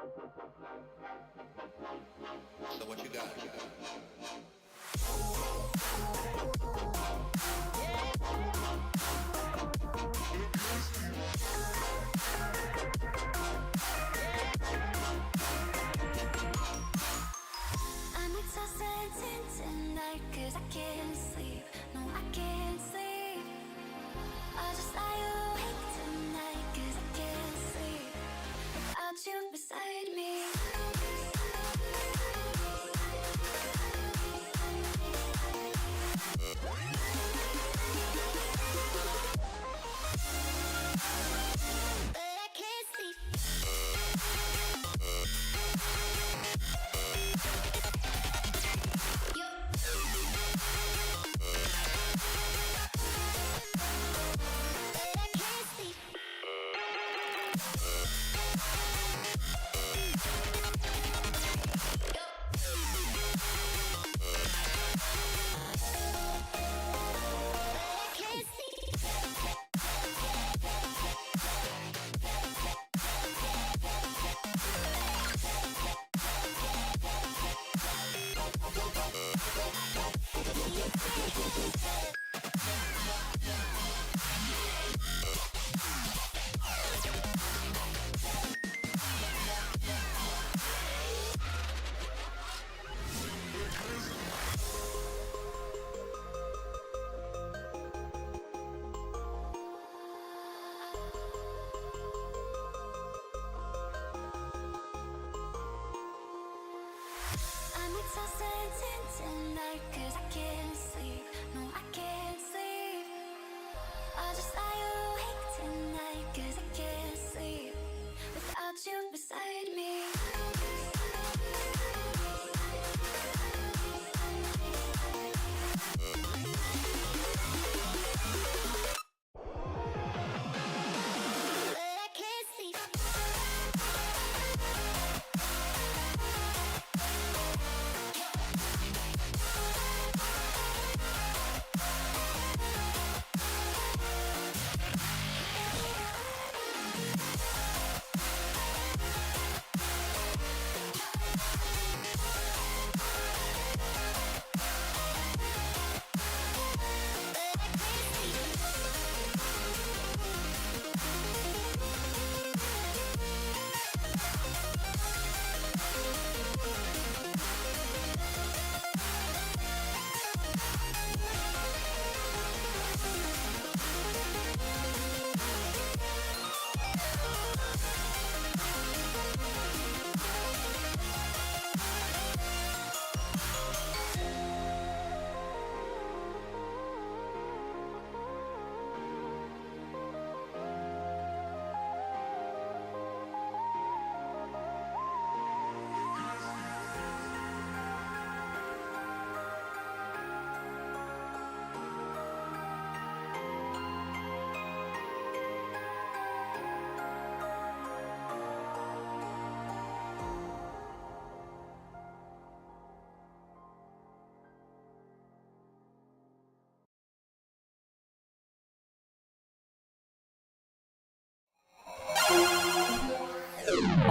So what you got? I'm exhausted tonight 'cause I can't sleep. No, I can't sleep. I'll just lie awake tonight 'cause I can't sleep without you beside me. But I can't sleep. I'm exhausted tonight 'cause I can't sleep. No, I can't sleep. I'll just lie awake tonight 'cause I can't sleep without you beside me. But I can't sleep.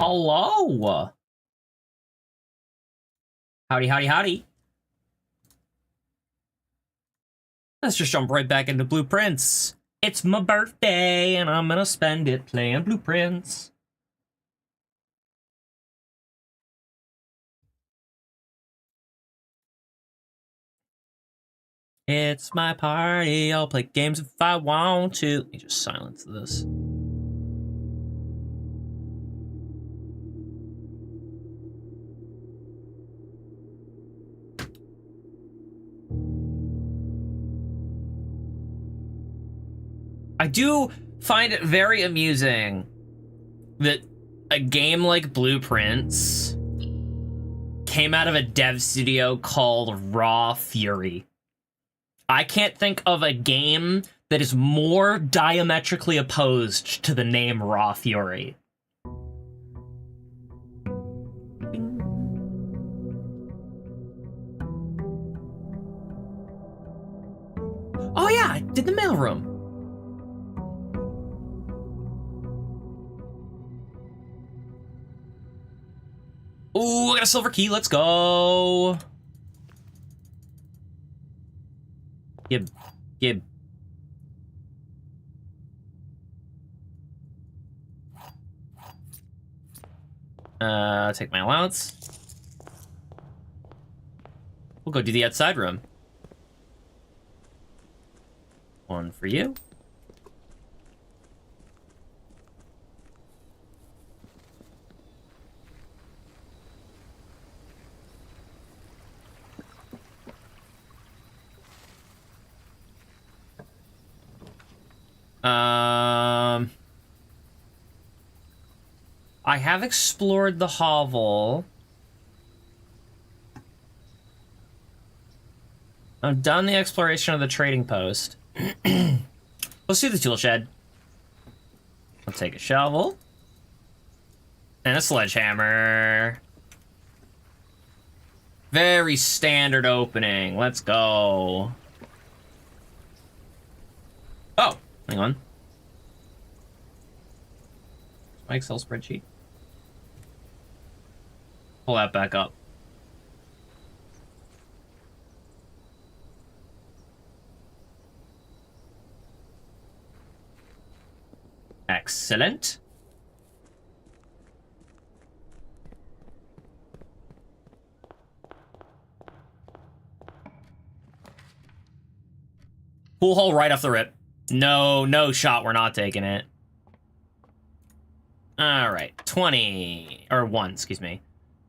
Hello! Howdy, howdy, howdy. Let's just jump right back into Blueprints. It's my birthday, and I'm gonna spend it playing Blueprints. It's my party, I'll play games if I want to. Let me just silence this. I do find it very amusing that a game like Blueprints came out of a dev studio called Raw Fury. I can't think of a game that is more diametrically opposed to the name Raw Fury. Oh yeah, I did the mailroom. Ooh, I got a silver key. Let's go. Gib. Take my allowance. We'll go do the outside room. One for you. I have explored the hovel. I've done the exploration of the trading post. Let's do the tool shed. I'll take a shovel. And a sledgehammer. Very standard opening. Let's go. Oh, hang on. My Excel spreadsheet. Pull that back up. Excellent. Pool hole right off the rip. No shot, we're not taking it. All right, 20, or 1, excuse me.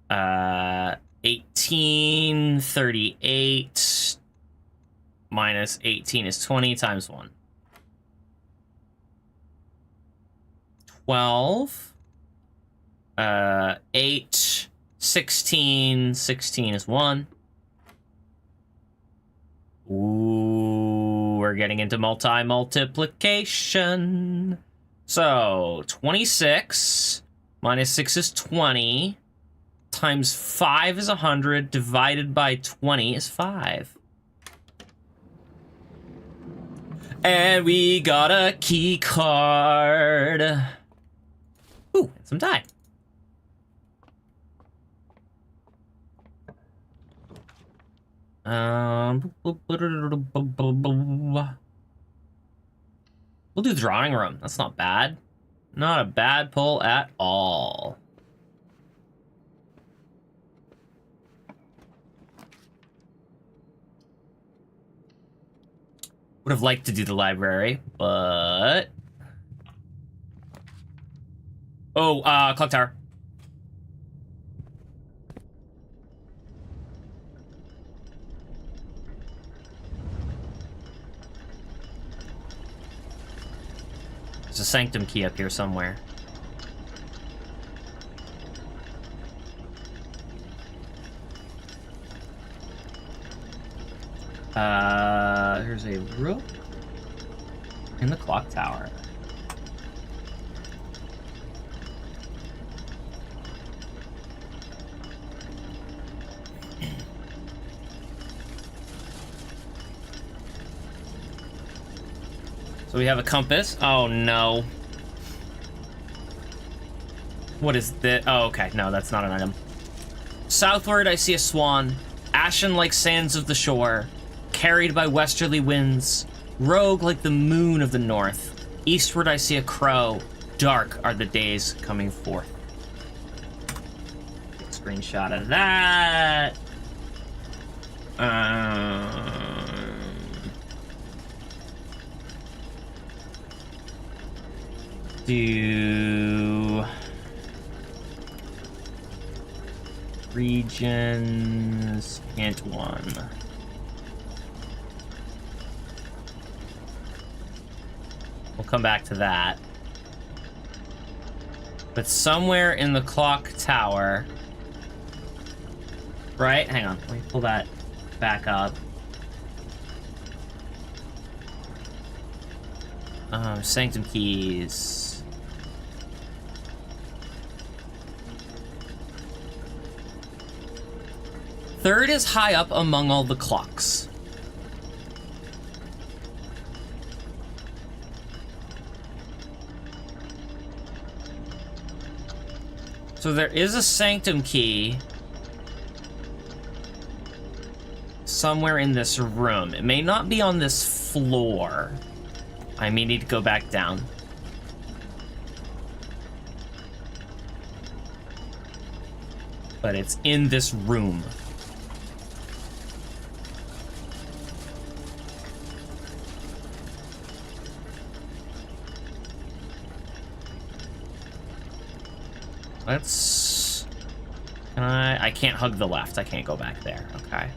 1838 minus 18 is 20 times 1. 12. 8, 16, 16 is 1. Ooh, we're getting into multiplication. So, 26 minus 6 is 20, times 5 is 100, divided by 20 is 5. And we got a key card. Ooh, and some dye. We'll do the drawing room. That's not bad. Not a bad pull at all. Would have liked to do the library, but... Oh, clock tower. There's a sanctum key up here somewhere. There's a rook in the clock tower. So we have a compass. Oh no. What is this? Oh, okay. No, that's not an item. Southward, I see a swan, ashen like sands of the shore, carried by westerly winds, rogue like the moon of the north. Eastward, I see a crow, dark are the days coming forth. Take a screenshot of that. Do regions hint 1. We'll come back to that. But somewhere in the clock tower, right? Hang on, let me pull that back up. Sanctum keys. Third is high up among all the clocks. So there is a sanctum key somewhere in this room. It may not be on this floor. I may need to go back down. But it's in this room. Let's... Can I can't hug the left. I can't go back there. Okay.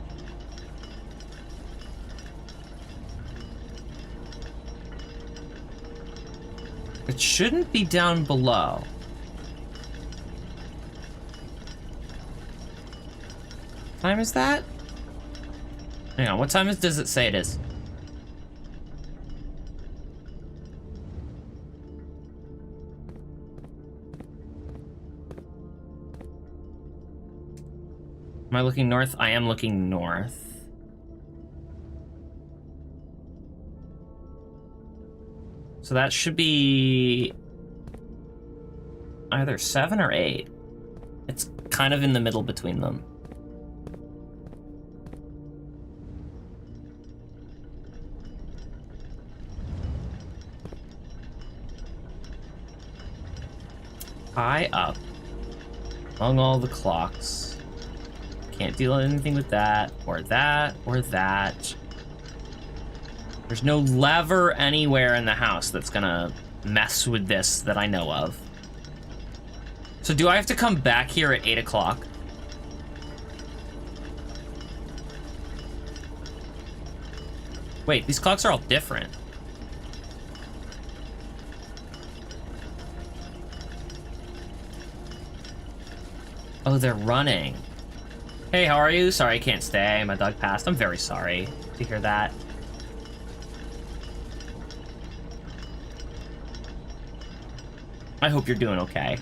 It shouldn't be down below. What time is that? Hang on, what time does it say it is? Am I looking north? I am looking north. So that should be either 7 or 8. It's kind of in the middle between them. High up among all the clocks. Can't deal anything with that, or that, or that. There's no lever anywhere in the house that's gonna mess with this that I know of. So do I have to come back here at 8 o'clock? Wait, these clocks are all different. Oh, they're running. Hey, how are you? Sorry, I can't stay. My dog passed. I'm very sorry to hear that. I hope you're doing okay.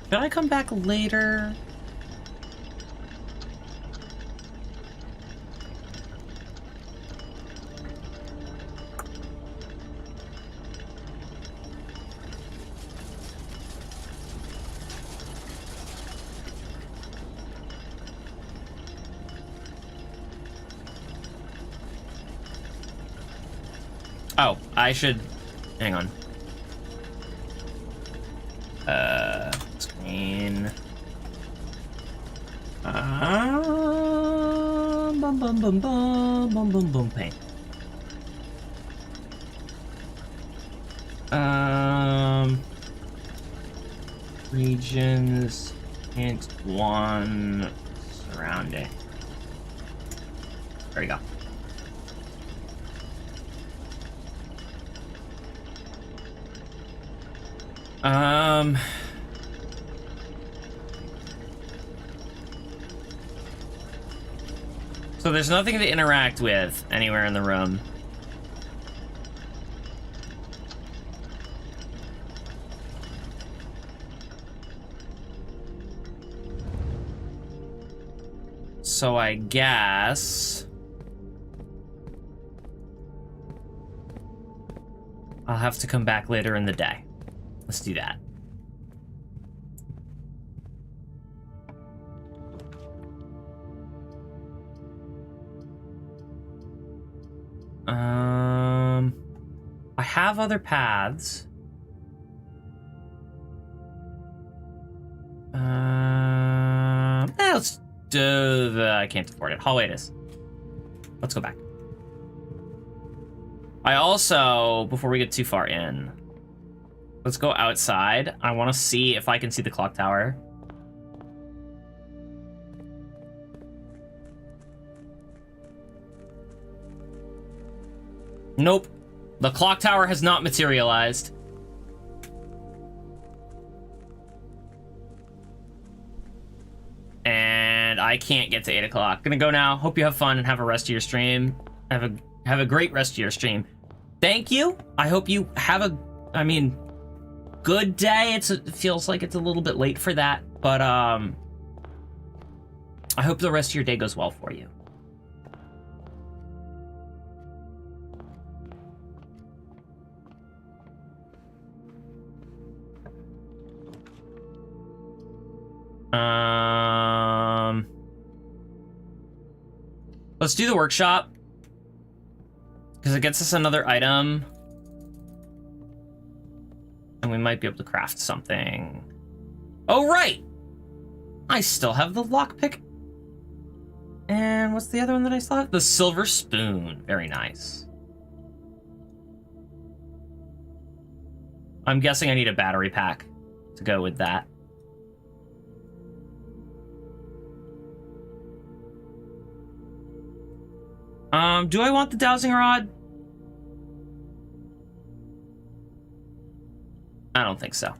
Should I come back later? Oh, I should... Hang on. Screen... Bum bum bum bum bum bum bum paint. Regions, hint 1, surrounding. There we go. So there's nothing to interact with anywhere in the room. So I guess I'll have to come back later in the day. Let's do that. I have other paths. Let's do the... I can't afford it. Hallway it is. Let's go back. I also, before we get too far in, let's go outside. I want to see if I can see the clock tower. Nope. The clock tower has not materialized. And I can't get to 8 o'clock. Gonna go now. Hope you have fun and have a rest of your stream. Have a great rest of your stream. Thank you. I hope you have a... I mean, good day. It feels like it's a little bit late for that, but I hope the rest of your day goes well for you. Let's do the workshop, because it gets us another item, and we might be able to craft something. Oh, right! I still have the lockpick. And what's the other one that I still have? The silver spoon. Very nice. I'm guessing I need a battery pack to go with that. Do I want the dowsing rod? I don't think so.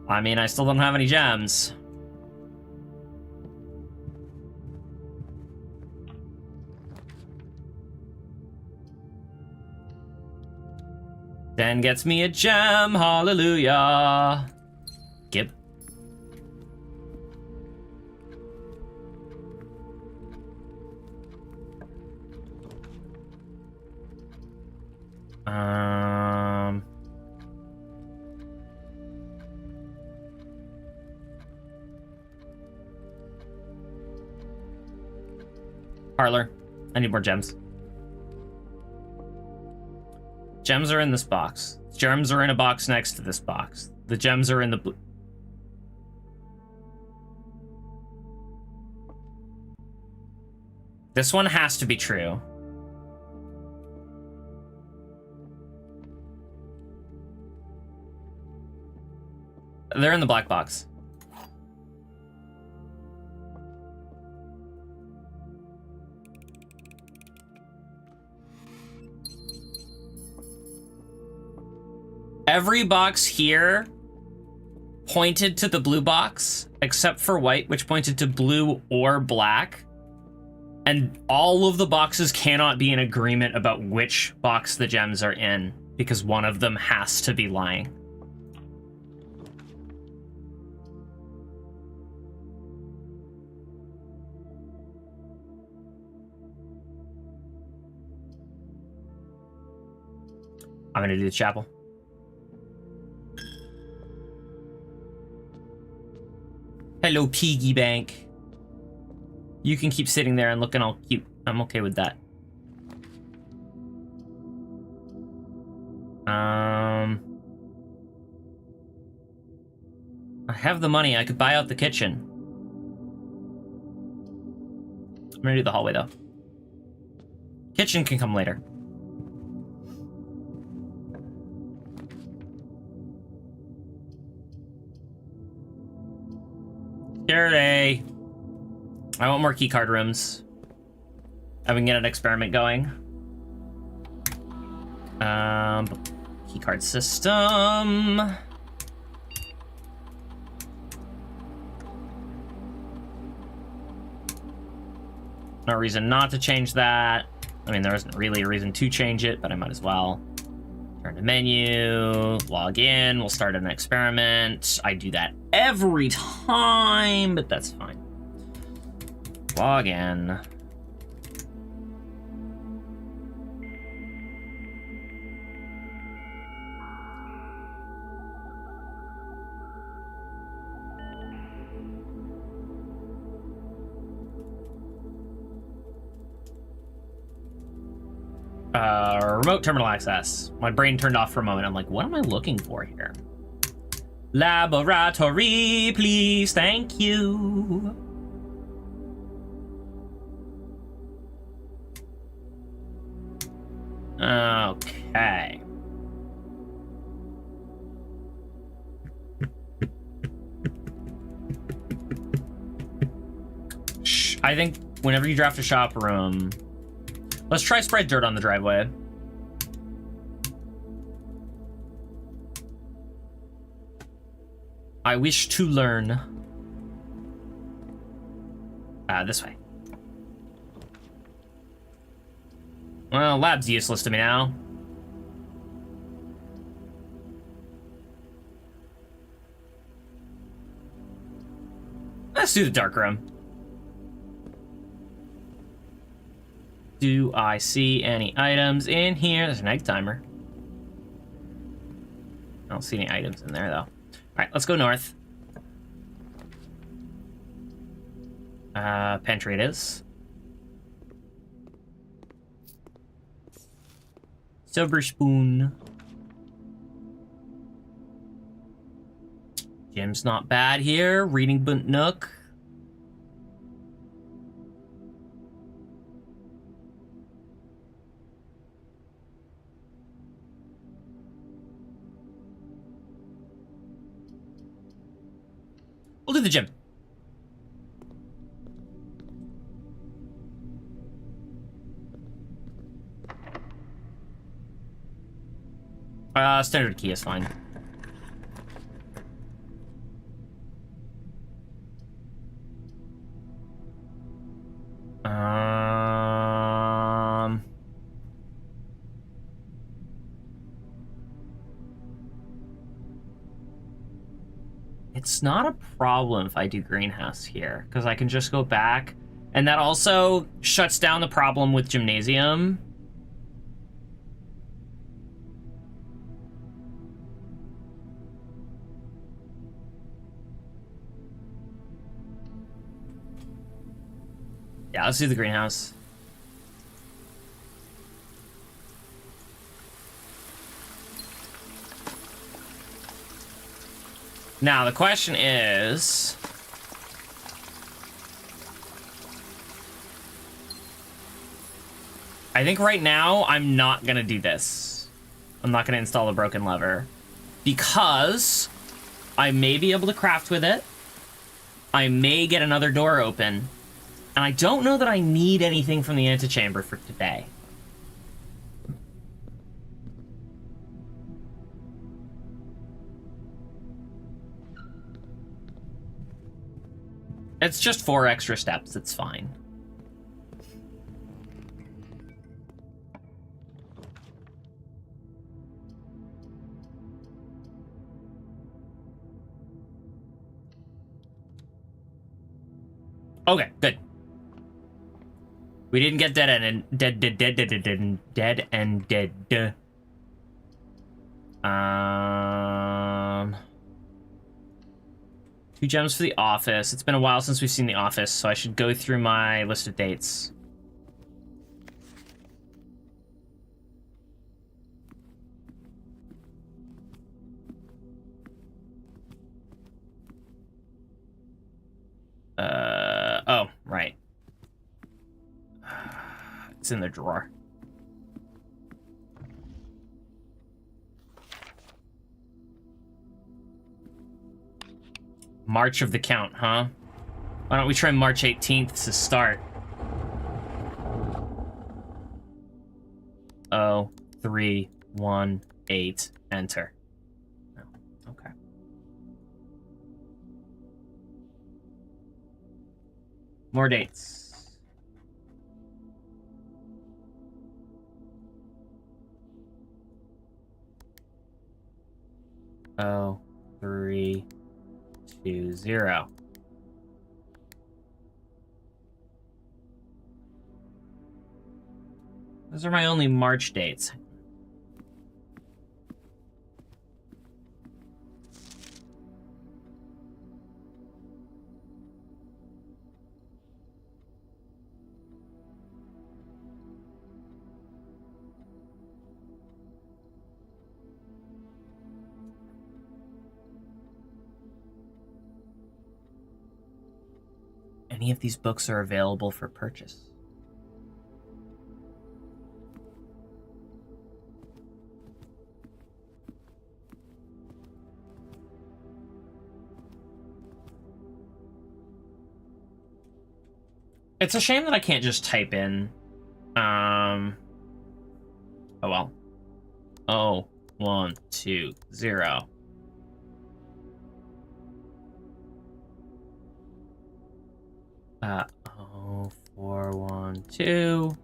I mean, I still don't have any gems. Den gets me a gem, hallelujah. Gib. Parlor. I need more gems. Gems are in this box. Gems are in a box next to this box. The gems are in the blue. This one has to be true. They're in the black box. Every box here pointed to the blue box, except for white, which pointed to blue or black. And all of the boxes cannot be in agreement about which box the gems are in, because one of them has to be lying. I'm gonna do the chapel. Hello, piggy bank. You can keep sitting there and looking all cute. I'm okay with that. I have the money. I could buy out the kitchen. I'm gonna do the hallway, though. Kitchen can come later. Security. I want more keycard rooms. I can get an experiment going. Keycard system. No reason not to change that. I mean, there isn't really a reason to change it, but I might as well. Turn to menu, log in, we'll start an experiment. I do that every time, but that's fine. Log in. Remote terminal access. My brain turned off for a moment. I'm like, what am I looking for here? Laboratory, please. Thank you. Okay. I think whenever you draft a shop room, Let's try spray dirt on the driveway. I wish to learn. This way. Well, lab's useless to me now. Let's do the dark room. Do I see any items in here? There's an egg timer. I don't see any items in there, though. All right, let's go north. Pantry it is. Silver spoon. Gym's not bad here. Reading book nook. We'll do the gym. Standard key is fine. It's not a problem if I do greenhouse here, because I can just go back, and that also shuts down the problem with gymnasium. Yeah, let's do the greenhouse. Now, the question is... I think right now, I'm not gonna do this. I'm not gonna install a broken lever. Because I may be able to craft with it. I may get another door open. And I don't know that I need anything from the antechamber for today. It's just 4 extra steps, it's fine. Okay, good. We didn't get dead and dead. Two gems for the office. It's been a while since we've seen the office, so I should go through my list of dates. Oh, right. It's in the drawer. March of the Count, huh? Why don't we try March 18th to start? 3, 1, 8, enter. Oh, okay. More dates. 3, 2, 0. Those are my only March dates. Any of these books are available for purchase. It's a shame that I can't just type in, Oh well. Oh, 1, 2, 0. Oh, 4, 1, 2.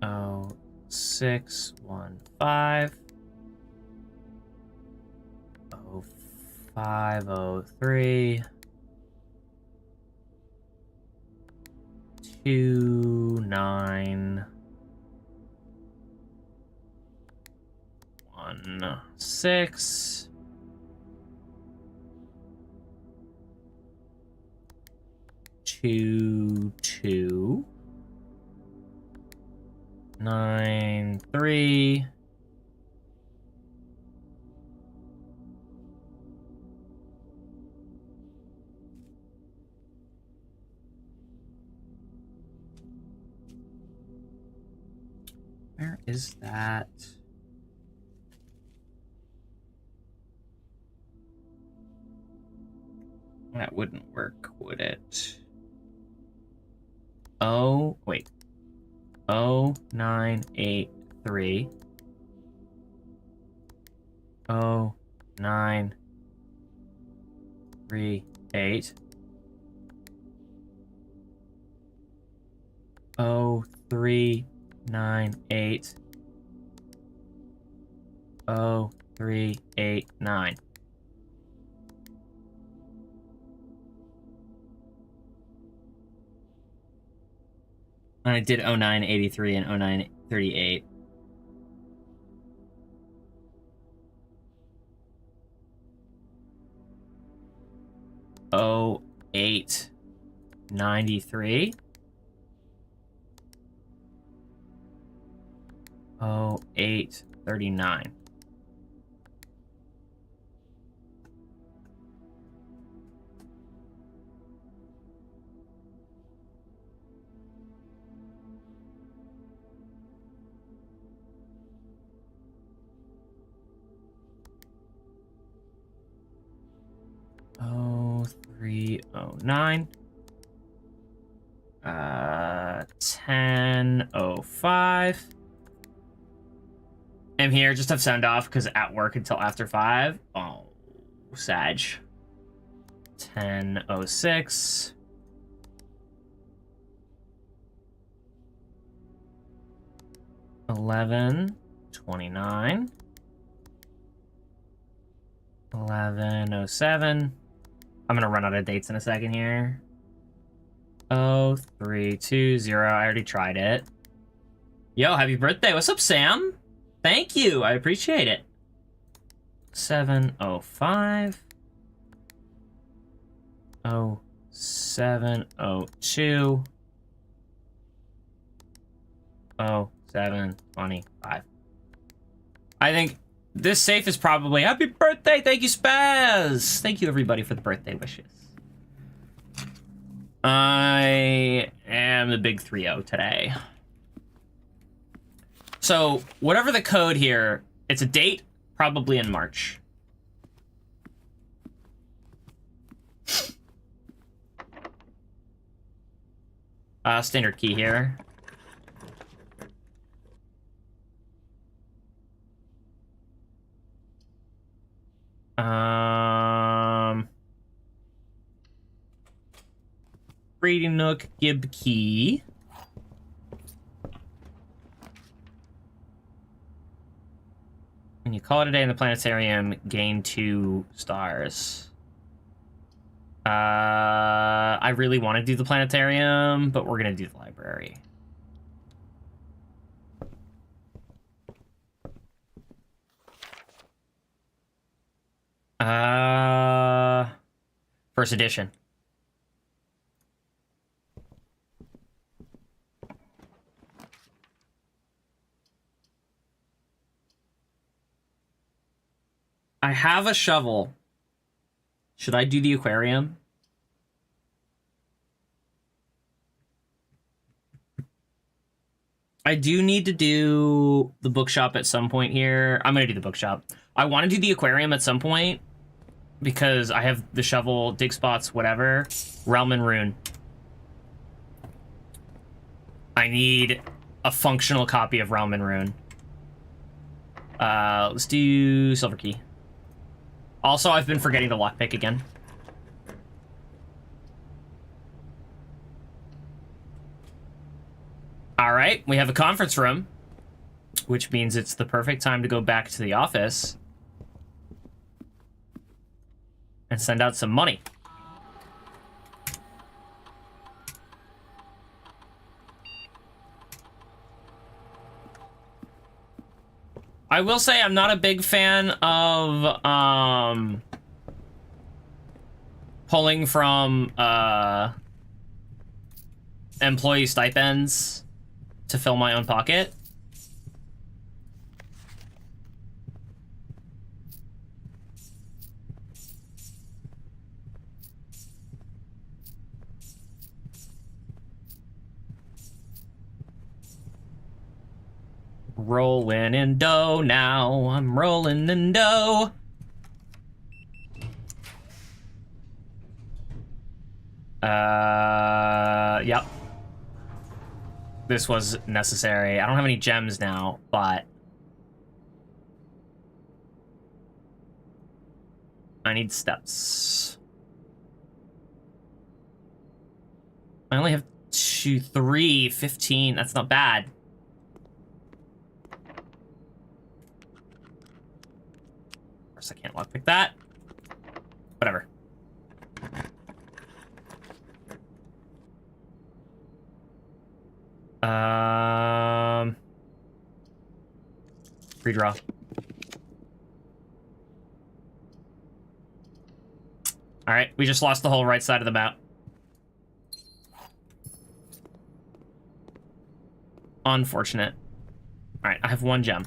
Oh, 6, 1, 5. Oh, 5, oh, 3. 2, 9. 1, 6. 2, 2. 9, 3. Where is that? That wouldn't work, would it? Oh, wait. 0, 9, 8, 3. 0, 9, 3, 8. 0, 3, 9, 8. 0, 3, 8, 9. And I did 09, 83 and 09, 38. Oh, 8, 93. Oh, 8, 39. Oh, 3, oh, 9. 10, oh, 5. I'm here, just have sound off because at work until after 5. Oh, Sag. 10, oh, 6. 11, 29. 11, oh, 7. I'm gonna run out of dates in a second here. 0, 3, 2, 0. I already tried it. Yo, happy birthday. What's up, Sam? Thank you. I appreciate it. 7, 0, 5. 0, 7, 0, 2. 0, 7, 25. I think this safe is probably happy birthday. Thank you, Spaz. Thank you, everybody, for the birthday wishes. I am the big 3-0 today. So, whatever the code here, it's a date, probably in March. Standard key here. Brady Nook, Gib key. When you call it a day in the planetarium, gain 2 stars. I really want to do the planetarium, but we're gonna do the library. First edition. I have a shovel. Should I do the aquarium? I do need to do the bookshop at some point here. I'm gonna do the bookshop. I want to do the aquarium at some point because I have the shovel, dig spots, whatever. Realm and Rune. I need a functional copy of Realm and Rune. Let's do Silver Key. Also, I've been forgetting to lockpick again. All right, we have a conference room, which means it's the perfect time to go back to the office and send out some money. I will say I'm not a big fan of pulling from employee stipends to fill my own pocket. Rolling in dough now. I'm rolling in dough. Yep. This was necessary. I don't have any gems now, but I need steps. I only have 2, 3, 15. That's not bad. Of course, I can't lockpick that. Whatever. Redraw. All right, we just lost the whole right side of the map. Unfortunate. All right, I have 1 gem.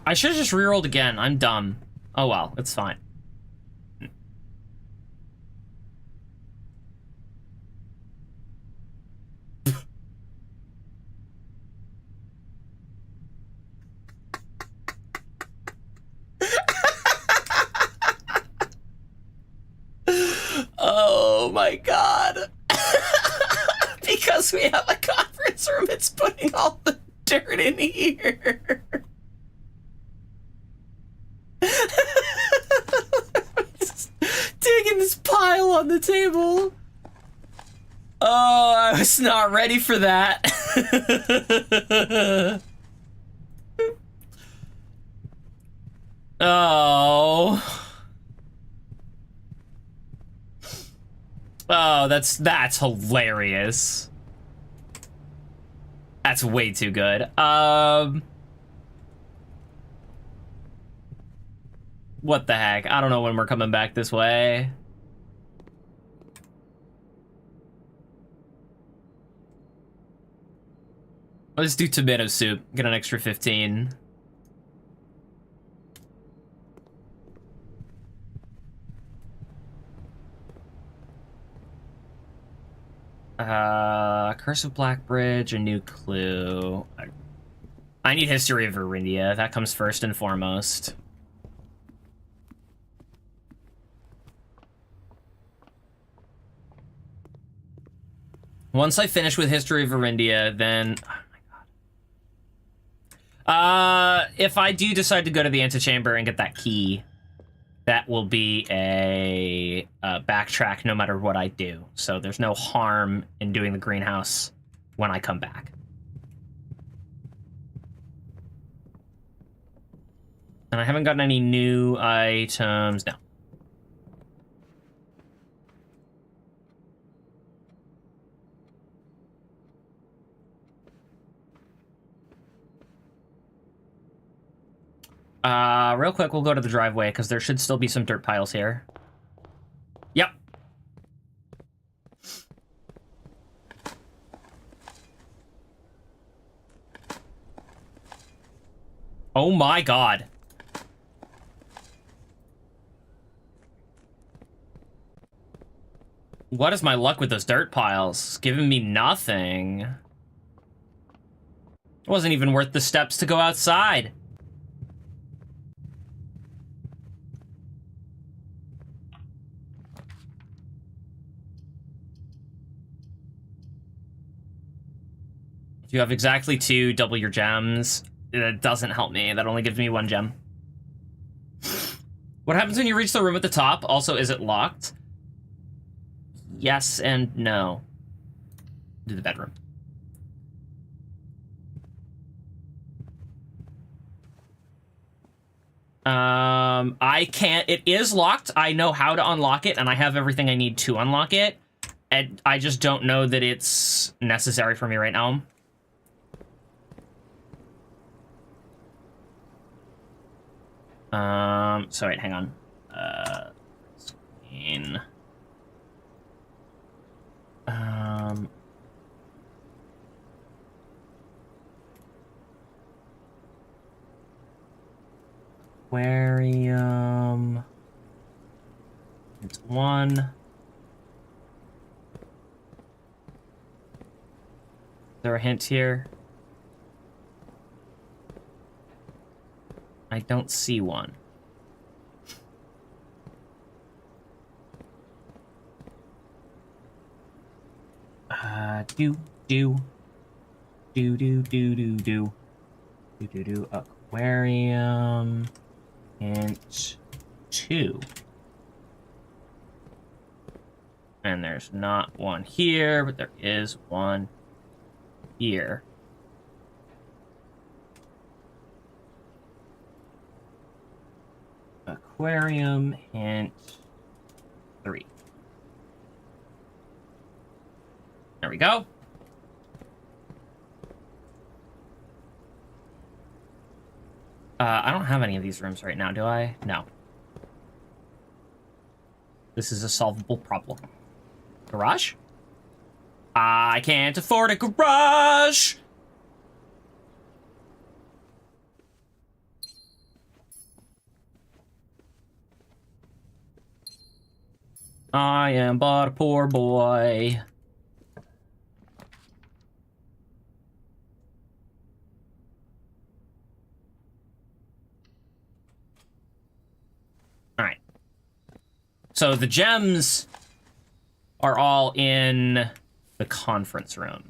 I should have just rerolled again. I'm dumb. Oh well, it's fine. Oh my god. Because we have a conference room, it's putting all the dirt in here. Just digging this pile on the table. Oh, I was not ready for that. Oh. Oh, that's hilarious. That's way too good. What the heck? I don't know when we're coming back this way. Let's do tomato soup. Get an extra 15. Curse of Blackbridge, a new clue. I need History of Verindia. That comes first and foremost. Once I finish with History of Verindia, then... Oh my god. If I do decide to go to the antechamber and get that key, that will be a backtrack no matter what I do. So there's no harm in doing the greenhouse when I come back. And I haven't gotten any new items. No. Real quick, we'll go to the driveway, because there should still be some dirt piles here. Yep. Oh my god. What is my luck with those dirt piles? It's giving me nothing. It wasn't even worth the steps to go outside. If you have exactly 2, double your gems. It doesn't help me. That only gives me 1 gem. What happens when you reach the room at the top? Also, is it locked? Yes and no. Do the bedroom. I can't. It is locked. I know how to unlock it, and I have everything I need to unlock it. And I just don't know that it's necessary for me right now. So wait, hang on. Screen. Aquarium. It's 1. Is there a hint here? I don't see one. Aquarium. Hint 2. And there's not one here, but there is one here. Aquarium, hint 3. There we go. I don't have any of these rooms right now, do I? No. This is a solvable problem. Garage? I can't afford a garage! I am but a poor boy. Alright. So the gems are all in the conference room.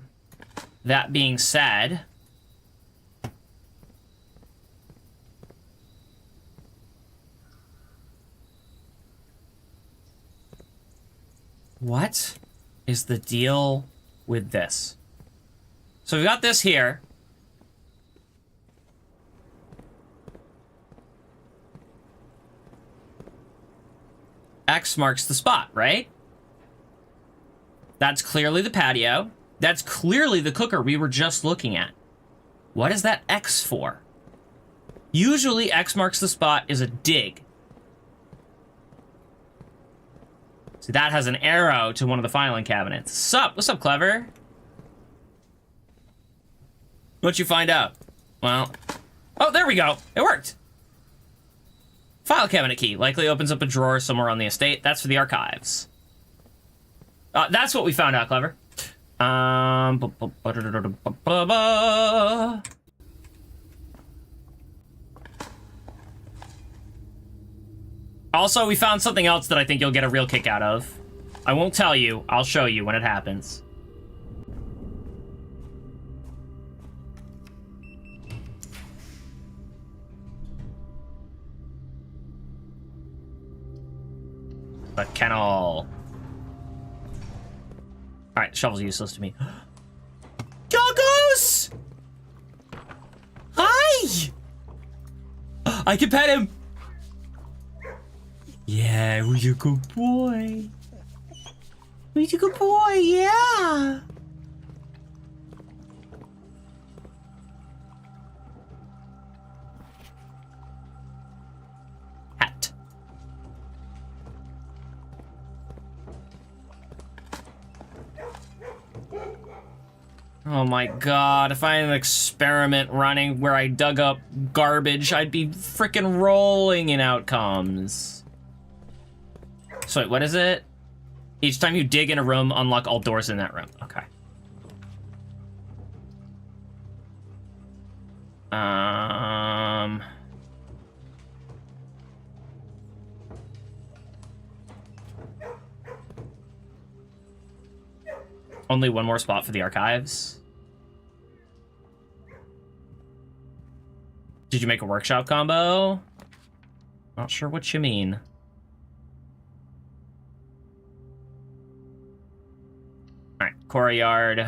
That being said, what is the deal with this? So we've got this here. X marks the spot, right? That's clearly the patio. That's clearly the cooker we were just looking at. What is that X for? Usually X marks the spot is a dig. See, that has an arrow to one of the filing cabinets. Sup? What's up, Clever? What'd you find out? Well, oh, there we go. It worked. File cabinet key. Likely opens up a drawer somewhere on the estate. That's for the archives. That's what we found out, Clever. Also, we found something else that I think you'll get a real kick out of. I won't tell you. I'll show you when it happens. The kennel. Alright, the shovel's useless to me. Doggos! Hi! I can pet him! Yeah, who's a good boy? Who's a good boy? Yeah! Hat. Oh my god, if I had an experiment running where I dug up garbage, I'd be frickin' rolling in outcomes. So wait, what is it? Each time you dig in a room, unlock all doors in that room. Okay. Only one more spot for the archives. Did you make a workshop combo? Not sure what you mean. All right, courtyard.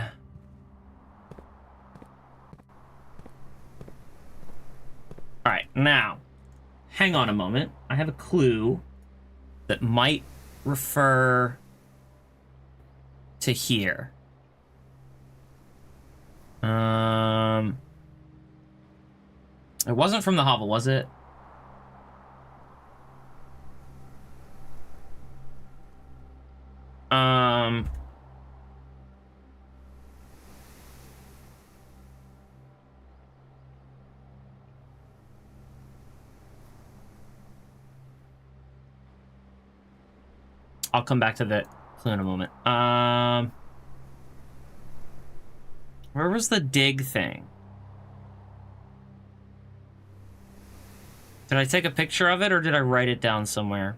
All right, now, hang on a moment. I have a clue that might refer to here. It wasn't from the hovel, was it? I'll come back to the clue in a moment. Where was the dig thing? Did I take a picture of it or did I write it down somewhere?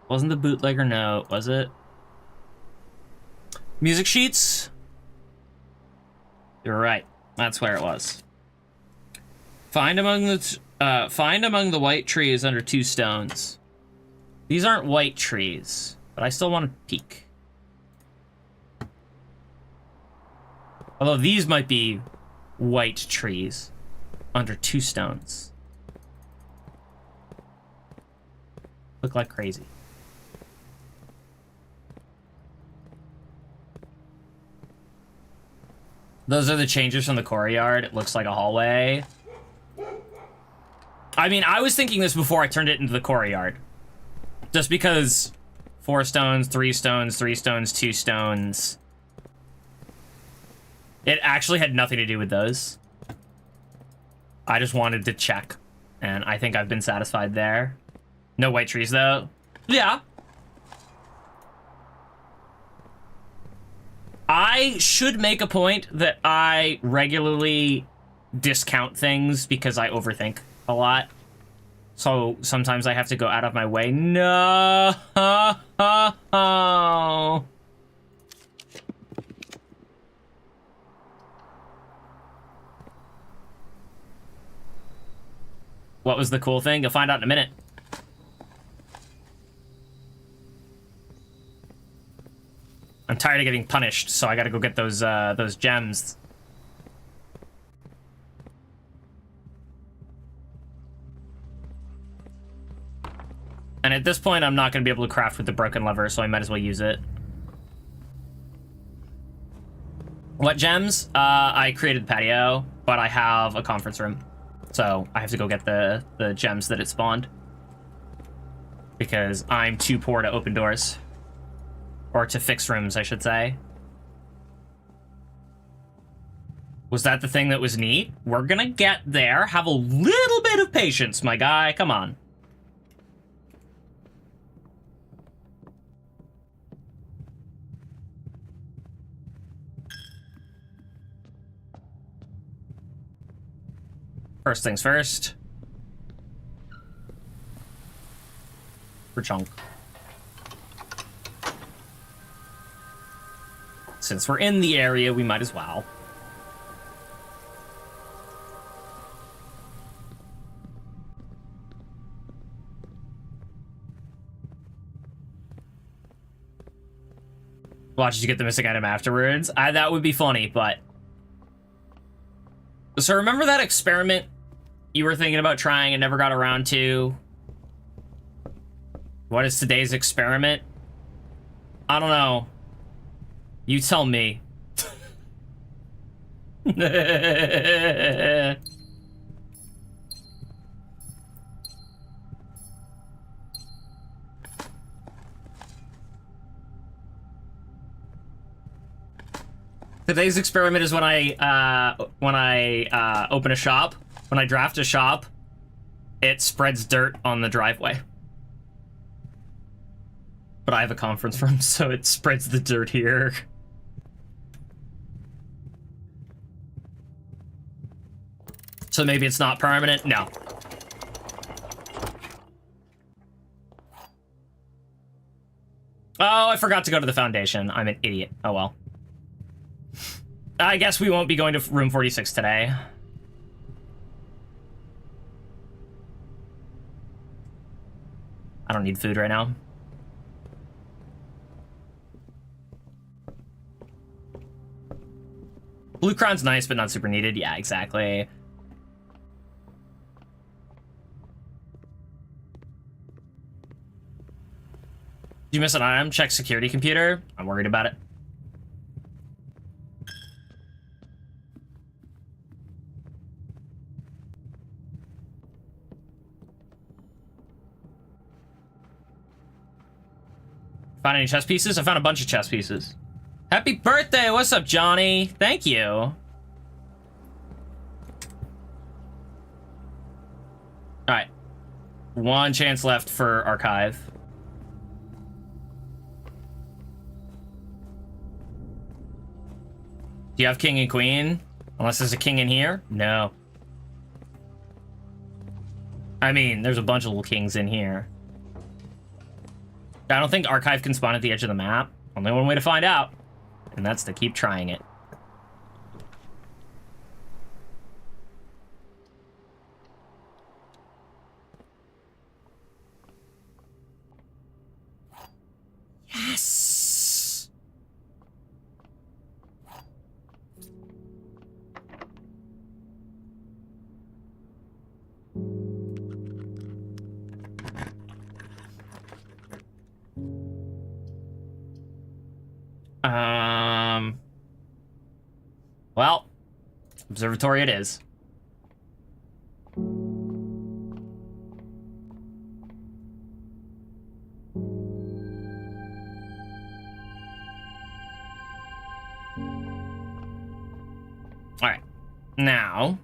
Wasn't the bootlegger note, was it? Music sheets? You're right. That's where it was. Find among the white trees under 2 stones. These aren't white trees, but I still want to peek. Although these might be white trees under 2 stones. Look like crazy. Those are the changes from the courtyard. It looks like a hallway. I mean, I was thinking this before I turned it into the courtyard. Just because 4 stones, 3 stones, 3 stones, 2 stones. It actually had nothing to do with those. I just wanted to check. And I think I've been satisfied there. No white trees, though. Yeah. I should make a point that I regularly discount things because I overthink a lot. So sometimes I have to go out of my way. No. What was the cool thing? You'll find out in a minute. I'm tired of getting punished, so I gotta go get those gems. And at this point, I'm not gonna be able to craft with the broken lever, so I might as well use it. What gems? I created the patio, but I have a conference room. So I have to go get the gems that it spawned. Because I'm too poor to open doors. Or to fix rooms, I should say. Was that the thing that was neat? We're gonna get there. Have a little bit of patience, my guy. Come on. First things first. For chunk. Since we're in the area, we might as well. Watch you get the missing item afterwards. That would be funny, but... So remember that experiment you were thinking about trying and never got around to? What is today's experiment? I don't know. You tell me. Today's experiment is when I open a shop, when I draft a shop, it spreads dirt on the driveway. but I have a conference room, so it spreads the dirt here. So maybe it's not permanent? No. Oh, I forgot to go to the foundation. I'm an idiot. Oh well. I guess we won't be going to room 46 today. I don't need food right now. Blue Crown's nice, but not super needed. Yeah, exactly. Did you miss an item? Check security computer. I'm worried about it. Found any chess pieces? I found a bunch of chess pieces. Happy birthday! What's up, Johnny? Thank you. All right. One chance left for archive. Do you have king and queen? Unless there's a king in here? No. I mean, there's a bunch of little kings in here. I don't think archive can spawn at the edge of the map. Only one way to find out, and that's to keep trying it. Yes! Well, observatory it is. All right, now,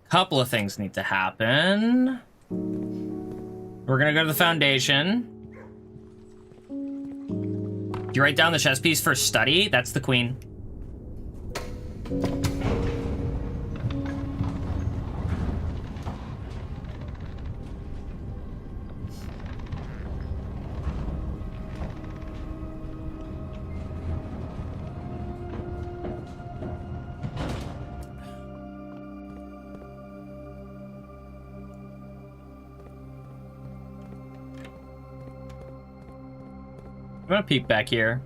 a couple of things need to happen. We're gonna go to the foundation. You write down the chess piece for study? That's the queen. I'm gonna peek back here.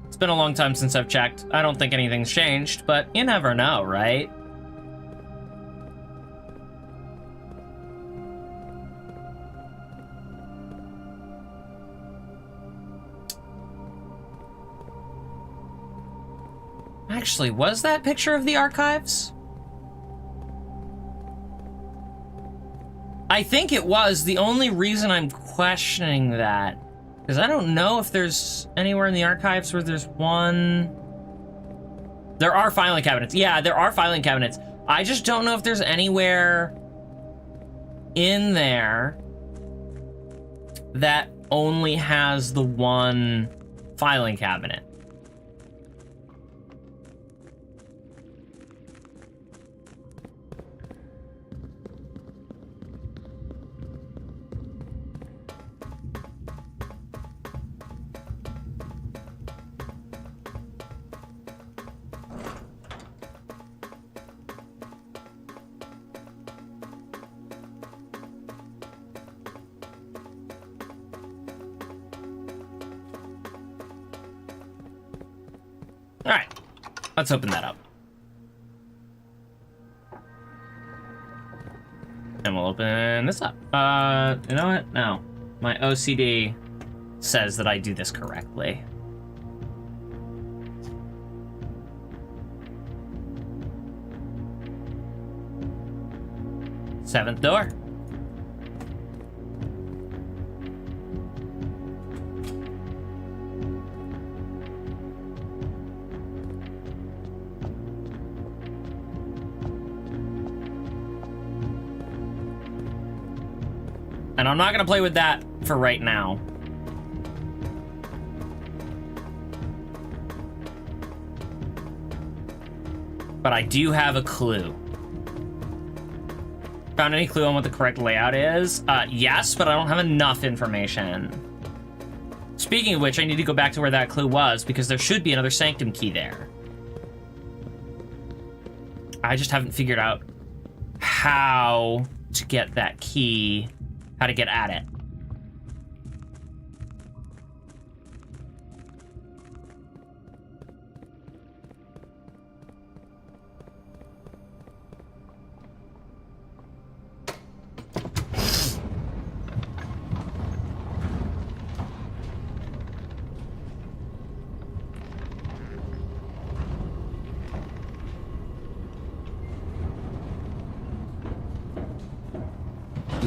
It's been a long time since I've checked. I don't think anything's changed, but you never know, right? Actually, was that picture of the archives? I think it was. The only reason I'm questioning that, because I don't know if there's anywhere in the archives where there's one. There are filing cabinets. Yeah, there are filing cabinets. I just don't know if there's anywhere in there that only has the one filing cabinet. All right, let's open that up. And we'll open this up. You know what? No. My OCD says that I do this correctly. Seventh door. And I'm not gonna play with that for right now. But I do have a clue. Found any clue on what the correct layout is? Yes, but I don't have enough information. Speaking of which, I need to go back to where that clue was, because there should be another sanctum key there. I just haven't figured out how to get that key, how to get at it.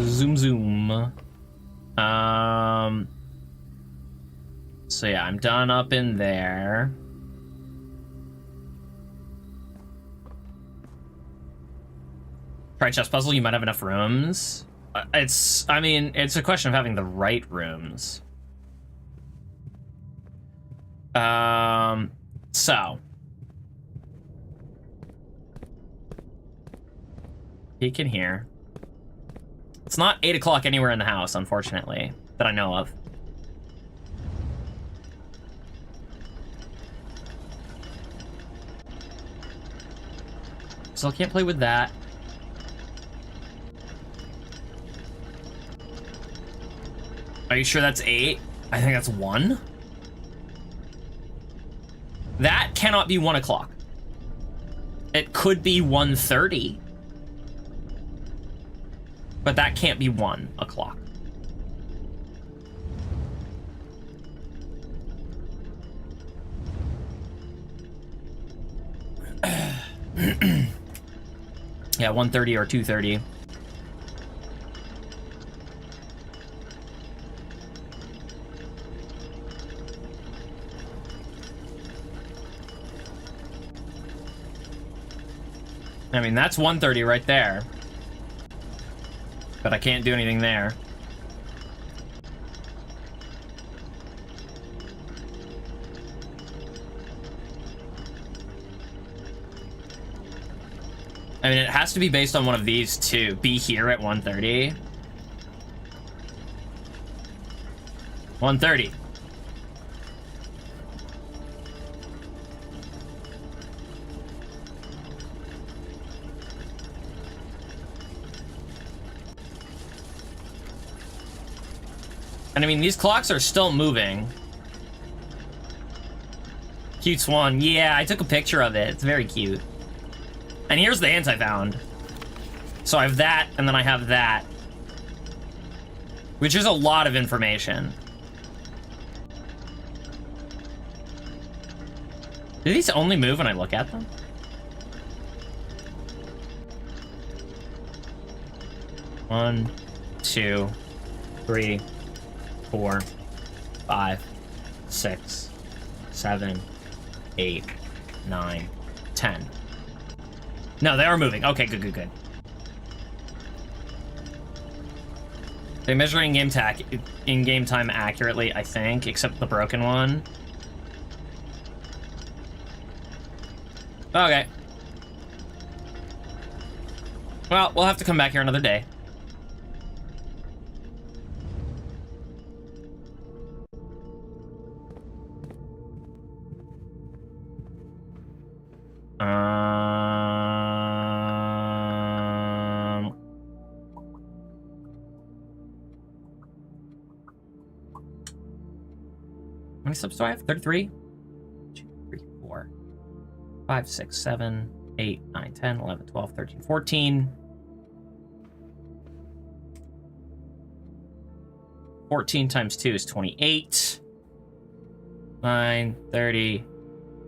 Zoom, zoom. So yeah, I'm done up in there. Try chess puzzle, you might have enough rooms. I mean, it's a question of having the right rooms. So. Peek in here. It's not 8 o'clock anywhere in the house, unfortunately, that I know of. So I can't play with that. Are you sure that's 8? I think that's 1. That cannot be 1 o'clock. It could be 1:30. But that can't be 1 o'clock. Yeah, 1:30 or 2:30. I mean, that's 1:30 right there. But I can't do anything there. I mean, it has to be based on one of these two. Be here at 1:30. 1:30. And I mean, these clocks are still moving. Cute swan. Yeah, I took a picture of it. It's very cute. And here's the ants I found. So I have that, and then I have that. Which is a lot of information. Do these only move when I look at them? One, 2, 3, 4, 5, 6, 7, 8, 9, 10. No, they are moving. Okay, good, good, good. They're measuring in-game time accurately, I think, except the broken one. Okay. Well, we'll have to come back here another day. How many subs do I have? 33? 2, 3, 4, 5, 6, 7, 8, 9, 10, 11, 12, 13, 14. 14 times 2 is 28. 9, 30,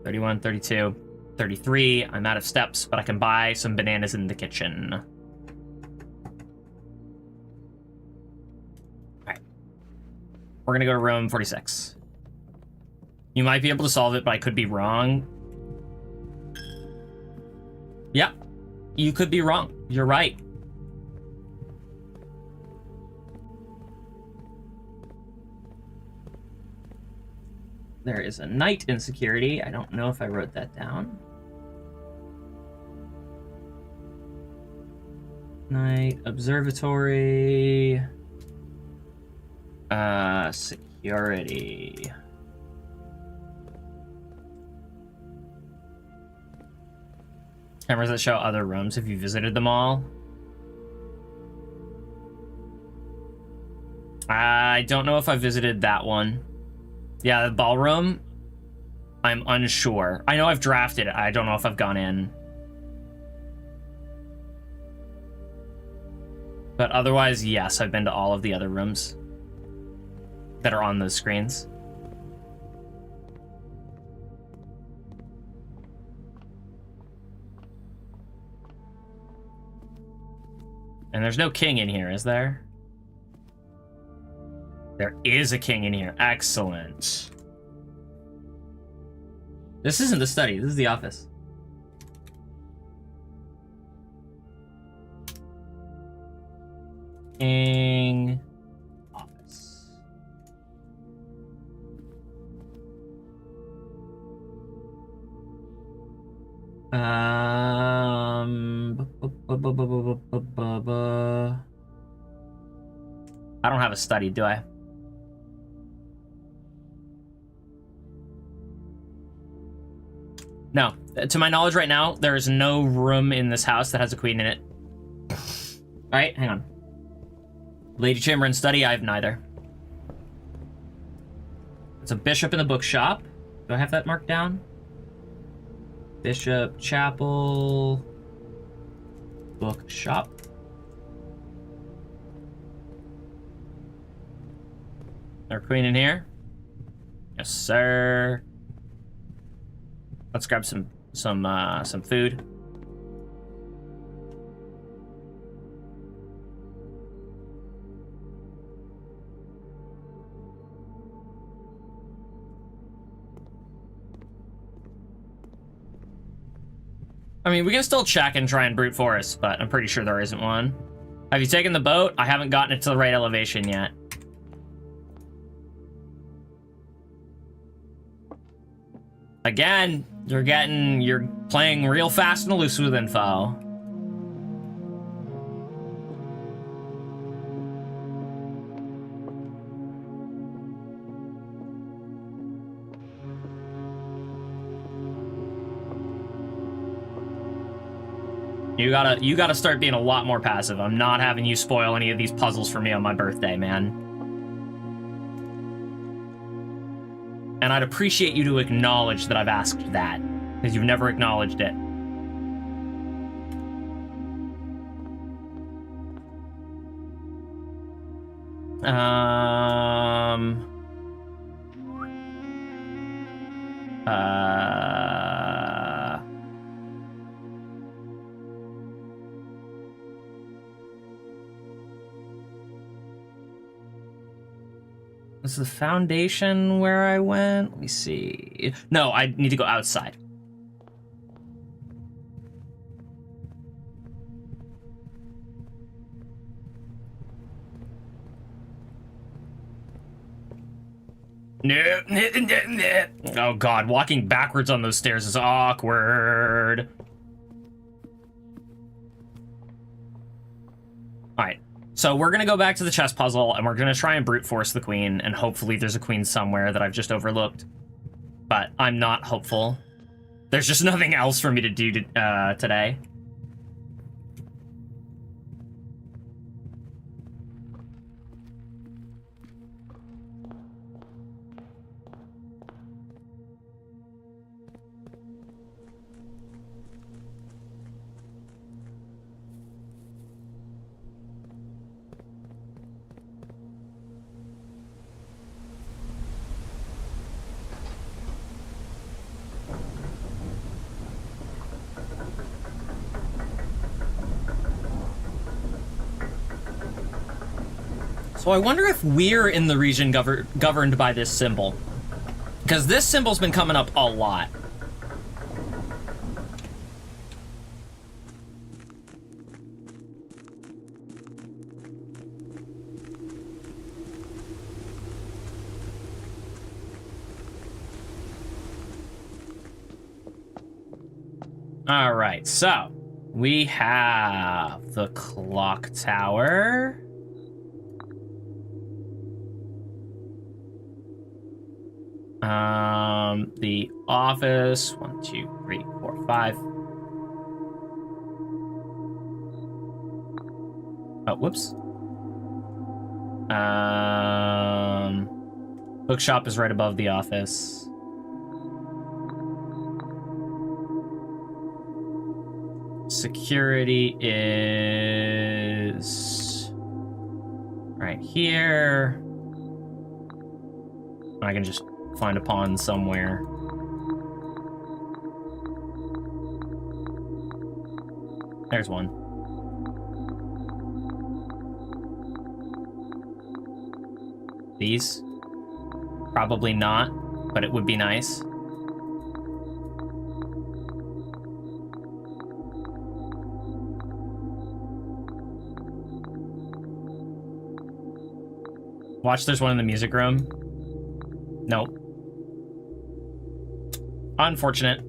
31, 32, 33. I'm out of steps, but I can buy some bananas in the kitchen. Alright. We're gonna go to room 46. You might be able to solve it, but I could be wrong. Yeah, you could be wrong. You're right. there is a night insecurity. I don't know if I wrote that down. Night observatory. Security. Cameras that show other rooms. Have you visited them all? I don't know if I visited that one. Yeah, the ballroom. I'm unsure. I know I've drafted it. I don't know if I've gone in. But otherwise, yes, I've been to all of the other rooms that are on those screens. And there's no king in here, is there? There is a king in here. Excellent. This isn't the study. This is the office. King office. I don't have a study, do I? No. To my knowledge right now, there is no room in this house that has a queen in it. Alright, hang on. Lady Chamber and study, I have neither. It's a bishop in the bookshop. Do I have that marked down? Bishop, chapel, bookshop. Our queen in here? Yes, sir. Let's grab some food. I mean, we can still check and try and brute force, but I'm pretty sure there isn't one. Have you taken the boat? I haven't gotten it to the right elevation yet. Again, you're playing real fast and loose with info. You gotta start being a lot more passive. I'm not having you spoil any of these puzzles for me on my birthday, man. And I'd appreciate you to acknowledge that I've asked that, because you've never acknowledged it. Was the foundation where I went? Let me see. No, I need to go outside. Oh god, walking backwards on those stairs is awkward. Alright, so we're gonna go back to the chess puzzle, and we're gonna try and brute force the queen, and hopefully there's a queen somewhere that I've just overlooked. But I'm not hopeful. There's just nothing else for me to do today. So I wonder if we're in the region governed by this symbol. Because this symbol's been coming up a lot. All right, so we have the clock tower. The office. 1, 2, 3, 4, 5. Oh, whoops. Bookshop is right above the office. Security is right here. I can just find a pawn somewhere. There's one. These? Probably not, but it would be nice. Watch, there's one in the music room. Nope. Unfortunate.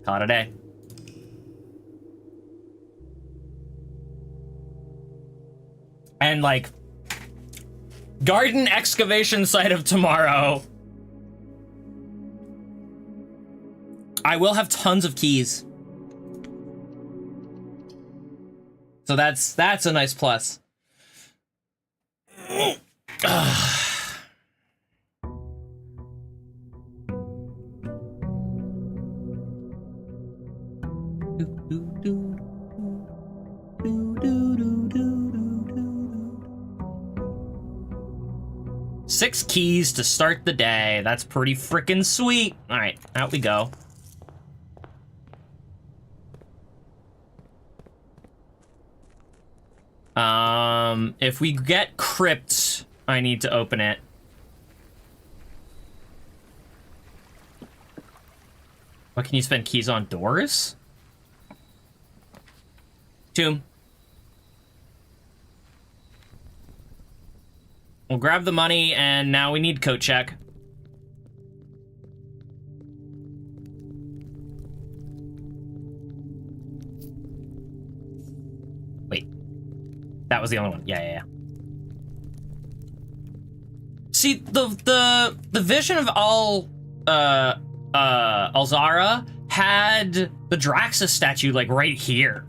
Call it a day. And, like, garden excavation site of tomorrow. I will have tons of keys. So that's a nice plus. Six keys to start the day. That's pretty freaking sweet. All right, out we go. If we get crypt, I need to open it. What can you spend keys on? Doors? Tomb. We'll grab the money, and now we need coat check. Wait. That was the only one. Yeah. See, the vision of Alzara had the Draxus statue, like, right here.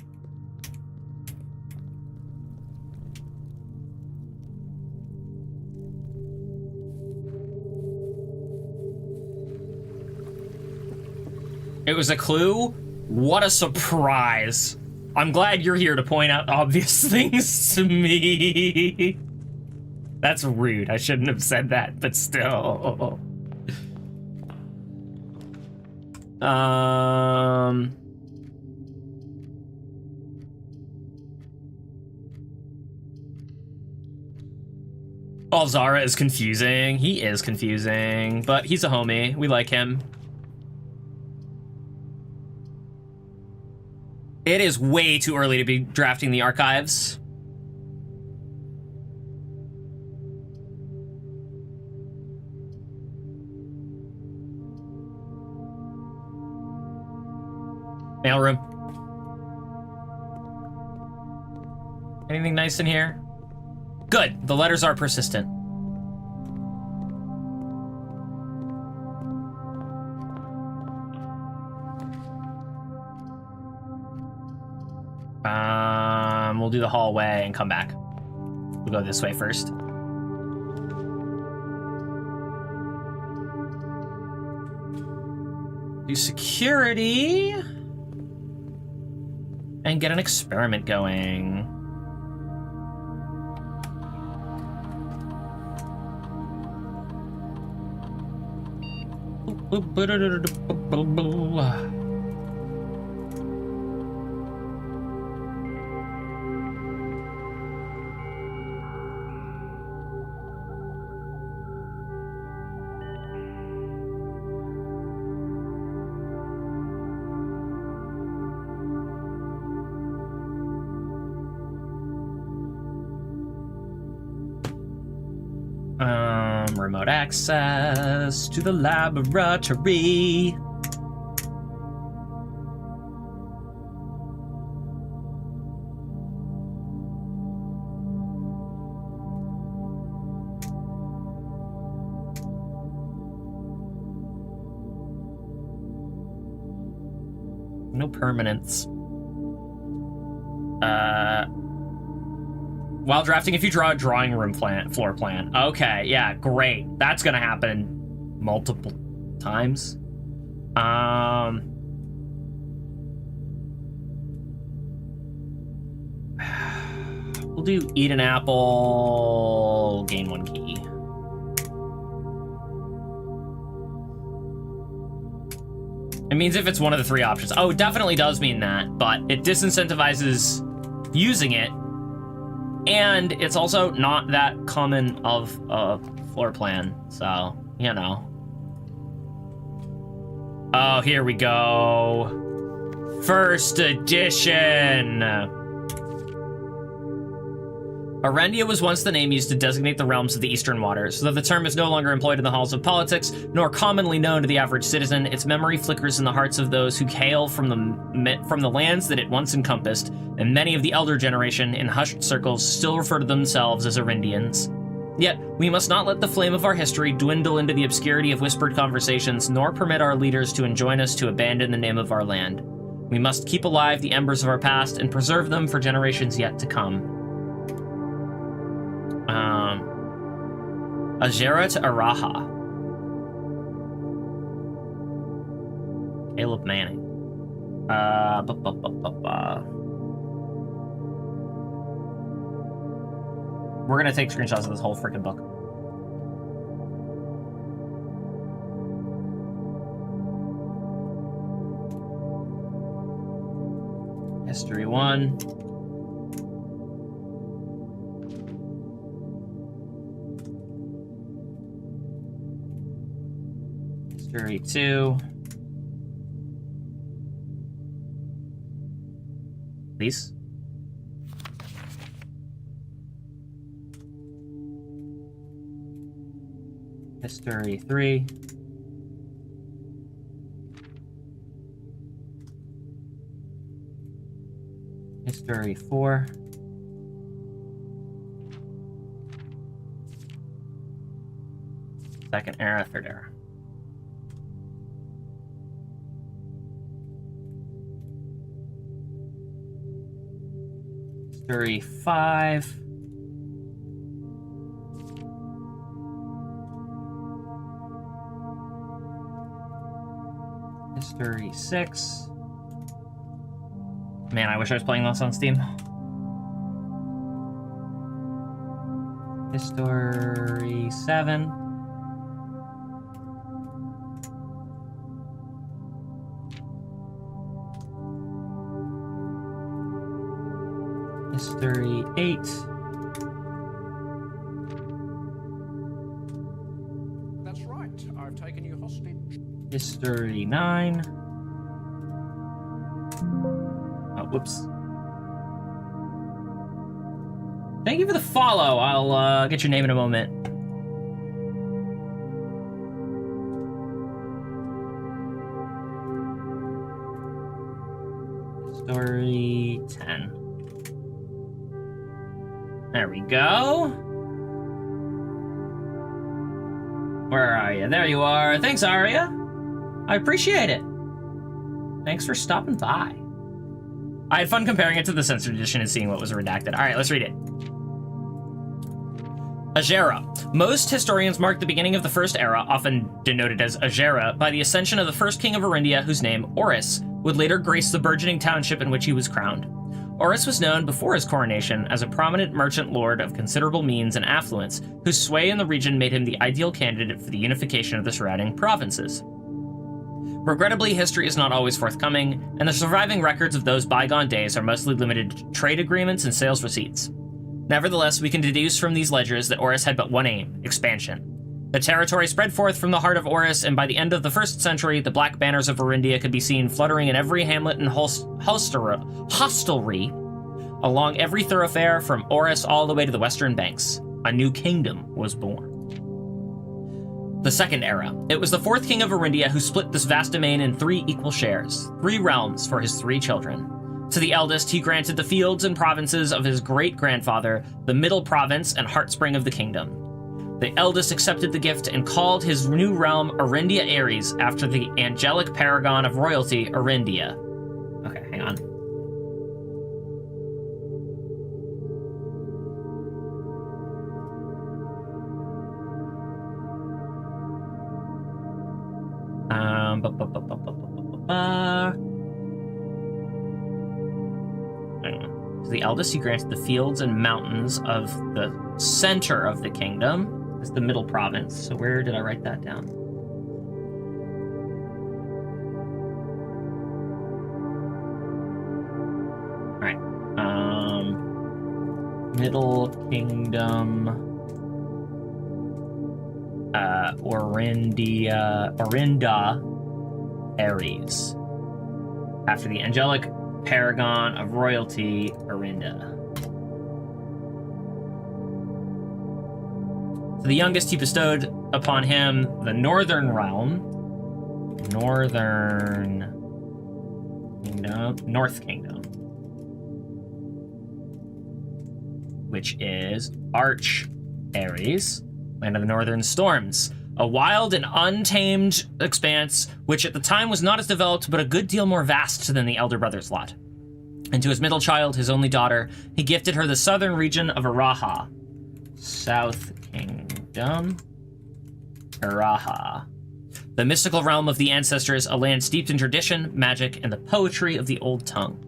It was a clue? What a surprise. I'm glad you're here to point out obvious things to me. That's rude. I shouldn't have said that, but still. Oh, Zara is confusing. He is confusing, but he's a homie. We like him. It is way too early to be drafting the archives. Mailroom. Anything nice in here? Good. The letters are persistent. We'll do the hallway and come back. We'll go this way first. Do security. And get an experiment going. Remote access to the laboratory. No permanents. While drafting, if you draw a drawing room floor plan. Okay, yeah, great. That's gonna happen multiple times. We'll do eat an apple, gain 1 key. It means if it's one of the 3 options. Oh, it definitely does mean that, but it disincentivizes using it, and it's also not that common of a floor plan, so, you know. Oh, here we go. First edition! Arendia was once the name used to designate the realms of the Eastern Waters. Though the term is no longer employed in the halls of politics, nor commonly known to the average citizen, its memory flickers in the hearts of those who hail from the lands that it once encompassed, and many of the elder generation, in hushed circles, still refer to themselves as Arindians. Yet, we must not let the flame of our history dwindle into the obscurity of whispered conversations, nor permit our leaders to enjoin us to abandon the name of our land. We must keep alive the embers of our past and preserve them for generations yet to come. Ajera to Araha. Caleb Manning. We're gonna take screenshots of this whole freaking book. History 1. History 2. Please. History 3. History 4. Second era, third era. History 5. History 6. Man, I wish I was playing this on Steam. History 7. History 8. That's right. I've taken you hostage. History 9. Oh, whoops. Thank you for the follow. I'll get your name in a moment. History 10. There we go. Where are you? There you are. Thanks, Aria. I appreciate it. Thanks for stopping by. I had fun comparing it to the censored edition and seeing what was redacted. All right, let's read it. Ajera. Most historians mark the beginning of the First Era, often denoted as Ajera, by the ascension of the first king of Arindia, whose name, Oris, would later grace the burgeoning township in which he was crowned. Oris was known before his coronation as a prominent merchant lord of considerable means and affluence, whose sway in the region made him the ideal candidate for the unification of the surrounding provinces. Regrettably, history is not always forthcoming, and the surviving records of those bygone days are mostly limited to trade agreements and sales receipts. Nevertheless, we can deduce from these ledgers that Oris had but one aim: expansion. The territory spread forth from the heart of Oris, and by the end of the 1st century, the black banners of Arindia could be seen fluttering in every hamlet and hostelry, along every thoroughfare from Oris all the way to the western banks. A new kingdom was born. The Second Era. It was the fourth king of Arindia who split this vast domain in 3 equal shares, 3 realms for his 3 children. To the eldest, he granted the fields and provinces of his great-grandfather, the Middle Province and Heartspring of the kingdom. The eldest accepted the gift and called his new realm Arindia Ares after the angelic paragon of royalty, Arindia. Okay, hang on. To the eldest, he granted the fields and mountains of the center of the kingdom. It's the middle province. So where did I write that down? All right. Middle kingdom. Orinda Ares. After the angelic paragon of royalty, Arinda. To the youngest, he bestowed upon him the northern realm, North Kingdom, which is Arch Ares, land of the northern storms, a wild and untamed expanse which at the time was not as developed but a good deal more vast than the elder brother's lot. And to his middle child, his only daughter, he gifted her the southern region of Araha, South Kingdom, Araha, the mystical realm of the ancestors, a land steeped in tradition, magic, and the poetry of the old tongue.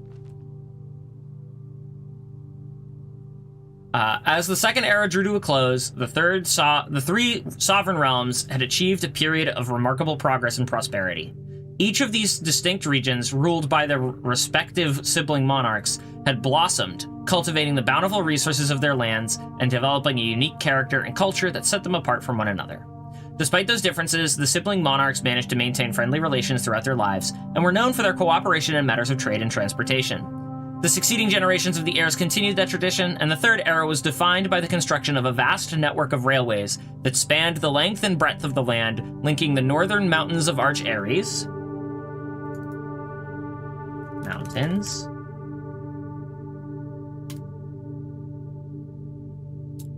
As the Second Era drew to a close, the 3 sovereign realms had achieved a period of remarkable progress and prosperity. Each of these distinct regions, ruled by their respective sibling monarchs, had blossomed, cultivating the bountiful resources of their lands and developing a unique character and culture that set them apart from one another. Despite those differences, the sibling monarchs managed to maintain friendly relations throughout their lives and were known for their cooperation in matters of trade and transportation. The succeeding generations of the heirs continued that tradition, and the Third Era was defined by the construction of a vast network of railways that spanned the length and breadth of the land, linking the northern mountains of Arch Ares,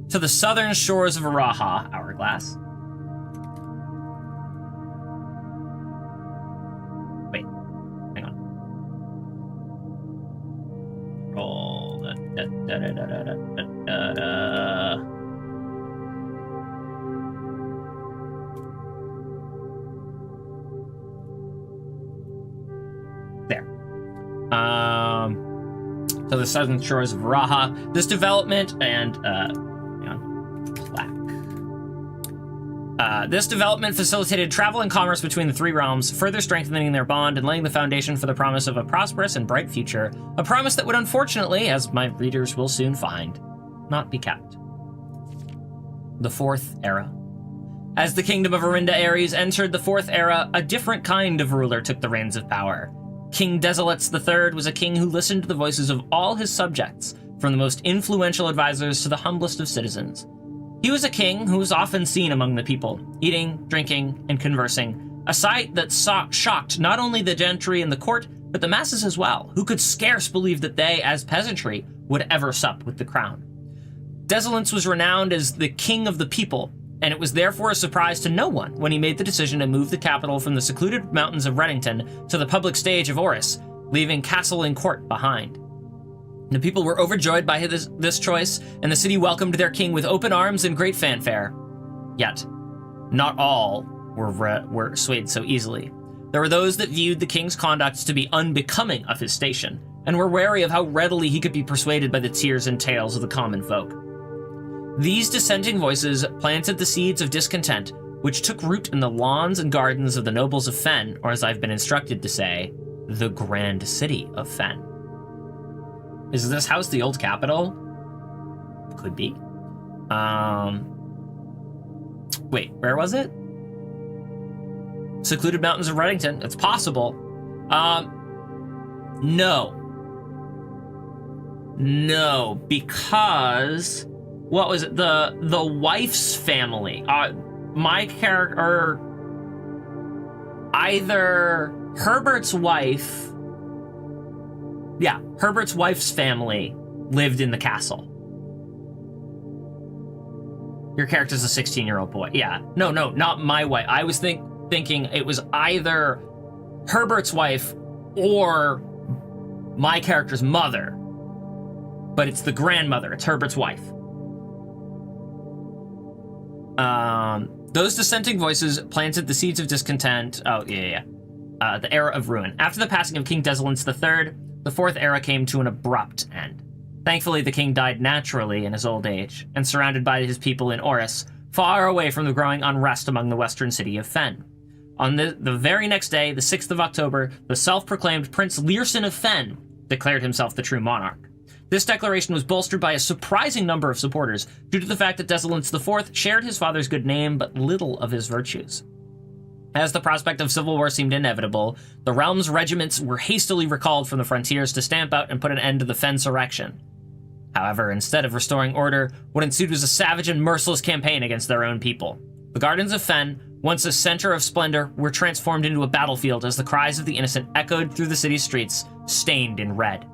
to the southern shores of Araha, Hourglass. Wait, hang on. Roll. There. So the southern shores of Araha. This development and this development facilitated travel and commerce between the 3 realms, further strengthening their bond and laying the foundation for the promise of a prosperous and bright future, a promise that would unfortunately, as my readers will soon find, not be kept. The Fourth Era. As the kingdom of Arinda Ares entered the Fourth Era, a different kind of ruler took the reins of power. King Desolates III was a king who listened to the voices of all his subjects, from the most influential advisors to the humblest of citizens. He was a king who was often seen among the people, eating, drinking, and conversing, a sight that shocked not only the gentry and the court, but the masses as well, who could scarce believe that they, as peasantry, would ever sup with the crown. Desolates was renowned as the king of the people, and it was therefore a surprise to no one when he made the decision to move the capital from the secluded mountains of Reddington to the public stage of Oris, leaving castle and court behind. The people were overjoyed by this choice, and the city welcomed their king with open arms and great fanfare. Yet, not all were swayed so easily. There were those that viewed the king's conduct to be unbecoming of his station, and were wary of how readily he could be persuaded by the tears and tales of the common folk. These dissenting voices planted the seeds of discontent, which took root in the lawns and gardens of the nobles of Fen, or as I've been instructed to say, the grand city of Fen. Is this house the old capital? Could be. Wait, where was it? Secluded mountains of Reddington. It's possible. No. No, because what was it? The wife's family. my character, either Herbert's wife, Herbert's wife's family lived in the castle. Your character's a 16-year-old boy. Yeah. No, not my wife. I was thinking it was either Herbert's wife or my character's mother. But it's the grandmother. It's Herbert's wife. Those dissenting voices planted the seeds of discontent. Oh, yeah. The era of ruin. After the passing of King Desolence III, the fourth era came to an abrupt end. Thankfully, the king died naturally in his old age, and surrounded by his people in Oris, far away from the growing unrest among the western city of Fen. On the very next day, the 6th of October, the self-proclaimed Prince Learson of Fen declared himself the true monarch. This declaration was bolstered by a surprising number of supporters, due to the fact that Desolence IV shared his father's good name, but little of his virtues. As the prospect of civil war seemed inevitable, the realm's regiments were hastily recalled from the frontiers to stamp out and put an end to the Fensurrection. However, instead of restoring order, what ensued was a savage and merciless campaign against their own people. The gardens of Fen, once a center of splendor, were transformed into a battlefield as the cries of the innocent echoed through the city's streets, stained in red.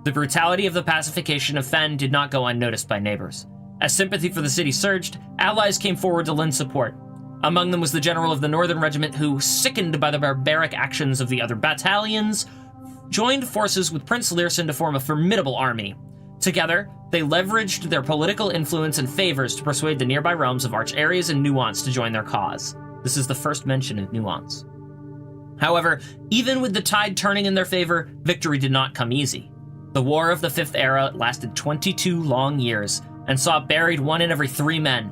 The brutality of the pacification of Fen did not go unnoticed by neighbors. As sympathy for the city surged, allies came forward to lend support. Among them was the general of the Northern Regiment who, sickened by the barbaric actions of the other battalions, joined forces with Prince Learson to form a formidable army. Together, they leveraged their political influence and favors to persuade the nearby realms of Arch Ares and Nuance to join their cause. This is the first mention of Nuance. However, even with the tide turning in their favor, victory did not come easy. The War of the Fifth Era lasted 22 long years and saw buried 1 in every 3 men.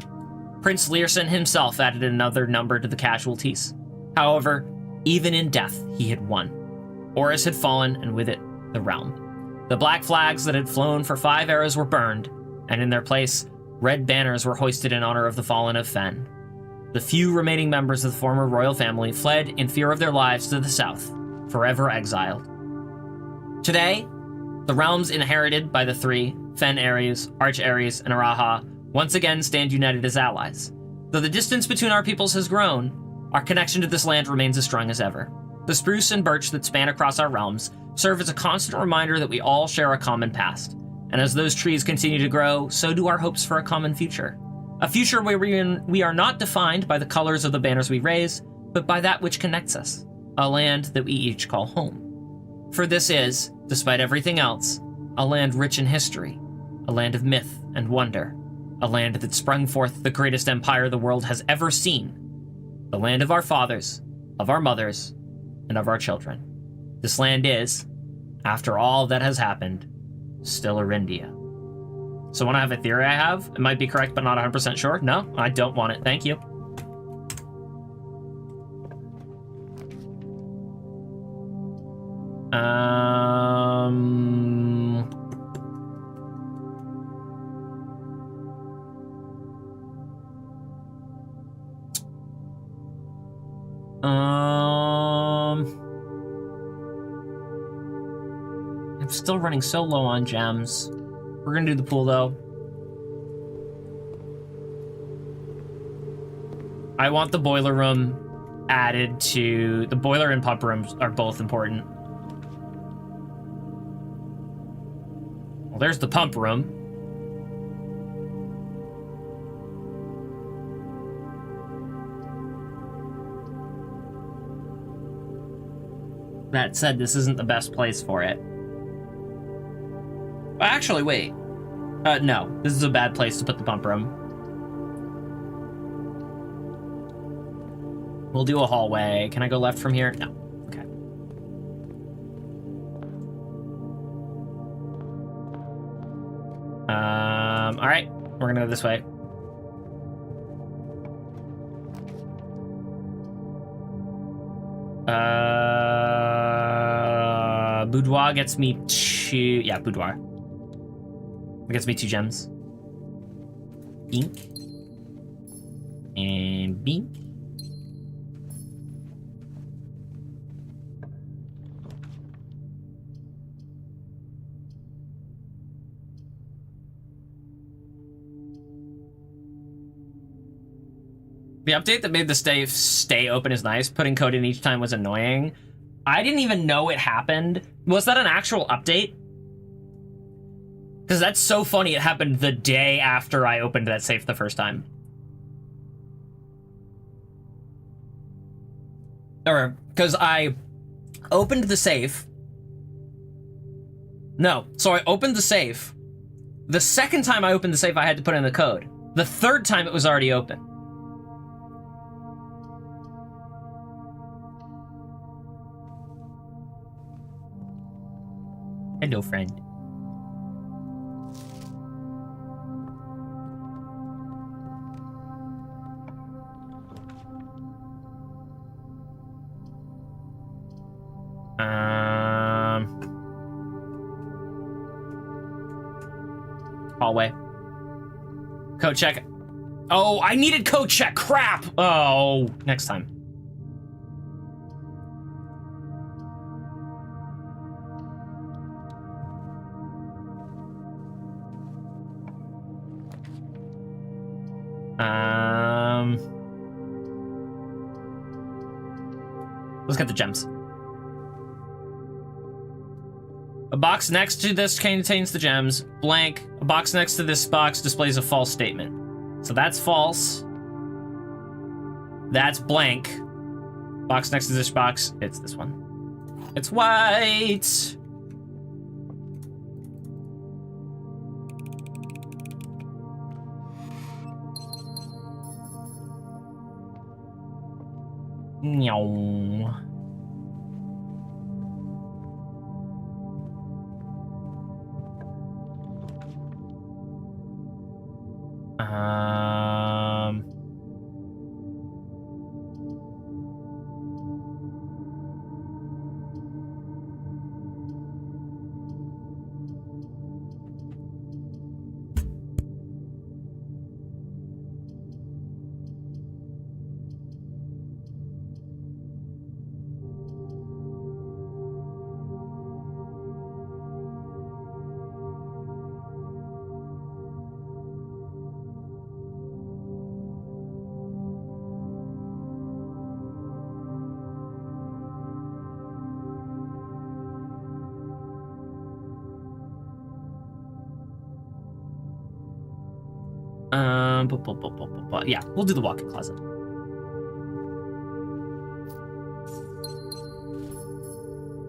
Prince Learson himself added another number to the casualties. However, even in death, he had won. Oris had fallen, and with it, the realm. The black flags that had flown for 5 eras were burned, and in their place, red banners were hoisted in honor of the fallen of Fen. The few remaining members of the former royal family fled in fear of their lives to the south, forever exiled. Today, the realms inherited by the 3, Fen Ares, Arch Ares, and Araha, once again stand united as allies. Though the distance between our peoples has grown, our connection to this land remains as strong as ever. The spruce and birch that span across our realms serve as a constant reminder that we all share a common past. And as those trees continue to grow, so do our hopes for a common future. A future where we are not defined by the colors of the banners we raise, but by that which connects us, a land that we each call home. For this is, despite everything else, a land rich in history, a land of myth and wonder, a land that sprung forth the greatest empire the world has ever seen, the land of our fathers, of our mothers, and of our children. This land is, after all that has happened, still Arindia. So when I have a theory I have, it might be correct but not 100% sure. No, I don't want it. Thank you. I'm still running so low on gems. We're gonna do the pool though. I want the boiler room added to... The boiler and pump rooms are both important. Well, there's the pump room. That said, this isn't the best place for it. Actually, wait. No, this is a bad place to put the pump room. We'll do a hallway. Can I go left from here? No. Okay. All right. We're gonna go this way. Boudoir gets me 2... Yeah, boudoir. It gets me 2 gems. Bink. And bink. The update that made the safe stay open is nice. Putting code in each time was annoying. I didn't even know it happened. Was that an actual update? Because that's so funny. It happened the day after I opened that safe the first time. Or, because I opened the safe. No, so I opened the safe. The second time I opened the safe, I had to put in the code. The third time, it was already open. Hello, friend. Hallway. Code check. Oh, I needed code check. Crap. Oh, next time. Let's get the gems. A box next to this contains the gems. Blank. A box next to this box displays a false statement. So that's false. That's blank. Box next to this box, it's this one. It's white. Meow. Yeah, we'll do the walk-in closet.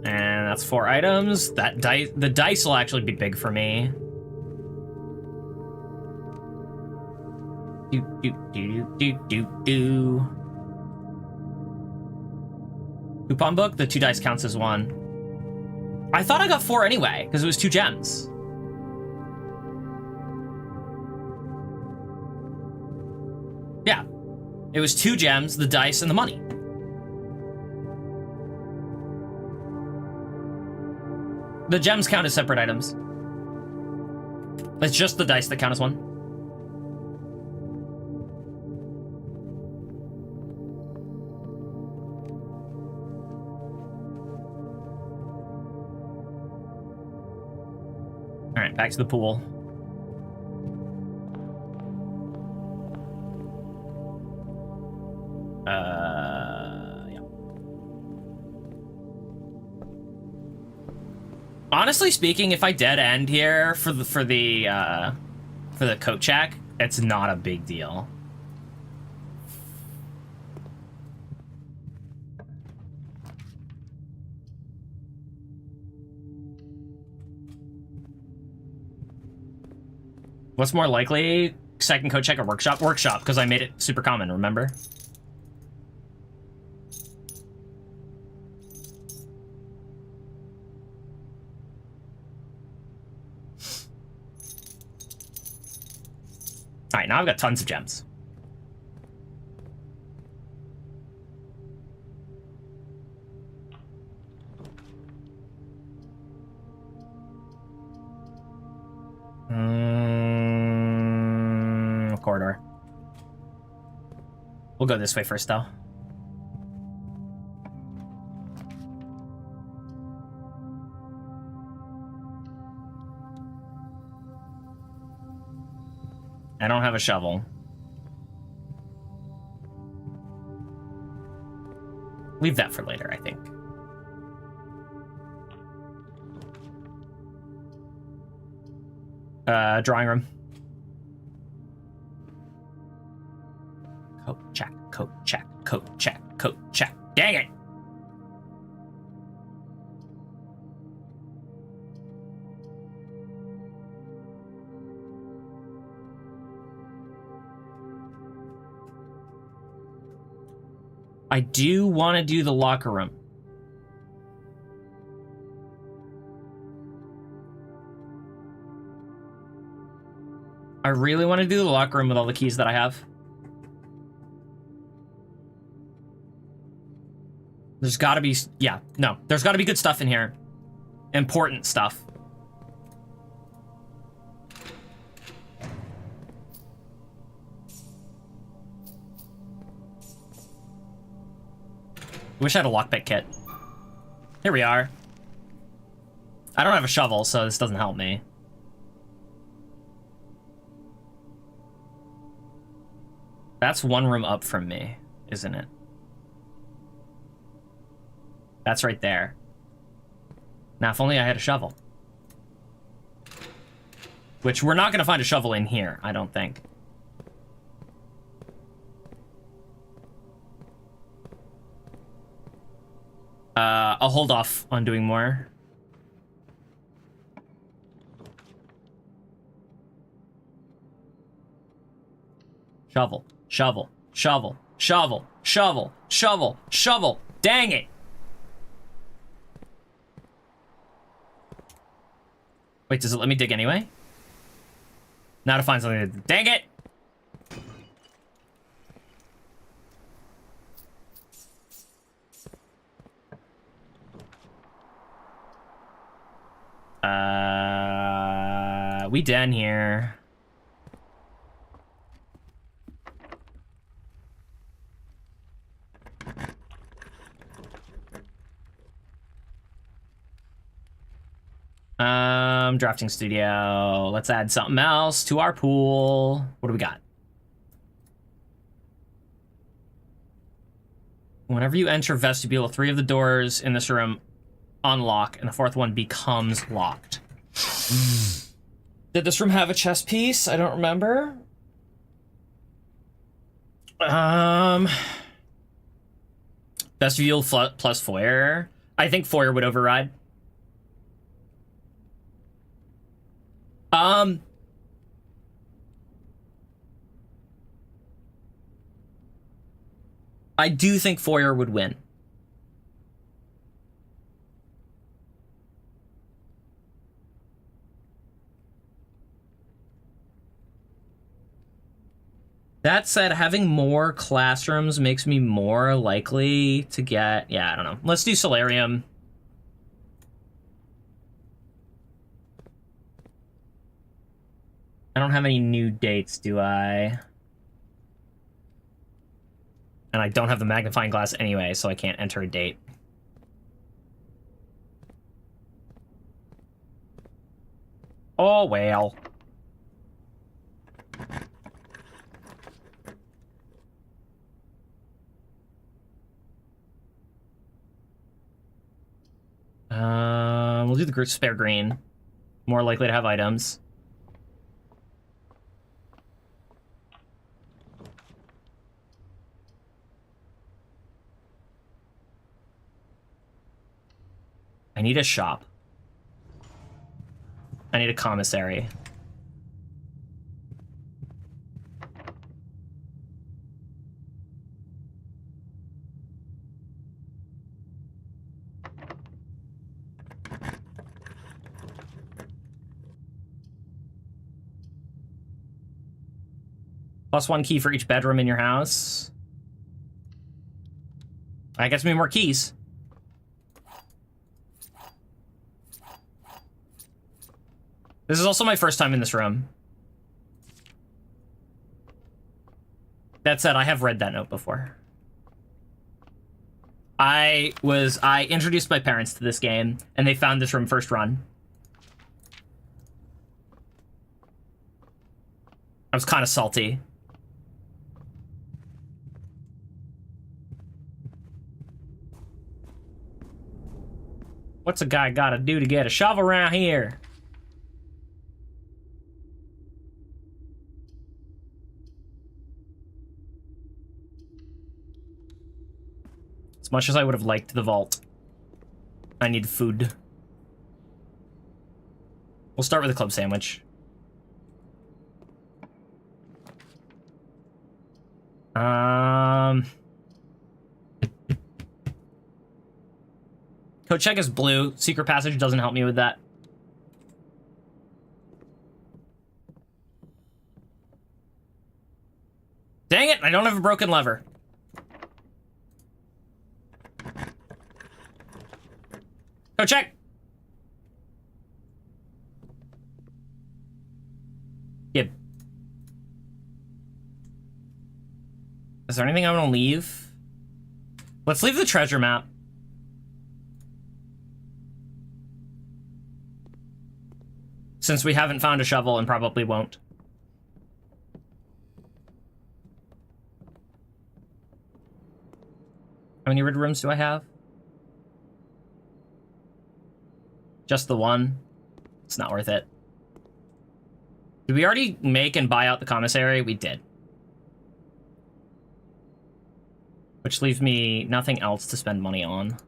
And that's 4 items. That the dice will actually be big for me. Do. Coupon book, the 2 dice counts as 1. I thought I got 4 anyway, because it was 2 gems. Yeah, it was 2 gems, the dice, and the money. The gems count as separate items. It's just the dice that count as 1. All right, back to the pool. Yeah. Honestly speaking, if I dead end here for the coat check, it's not a big deal. What's more likely? Second coat check or workshop? Workshop, because I made it super common, remember? All right, now I've got tons of gems. Corridor. We'll go this way first, though. I don't have a shovel. Leave that for later, I think. Drawing room. Coat check, coat check, coat check, coat check. Dang it! I do want to do the locker room. I really want to do the locker room with all the keys that I have. There's got to be... Yeah, no. There's got to be good stuff in here. Important stuff. Wish I had a lockpick kit. Here we are. I don't have a shovel, so this doesn't help me. That's one room up from me, isn't it? That's right there. Now, if only I had a shovel. Which, we're not going to find a shovel in here, I don't think. I'll hold off on doing more. Shovel, shovel, shovel, shovel, shovel, shovel, shovel. Dang it! Wait, does it let me dig anyway? Now to find something to... Dang it! We done here. Drafting studio. Let's add something else to our pool. What do we got? Whenever you enter vestibule, 3 of the doors in this room unlock, and the 4th one becomes locked. Did this room have a chess piece? I don't remember. Vestibule plus foyer. I think foyer would override. I do think foyer would win. That said, having more classrooms makes me more likely to get... Yeah, I don't know. Let's do solarium. I don't have any new dates, do I? And I don't have the magnifying glass anyway, so I can't enter a date. Oh, well. We'll do the spare green. More likely to have items. I need a shop. I need a commissary. +1 key for each bedroom in your house. That gets me more keys. This is also my first time in this room. That said, I have read that note before. I introduced my parents to this game, and they found this room first run. I was kind of salty. What's a guy gotta do to get a shovel around here? As much as I would have liked the vault, I need food. We'll start with a club sandwich. Code check is blue. Secret passage doesn't help me with that. Dang it, I don't have a broken lever. Code check. Yep. Is there anything I want to leave? Let's leave the treasure map. Since we haven't found a shovel and probably won't. How many rid rooms do I have? Just the one? It's not worth it. Did we already make and buy out the commissary? We did. Which leaves me nothing else to spend money on.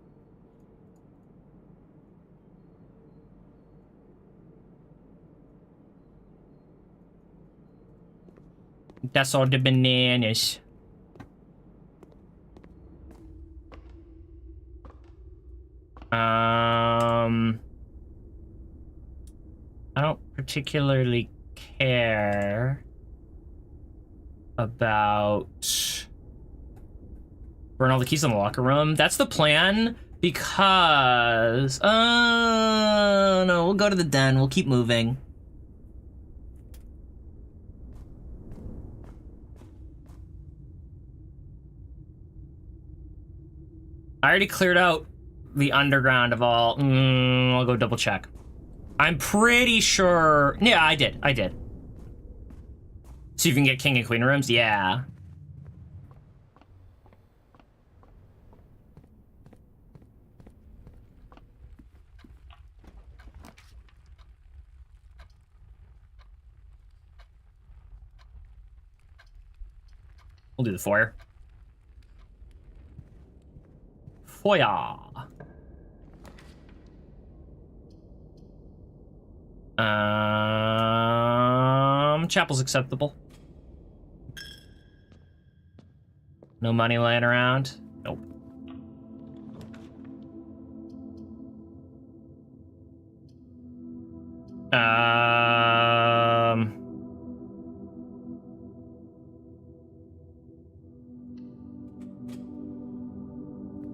That's all the bananas. I don't particularly care about burn all the keys in the locker room. That's the plan, because no, we'll go to the den. We'll keep moving. I already cleared out the underground of all. I'll go double check. I'm pretty sure. Yeah, I did. So you can get king and queen rooms? Yeah. We'll do the foyer. Foyer. Chapel's acceptable. No money laying around? Nope.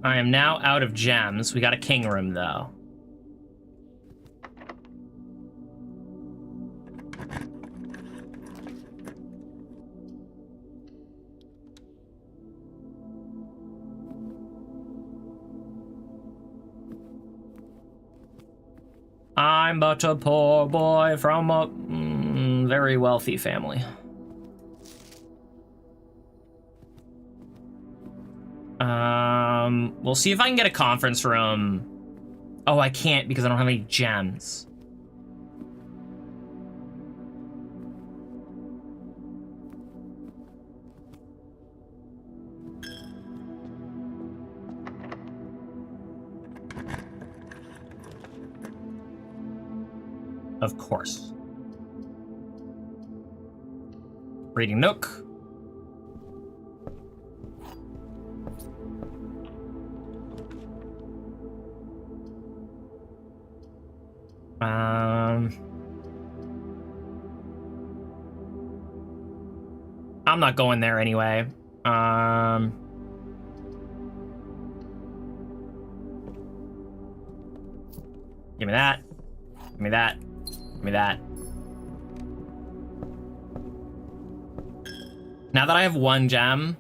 I am now out of gems. We got a king room, though. I'm but a poor boy from a very wealthy family. We'll see if I can get a conference room. Oh, I can't because I don't have any gems. Of course. Reading nook. I'm not going there anyway. Give me that. Give me that. Give me that. Now that I have one gem,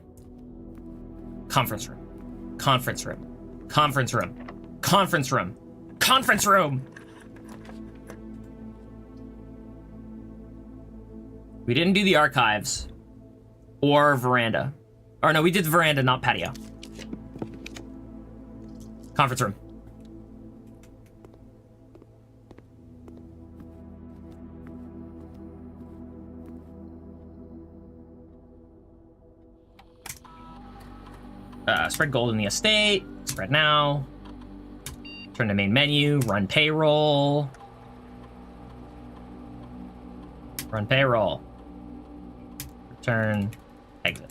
conference room, conference room, conference room, conference room, conference room. We didn't do the archives or veranda. Or no, we did the veranda, not patio. Conference room. Spread gold in the estate. Spread now. Turn to main menu. Run payroll. Run payroll. Return. Exit.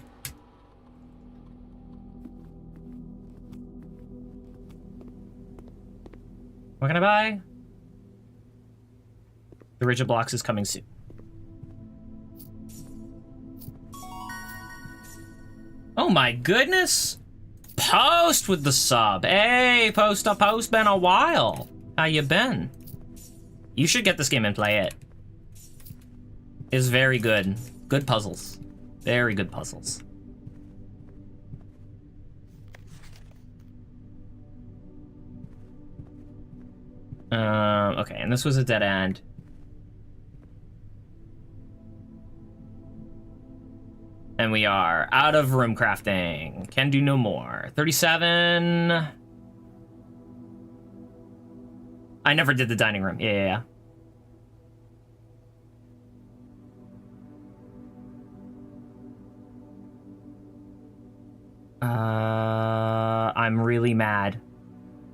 What can I buy? The rigid blocks is coming soon. Oh my goodness! Post with the sub. Hey, Post, been a while. How you been? You should get this game and play it. It's very good. Good puzzles. Very good puzzles. Okay, and this was a dead end. And we are out of room crafting. Can do no more. 37. I never did the dining room. Yeah. I'm really mad.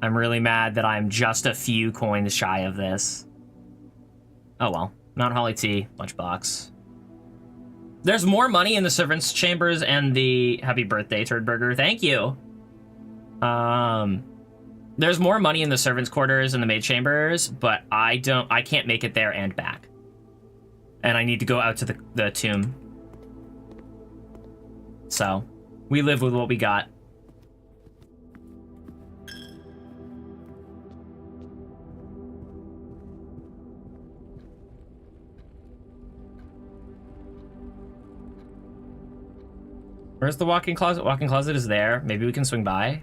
I'm really mad that I'm just a few coins shy of this. Oh well. Mount Holly Tea, lunchbox. There's more money in the servants' chambers and the happy birthday, Turd Burger. Thank you. There's more money in the servants' quarters and the maid chambers, but I can't make it there and back. And I need to go out to the tomb. So, we live with what we got. Where's the walk-in closet? Walk-in closet is there. Maybe we can swing by.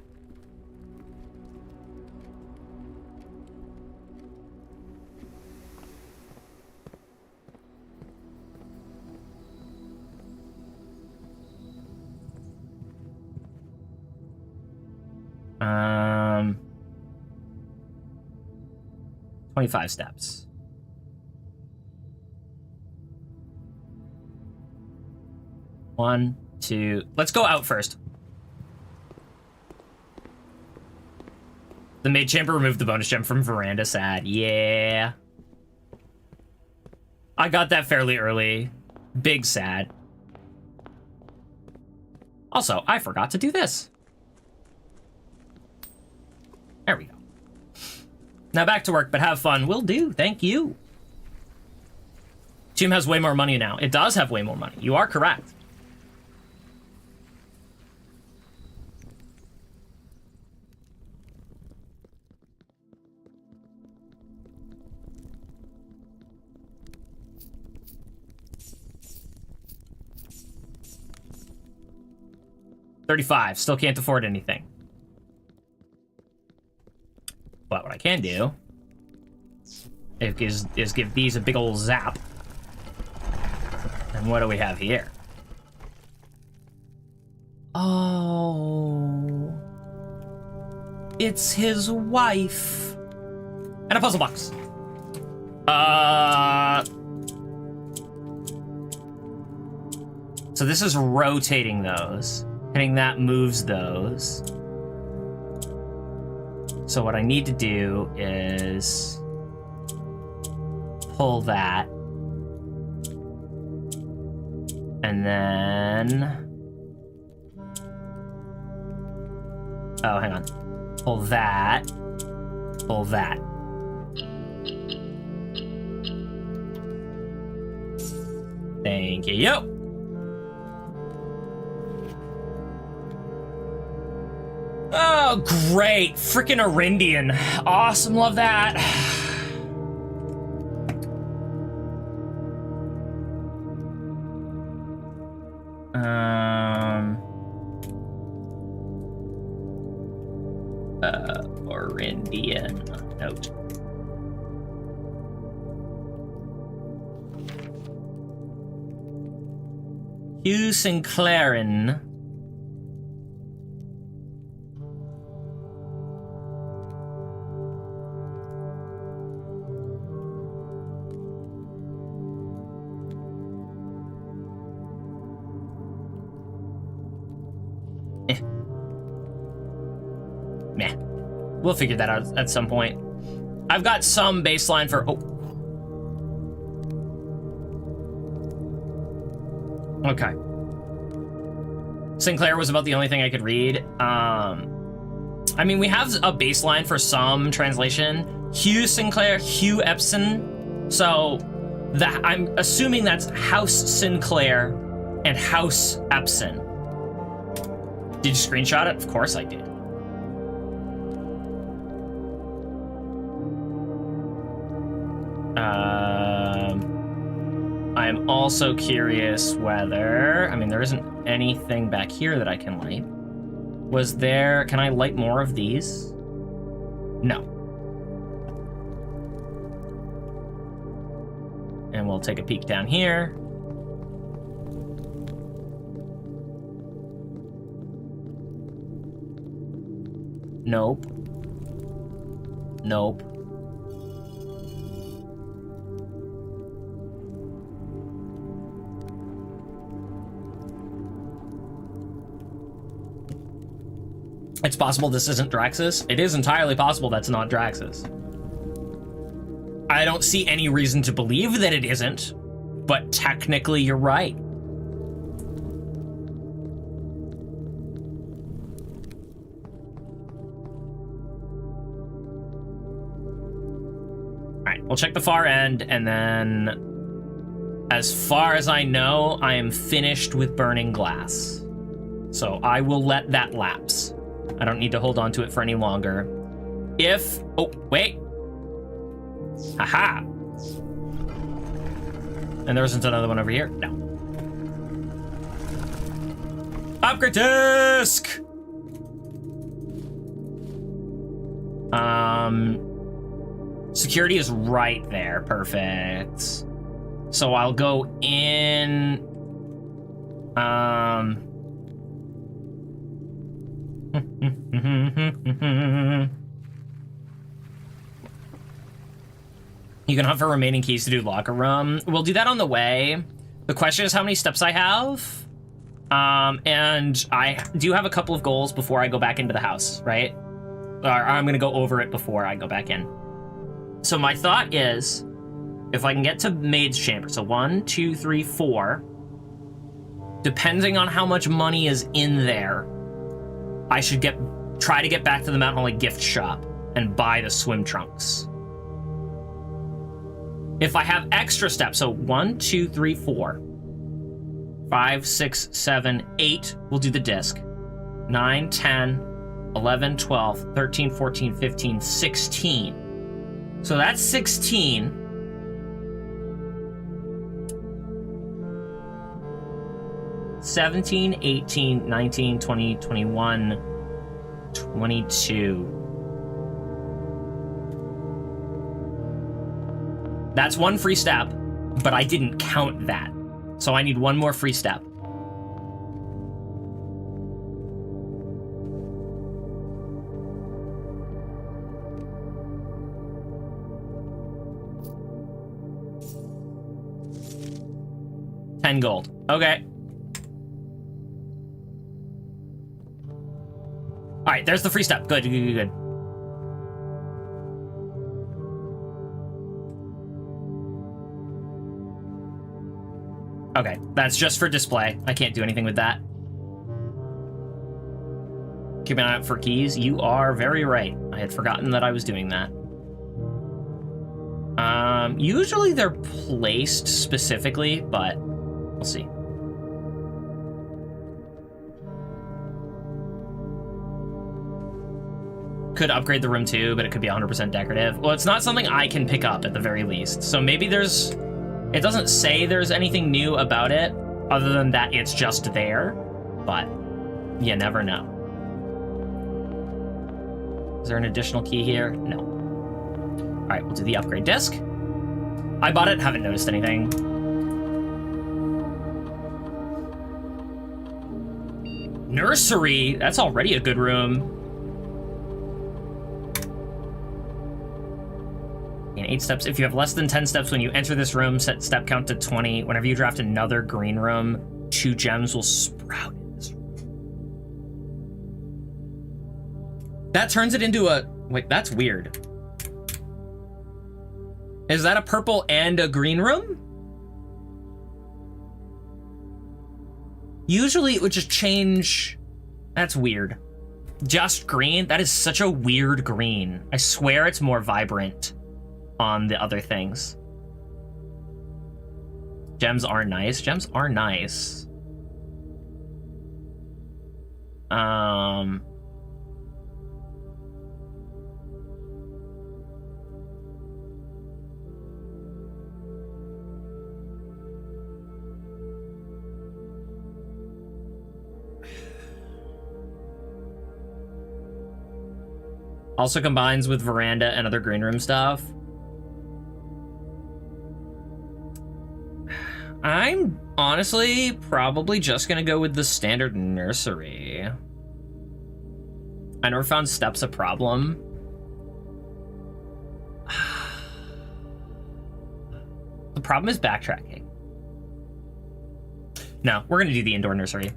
Um, 25 steps. One, two. Let's go out first. The maid chamber removed the bonus gem from veranda. Sad. Yeah. I got that fairly early. Big sad. Also, I forgot to do this. There we go. Now back to work, but have fun. Will do. Thank you. Tomb has way more money now. It does have way more money. You are correct. $35. Still can't afford anything. But what I can do is give these a big ol' zap. And what do we have here? Oh. It's his wife. And a puzzle box. So this is rotating those. Hitting that moves those. So what I need to do is pull that. And then... oh, hang on. Pull that. Pull that. Thank you. Yo! Oh, great. Frickin' Arindian. Awesome, love that. Arindian note. Hugh Sinclairin. Meh. We'll figure that out at some point. I've got some baseline for... Oh. Okay. Sinclair was about the only thing I could read. I mean, we have a baseline for some translation. Hugh Sinclair, Hugh Epson. So that I'm assuming that's House Sinclair and House Epson. Did you screenshot it? Of course I did. I'm also curious whether... I mean, there isn't anything back here that I can light. Was there... Can I light more of these? No. And we'll take a peek down here. Nope. Nope. It's possible this isn't Draxus. It is entirely possible that's not Draxus. I don't see any reason to believe that it isn't, but technically you're right. All right, we'll check the far end, and then as far as I know, I am finished with burning glass. So I will let that lapse. I don't need to hold on to it for any longer. If... Oh, wait. Haha. And there isn't another one over here? No. Upgrade disc! Security is right there. Perfect. So I'll go in... You can hunt for remaining keys to do locker room. We'll do that on the way. The question is how many steps I have. And I do have a couple of goals before I go back into the house, right? Or I'm gonna go over it before I go back in. So my thought is, if I can get to Maid's Chamber, so 1, 2, 3, 4, depending on how much money is in there, I should try to get back to the Mount Holly gift shop and buy the swim trunks. If I have extra steps, so 1, 2, 3, 4, 5, 6, 7, 8, we'll do the disc. 9, 10, 11, 12, 13, 14, 15, 16. So that's 16. $17, 18, 19, 20, 21, 22. That's one free step, but I didn't count that. So I need one more free step. $10 gold. Okay. All right, there's the free step. Good, good, good, good. Okay, that's just for display. I can't do anything with that. Keep an eye out for keys. You are very right. I had forgotten that I was doing that. Usually they're placed specifically, but we'll see. Could upgrade the room too, but it could be 100% decorative. Well, it's not something I can pick up at the very least. So maybe there's... It doesn't say there's anything new about it, other than that it's just there, but you never know. Is there an additional key here? No. All right, we'll do the upgrade disc. I bought it, haven't noticed anything. Nursery, that's already a good room. 8 steps. If you have less than 10 steps when you enter this room, set step count to 20. Whenever you draft another green room, 2 gems will sprout in this room. That turns it into a... Wait, that's weird. Is that a purple and a green room? Usually it would just change... That's weird. Just green? That is such a weird green. I swear it's more vibrant on the other things. Gems are nice. Gems are nice. Also combines with veranda and other green room stuff. I'm honestly probably just gonna go with the standard nursery. I never found steps a problem. The problem is backtracking. No, we're gonna do the indoor nursery.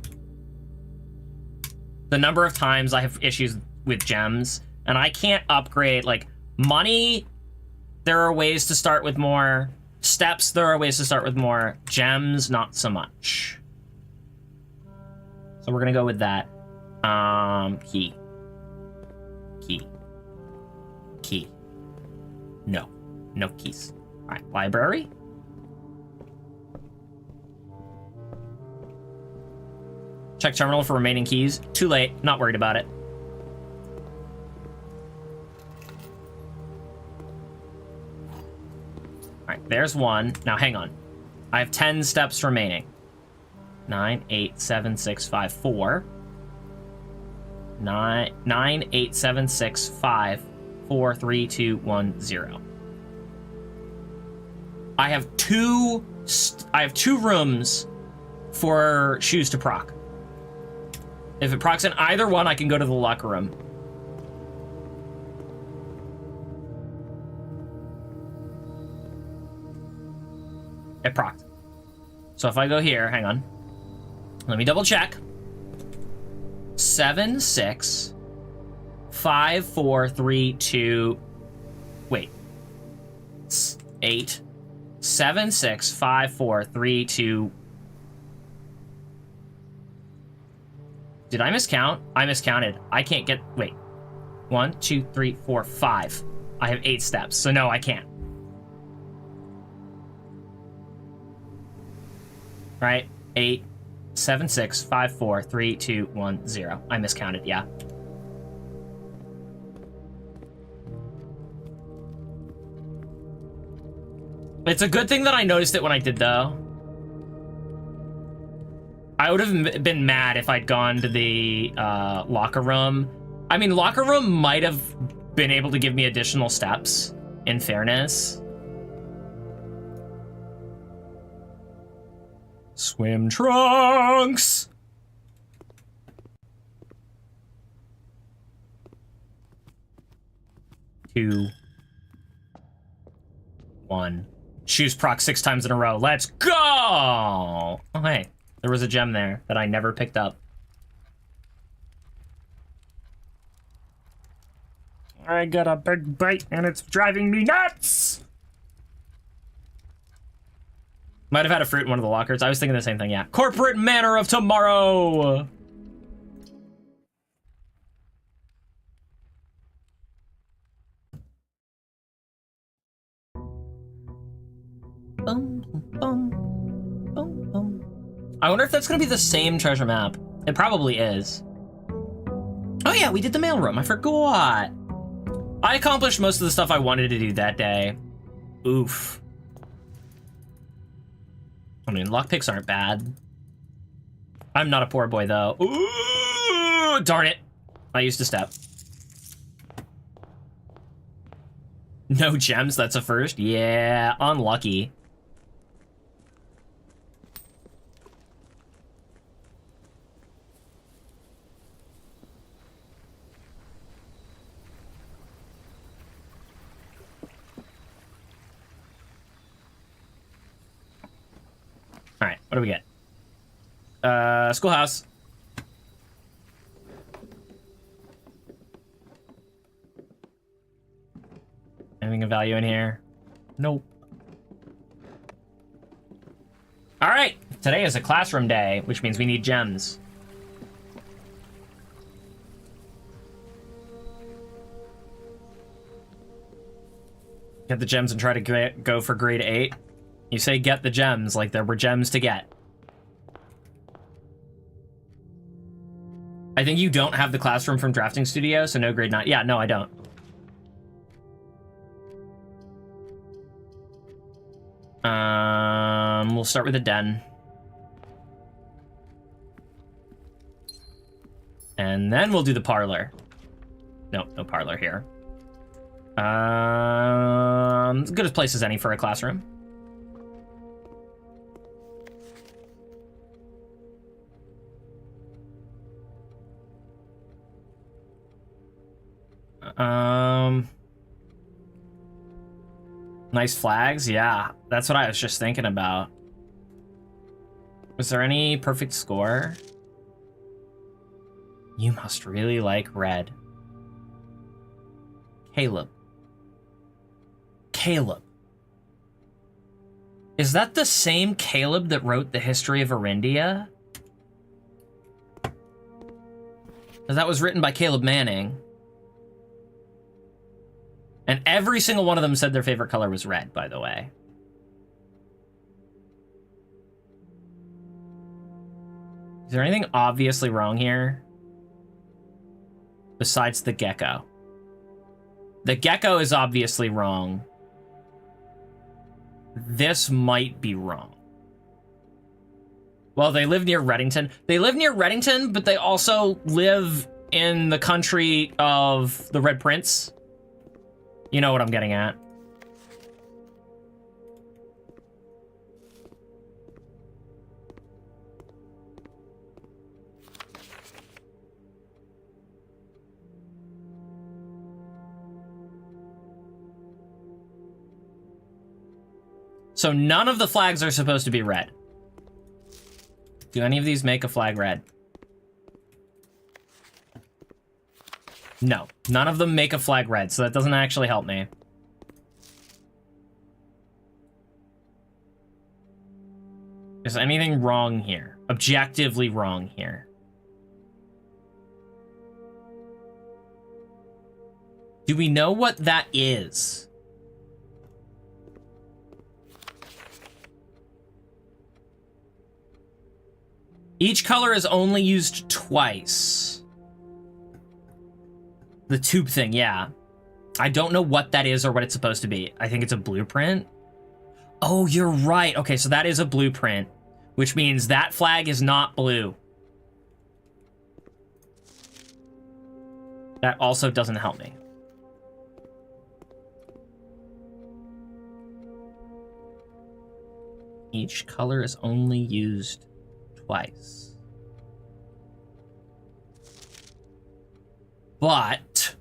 The number of times I have issues with gems, and I can't upgrade, like, money, there are ways to start with more. Steps, there are ways to start with more. Gems, not so much. So we're gonna go with that. Key. Key. Key. No. No keys. Alright, library. Check terminal for remaining keys. Too late, not worried about it. Alright, there's one. Now, hang on. I have 10 steps remaining. 9, 8, 7, 6, 5, 4. 9, 8, 7, 6, 5, 4, 3, 2, 1, 0. I have two rooms for shoes to proc. If it procs in either one, I can go to the locker room. It procced. So if I go here, hang on. Let me double check. 7, 6, 5, 4, 3, 2. Wait. 8, 7, 6, 5, 4, 3, 2. Did I miscount? I miscounted. I can't get. Wait. 1, 2, 3, 4, 5. I have 8 steps, so no, I can't. Right? 8, 7, 6, 5, 4, 3, 2, 1, 0. I miscounted, yeah. It's a good thing that I noticed it when I did, though. I would have been mad if I'd gone to the locker room. I mean, locker room might have been able to give me additional steps, in fairness. Swim trunks! Two. 1. Shoes proc 6 times in a row. Let's go! Oh, hey. There was a gem there that I never picked up. I got a big bite and it's driving me nuts! Might have had a fruit in one of the lockers. I was thinking the same thing, yeah. Corporate manor of tomorrow! I wonder if that's gonna be the same treasure map. It probably is. Oh yeah, we did the mailroom. I forgot. I accomplished most of the stuff I wanted to do that day. Oof. I mean, lockpicks aren't bad. I'm not a poor boy, though. Ooh, darn it. I used a step. No gems, that's a first? Yeah, unlucky. All right, what do we get? Schoolhouse. anything of value in here? Nope. All right, today is a classroom day, which means we need gems. Get the gems and try to go for grade 8. You say get the gems like there were gems to get. I think you don't have the classroom from Drafting Studio, so no grade 9. Yeah, no, I don't. We'll start with the den. And then we'll do the parlor. Nope, no parlor here. As good a place as any for a classroom. Nice flags, yeah. That's what I was just thinking about. Was there any perfect score? You must really like red. Caleb. Caleb. Is that the same Caleb that wrote the history of Arindia? That was written by Caleb Manning. And every single one of them said their favorite color was red, by the way. Is there anything obviously wrong here? Besides the gecko. The gecko is obviously wrong. This might be wrong. Well, they live near Reddington. They live near Reddington, but they also live in the country of the Red Prince. You know what I'm getting at. So none of the flags are supposed to be red. Do any of these make a flag red? No, none of them make a flag red, so that doesn't actually help me. Is anything wrong here? Objectively wrong here? Do we know what that is? Each color is only used twice. The tube thing, yeah. I don't know what that is or what it's supposed to be. I think it's a blueprint. Oh, you're right. Okay, so that is a blueprint, which means that flag is not blue. That also doesn't help me. Each color is only used twice. But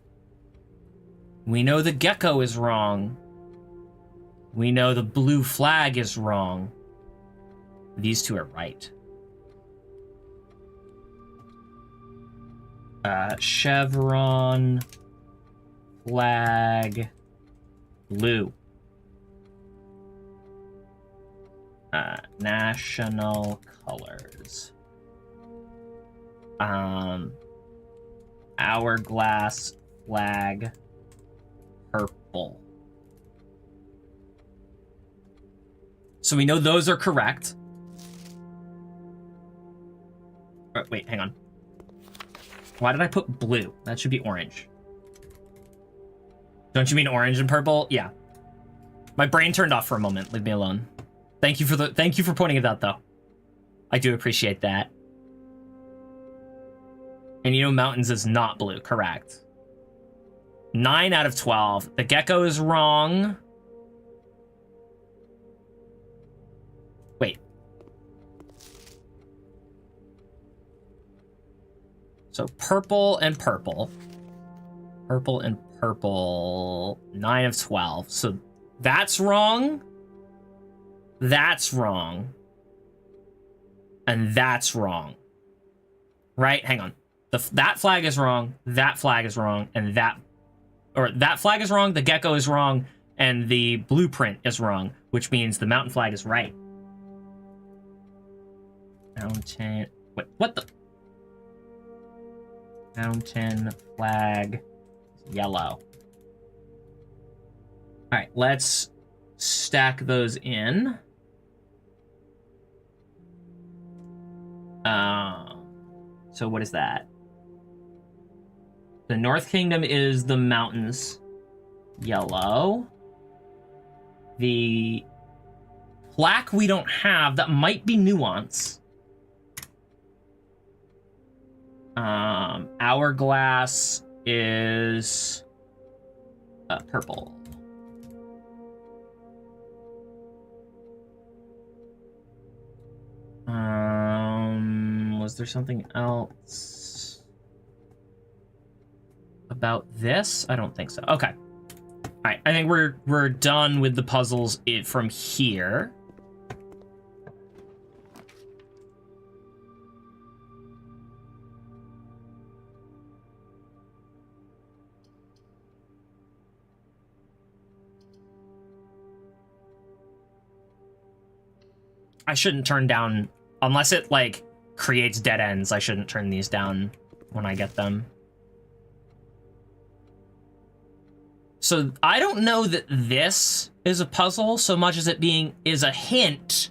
we know the gecko is wrong. We know the blue flag is wrong. These two are right. Chevron, flag, blue. National colors. Hourglass, flag, purple. So we know those are correct. Wait, hang on. Why did I put blue? That should be orange. Don't you mean orange and purple? Yeah. My brain turned off for a moment. Leave me alone. Thank you for pointing it out, though. I do appreciate that. And you know mountains is not blue, correct. 9 out of 12. The gecko is wrong. Wait. So purple and purple. Purple and purple. 9 of 12. So that's wrong. That's wrong. And that's wrong. Right? Hang on. That flag is wrong. That flag is wrong. And that flag is wrong. The gecko is wrong. and the blueprint is wrong, which means the mountain flag is right. Mountain... What the... Mountain flag yellow. Alright, let's stack those in. So what is that? The North Kingdom is the mountains. Yellow. The plaque we don't have, that might be nuance. Hourglass is purple. Was there something else about this? I don't think so. Okay. All right. I think we're done with the puzzles from here. I shouldn't turn down, unless it, like, creates dead ends, I shouldn't turn these down when I get them. So I don't know that this is a puzzle so much as it is a hint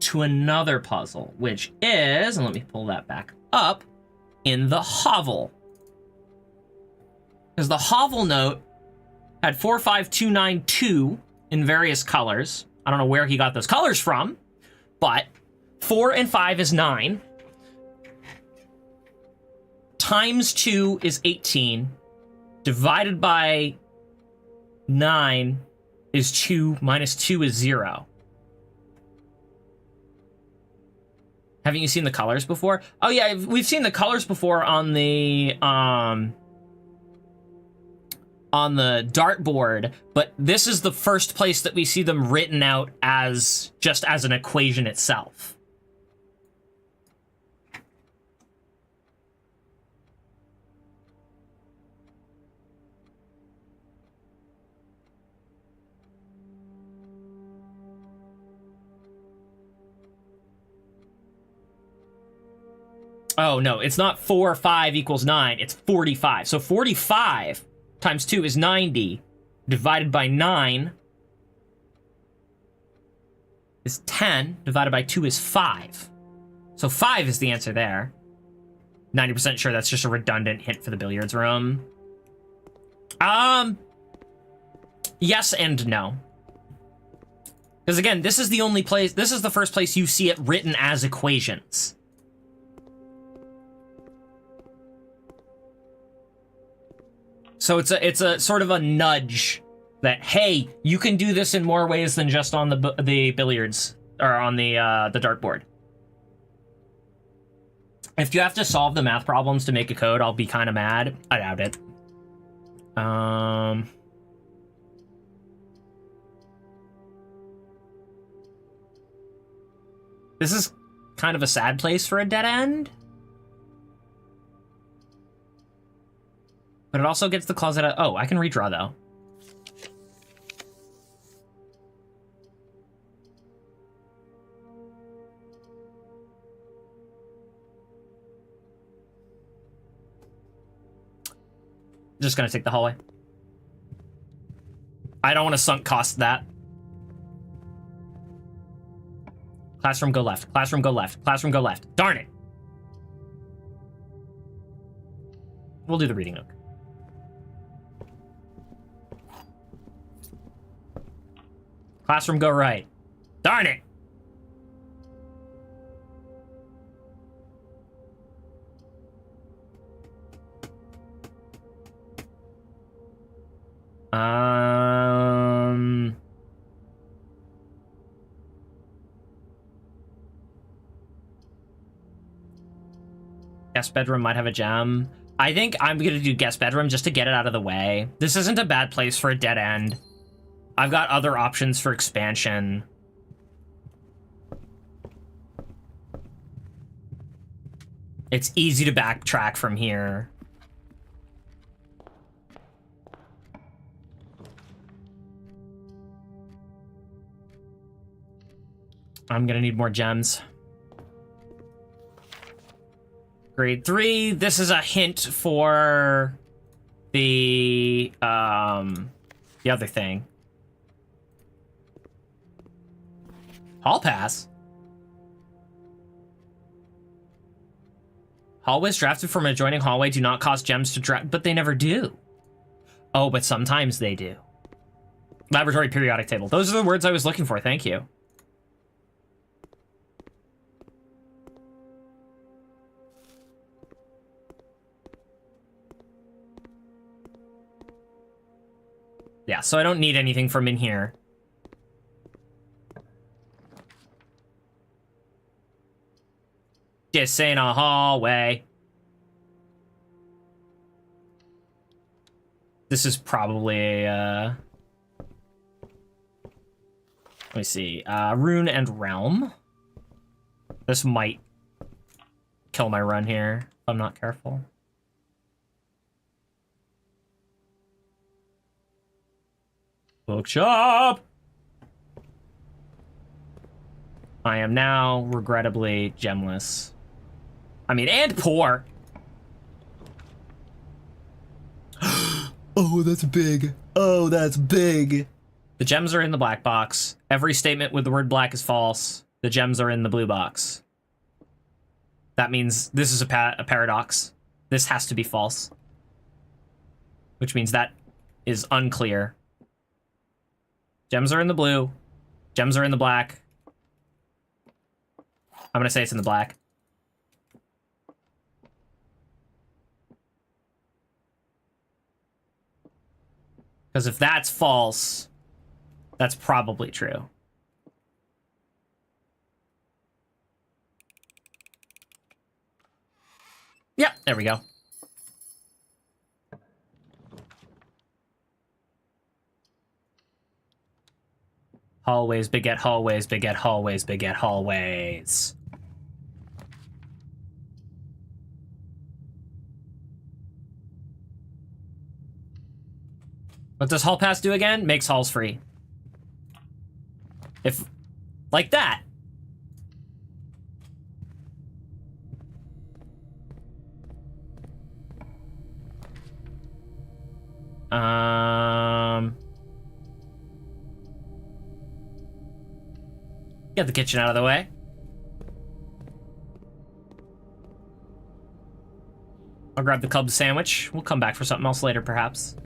to another puzzle, which is, and let me pull that back up, in the hovel. Because the hovel note had 45292 in various colors. I don't know where he got those colors from, but 4 and 5 is 9. Times 2 is 18. Divided by 9 is 2. Minus 2 is 0. Haven't you seen the colors before? Oh yeah, we've seen the colors before on the dartboard, but this is the first place that we see them written out as just as an equation itself. Oh, no, it's not 4, 5 equals 9. It's 45. So 45 times 2 is 90. Divided by 9 is 10. Divided by 2 is 5. So 5 is the answer there. 90% sure that's just a redundant hint for the billiards room. Yes and no. Because again, this is the only place, this is the first place you see it written as equations. So it's a sort of a nudge that, hey, you can do this in more ways than just on the billiards or on the dartboard. If you have to solve the math problems to make a code, I'll be kind of mad. I doubt it. This is kind of a sad place for a dead end. But it also gets the closet out. Oh, I can redraw, though. Just gonna take the hallway. I don't want to sunk cost that. Classroom, go left. Classroom, go left. Classroom, go left. Darn it. We'll do the reading nook. Classroom, go right. Darn it! Guest bedroom might have a gem. I think I'm gonna do guest bedroom just to get it out of the way. This isn't a bad place for a dead end. I've got other options for expansion. It's easy to backtrack from here. I'm gonna need more gems. Grade 3. This is a hint for the other thing. Hall pass. Hallways drafted from an adjoining hallway do not cost gems to draft, but they never do. Oh, but sometimes they do. Laboratory periodic table. Those are the words I was looking for. Thank you. Yeah, so I don't need anything from in here. This ain't a hallway. This is probably a, let me see, Rune and Realm. This might kill my run here if I'm not careful. Bookshop! I am now regrettably gemless. I mean, and poor. Oh, that's big. Oh, that's big. The gems are in the black box. Every statement with the word black is false. The gems are in the blue box. That means this is a paradox. This has to be false. Which means that is unclear. Gems are in the blue. Gems are in the black. I'm gonna say it's in the black. Because if that's false, that's probably true. Yep, there we go. Hallways beget hallways beget hallways beget hallways. What does hall pass do again? Makes halls free. If, like that. Get the kitchen out of the way. I'll grab the club sandwich. We'll come back for something else later, perhaps.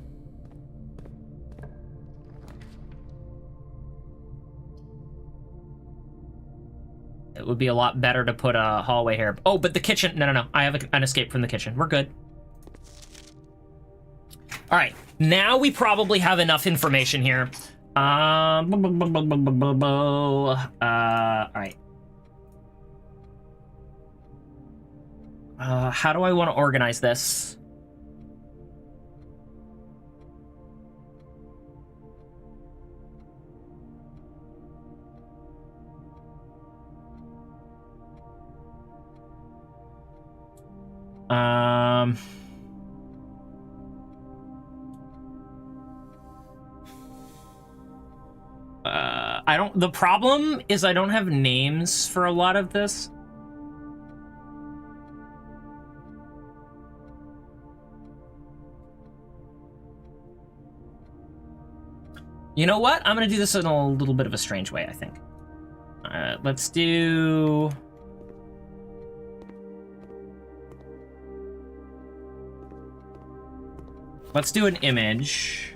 It would be a lot better to put a hallway here. Oh, but the kitchen. No. I have an escape from the kitchen. We're good. All right. Now we probably have enough information here. All right. How do I want to organize this? The problem is I don't have names for a lot of this. You know what? I'm gonna do this in a little bit of a strange way, I think. Let's do... Let's do an image.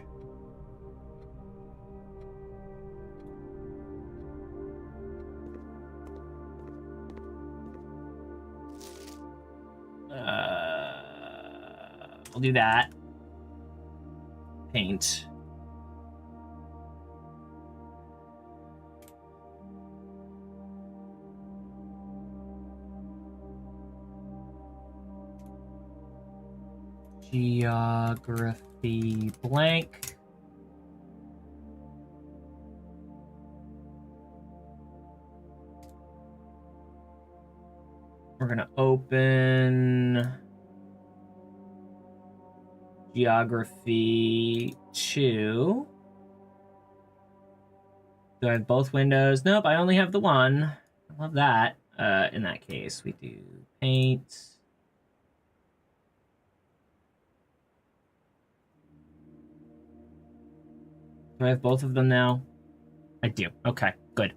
We'll do that. Paint. Geography blank. We're gonna open Geography 2. Do I have both windows? Nope, I only have the one. I love that. In that case, we do paint. Do I have both of them now? I do. Okay, good.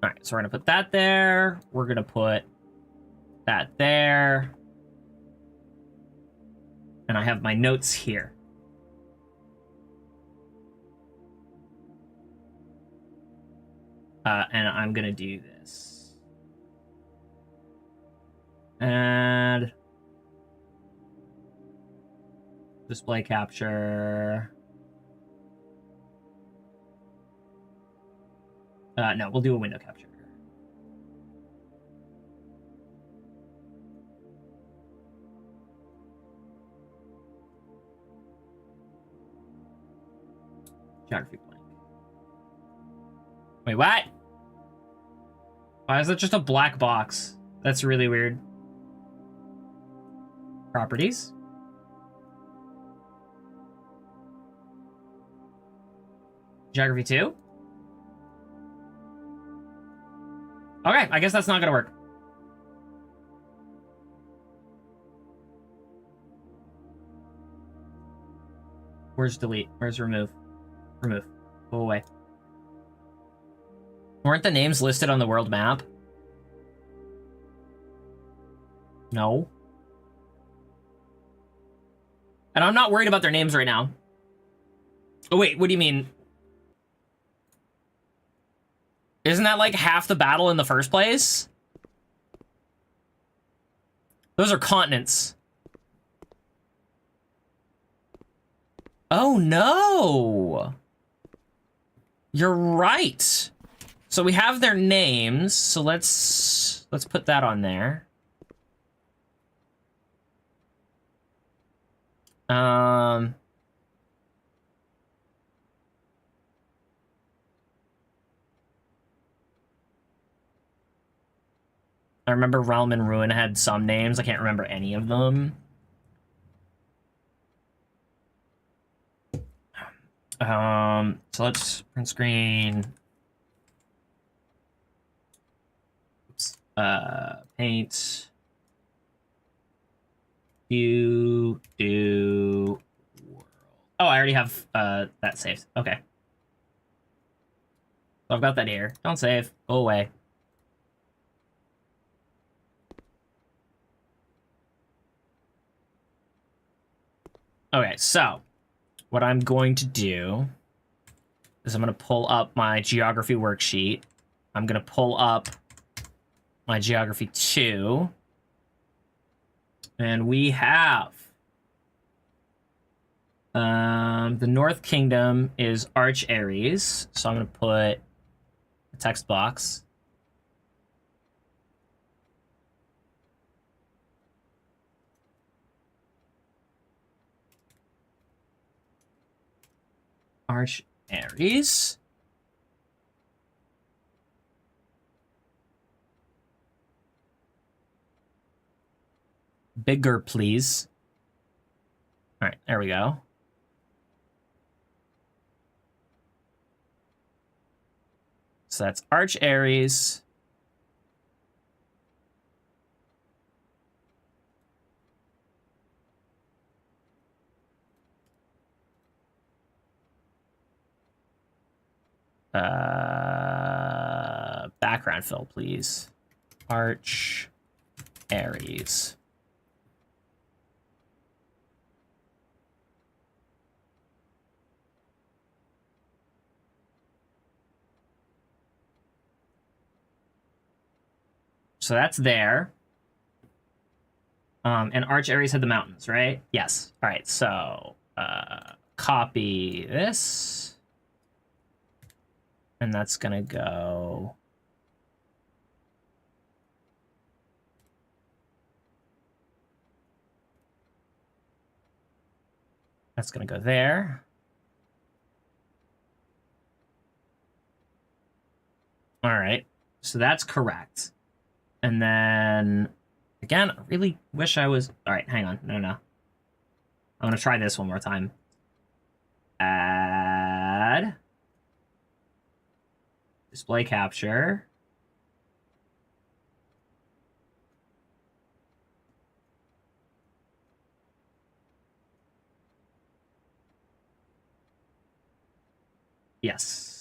All right, so we're gonna put that there. We're gonna put that there. And I have my notes here. And I'm gonna do this. And display capture. No, we'll do a window capture. Geography blank. Wait, what? Why is it just a black box? That's really weird. Properties. Geography 2? Okay, I guess that's not gonna work. Where's delete? Where's remove? Remove. Go away. Weren't the names listed on the world map? No. And I'm not worried about their names right now. Oh, wait, what do you mean? Isn't that like half the battle in the first place? Those are continents. Oh, no. You're right. So we have their names. So let's put that on there. I remember Realm and Ruin had some names. I can't remember any of them. So let's print screen. Oops. Paint. Do world. Oh, I already have that saved. Okay. So I've got that here. Don't save. Go away. Okay, so what I'm going to do is I'm going to pull up my geography worksheet. I'm going to pull up my geography 2. And we have the North Kingdom is Arch Ares. So I'm going to put a text box. Arch Ares. Bigger, please. All right, there we go. So that's Arch Ares. Background fill, please. Arch Ares. So that's there. And Arch Ares had the mountains, right? Yes. All right, so copy this. And that's gonna go... That's gonna go there. All right, so that's correct. And then Again, I really wish I was... Alright, hang on. No. I'm gonna try this one more time. Add... Display capture. Yes.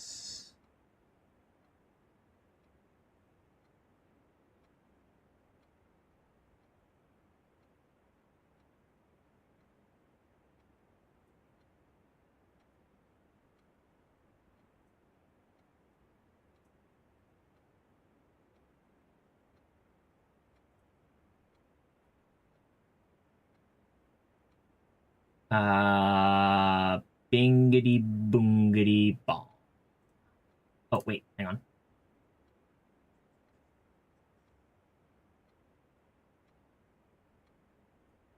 Bingity boongity bong. Oh, wait, hang on.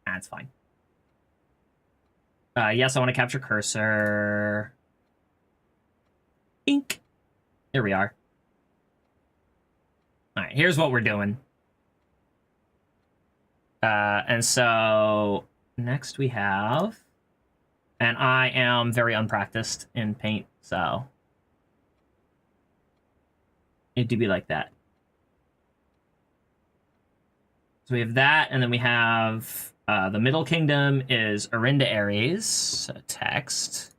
That's fine. Yes, I want to capture cursor. Ink. Here we are. All right, here's what we're doing. And so next we have, and I am very unpracticed in paint, so it do be like that. So we have that, and then we have the Middle Kingdom is Arinda Ares, so text.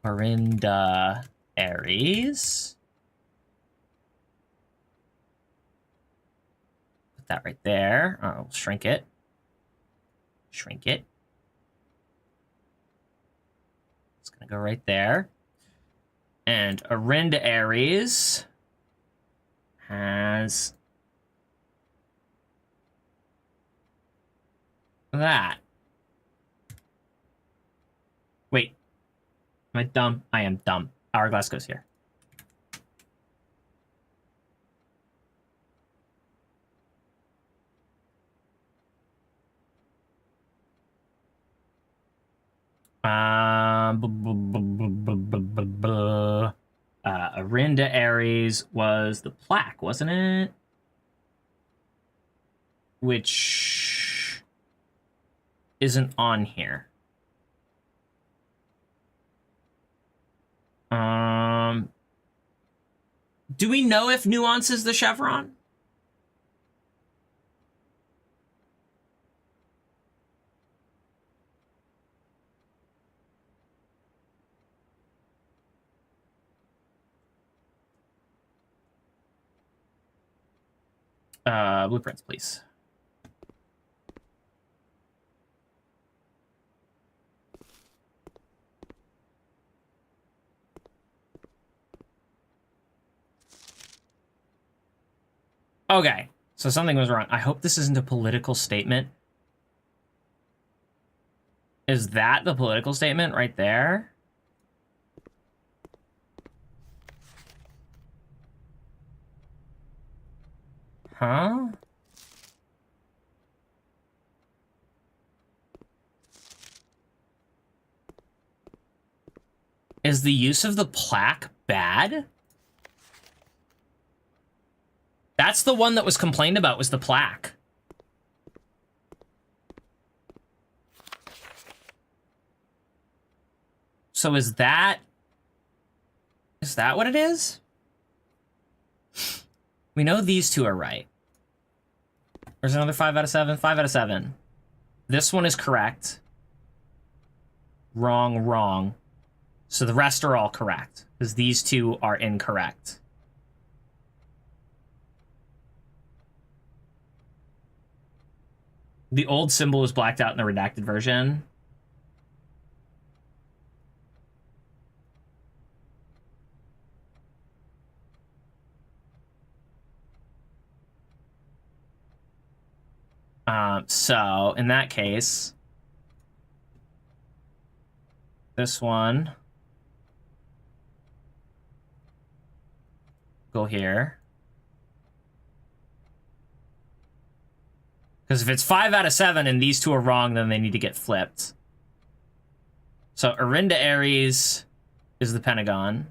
Arinda Ares. Put that right there. I'll shrink it. Shrink it. It's gonna go right there. And Arinda Ares has that. Wait. Am I dumb? I am dumb. Hourglass goes here. Arinda Ares was the plaque, wasn't it? Which isn't on here. Do we know if Nuance is the chevron? Blueprints, please. Okay, so something was wrong. I hope this isn't a political statement. Is that the political statement right there? Huh? Is the use of the plaque bad? That's the one that was complained about, was the plaque. So is that what it is? We know these two are right. There's another 5 out of 7. 5 out of 7. This one is correct. Wrong, wrong. So the rest are all correct, because these two are incorrect. The old symbol is blacked out in the redacted version. So in that case, this one go here. Because if it's 5 out of 7 and these two are wrong, then they need to get flipped. So Arinda Ares is the Pentagon.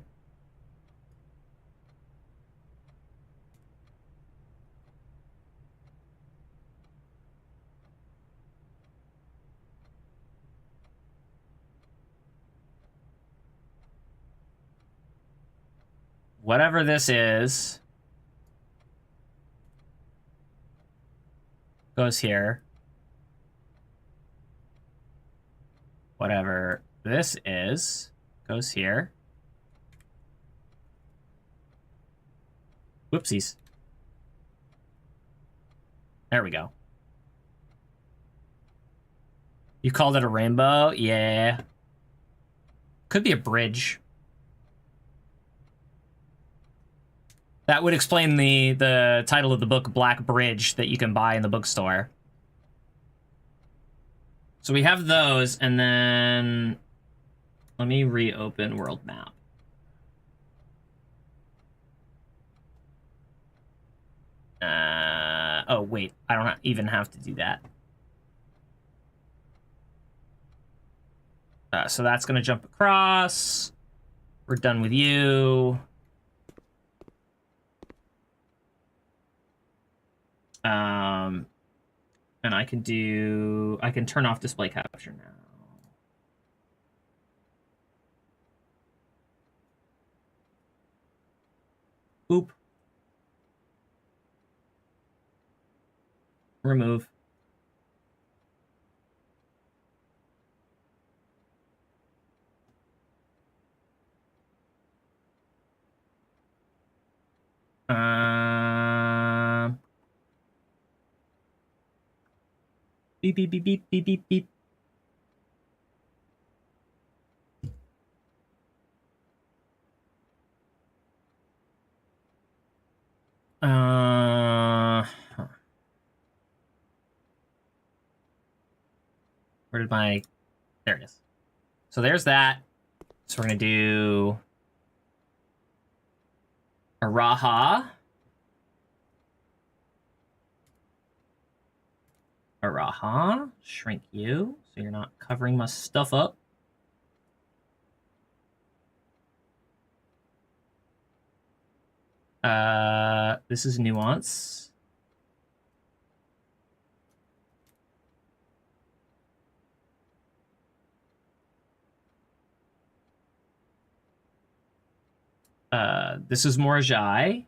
whatever this is goes here. Whatever this is goes here. Whoopsies. There we go. You called it a rainbow? Yeah. Could be a bridge. That would explain the title of the book, Black Bridge, that you can buy in the bookstore. So we have those, and then let me reopen world map. Oh, wait, I don't even have to do that. So that's going to jump across. We're done with you. And I can turn off display capture now. Oop. Remove. Beep, beep, beep, beep, beep, beep, beep. Where did my... There it is. So there's that. So we're going to do... Araha. Araha. Shrink you, so you're not covering my stuff up. This is nuance. This is Morjai.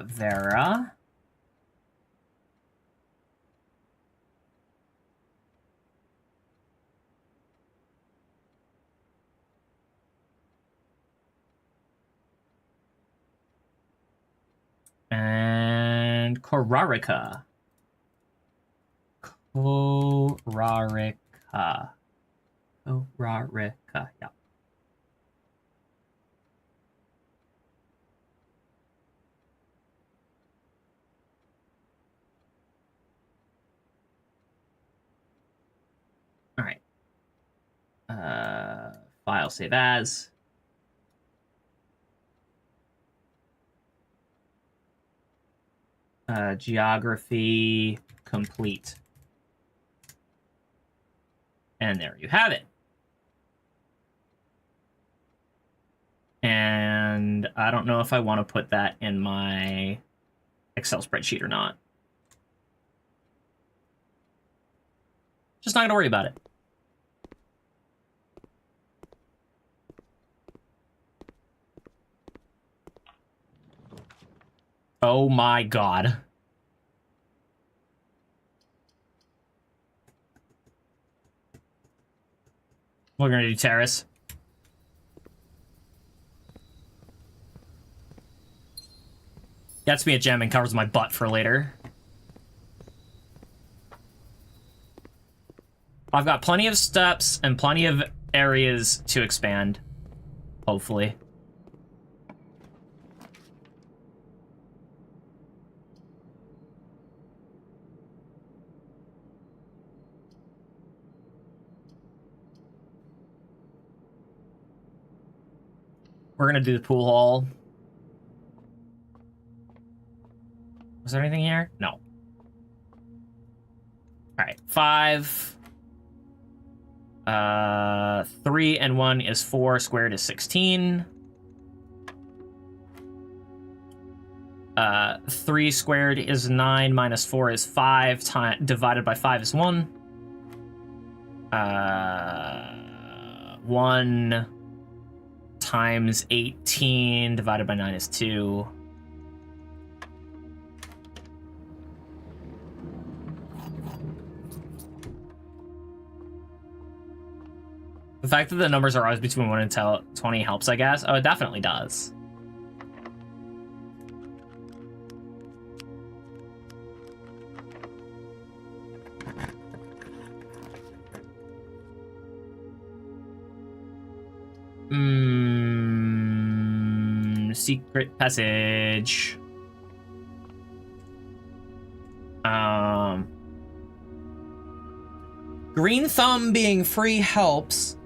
Vera. And Korarika. Korarika. Korarika, yeah. All right. File save as. Geography complete. And there you have it. And I don't know if I want to put that in my Excel spreadsheet or not. Just not going to worry about it. Oh my god. We're gonna do terrace. Gets me a gem and covers my butt for later. I've got plenty of steps and plenty of areas to expand. Hopefully. We're gonna do the pool hall. Was there anything here? No. All right, 5. 3 and 1 is 4, squared is 16. 3 squared is 9, minus 4 is 5, divided by 5 is 1. 1 times 18 divided by 9 is 2. The fact that the numbers are always between 1 and 20 helps, I guess. Oh, it definitely does. Secret passage. Green thumb being free helps.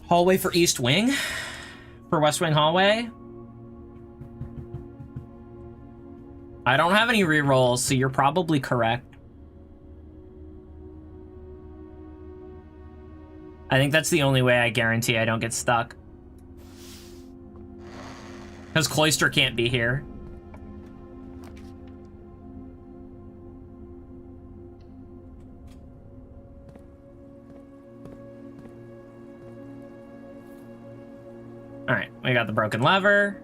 Hallway for East Wing? For West Wing hallway? I don't have any rerolls, so you're probably correct. I think that's the only way I guarantee I don't get stuck. Because Cloister can't be here. Alright, we got the broken lever.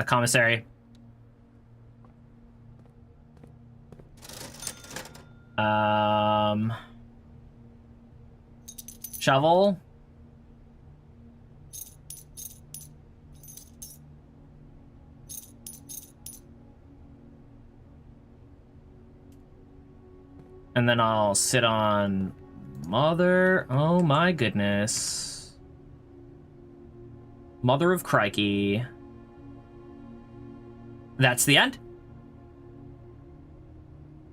Commissary. Shovel. And then I'll sit on Mother. Oh my goodness. Mother of Crikey. That's the end.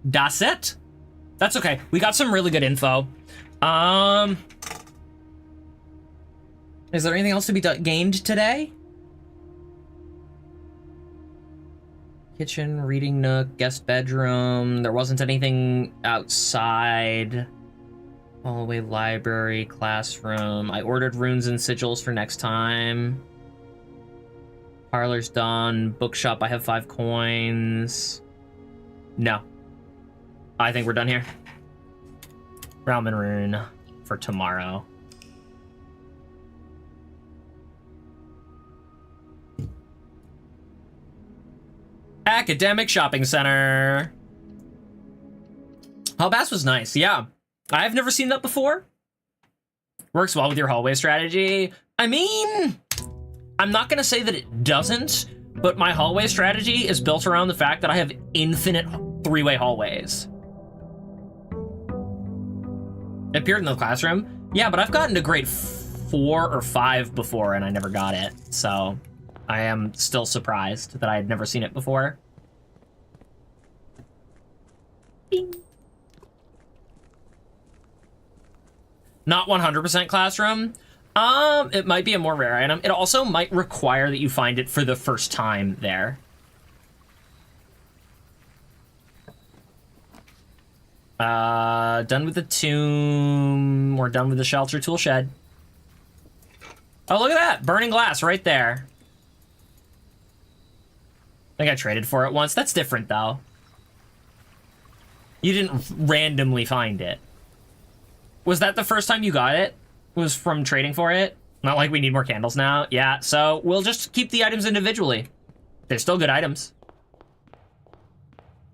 That's it. That's okay. We got some really good info. Is there anything else to be gained today? Kitchen, reading nook, guest bedroom. There wasn't anything outside. Hallway, library, classroom. I ordered runes and sigils for next time. Parlor's done. Bookshop, I have 5 coins. No. I think we're done here. Ramen rune for tomorrow. Academic Shopping Center. Hallbass was nice, yeah. I've never seen that before. Works well with your hallway strategy. I mean, I'm not gonna say that it doesn't, but my hallway strategy is built around the fact that I have infinite 3-way hallways. It appeared in the classroom. Yeah, but I've gotten to grade 4 or 5 before and I never got it, so I am still surprised that I had never seen it before. Bing. Not 100% classroom. It might be a more rare item. It also might require that you find it for the first time there. Done with the tomb. We're done with the shelter tool shed. Oh, look at that! Burning glass right there. I think I traded for it once. That's different, though. You didn't randomly find it. Was that the first time you got it? Was from trading for it? Not like we need more candles now. Yeah, so we'll just keep the items individually. They're still good items.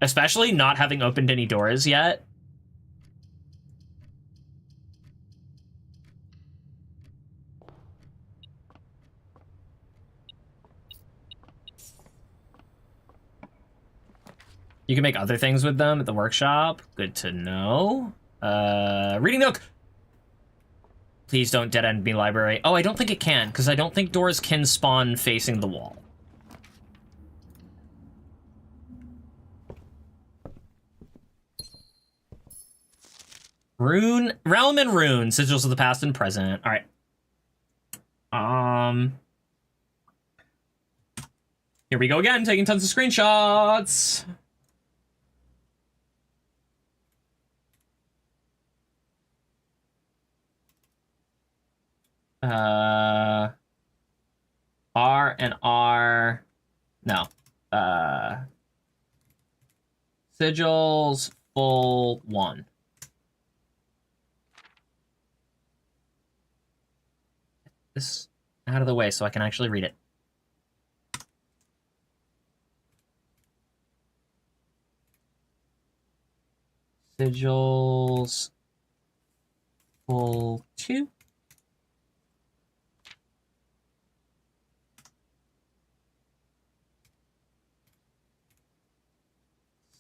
Especially not having opened any doors yet. You can make other things with them at the workshop. Good to know. Reading nook. Please don't dead end me, library. Oh, I don't think it can, because I don't think doors can spawn facing the wall. Realm and Rune, sigils of the past and present. All right. Here we go again, taking tons of screenshots. R and R. No. Sigils full 1. This out of the way so I can actually read it. Sigils full 2.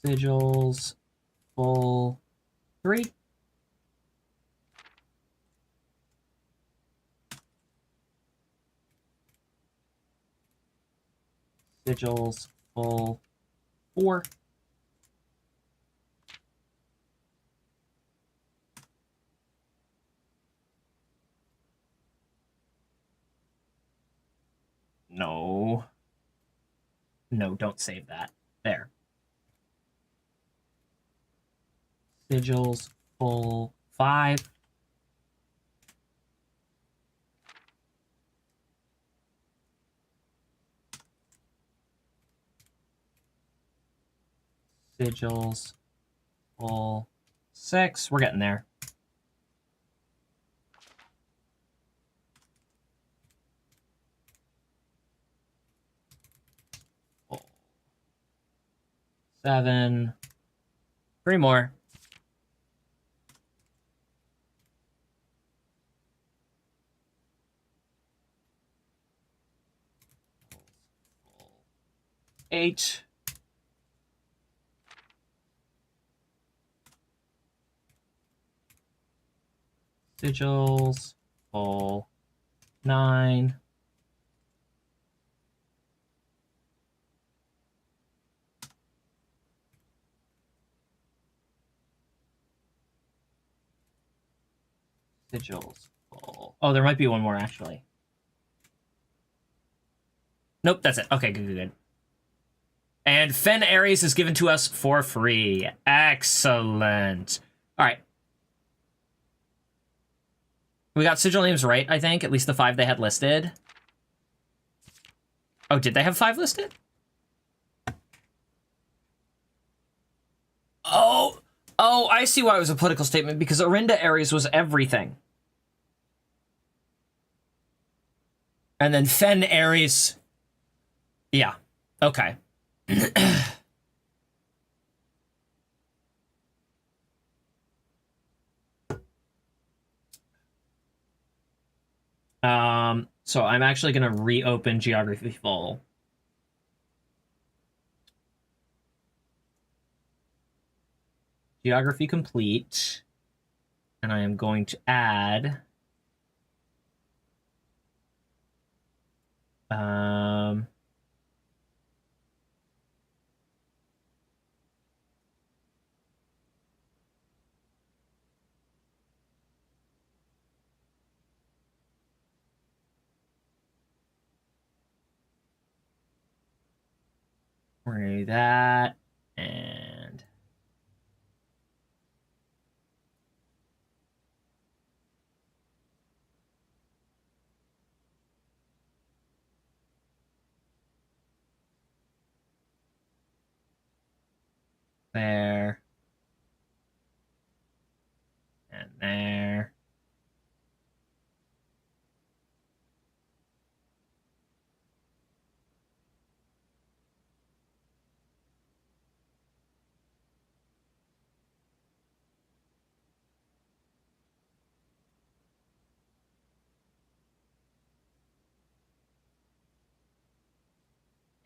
Sigils full 3. Sigils full 4. No. No, don't save that. There. Sigils full 5. Sigils full 6. We're getting there. Full 7. 3 more. Full 8. Sigils full 9. Sigils full. Oh, there might be one more actually. Nope, that's it. Okay, good. And Fen Ares is given to us for free. Excellent. All right. We got sigil names right, I think. At least the 5 they had listed. Oh, did they have 5 listed? Oh, I see why it was a political statement, because Orinda Ares was everything. And then Fen Ares. Yeah. Okay. So I'm actually going to reopen Geography Full. Geography complete. And I am going to add... we're going to do that. And... there. And there.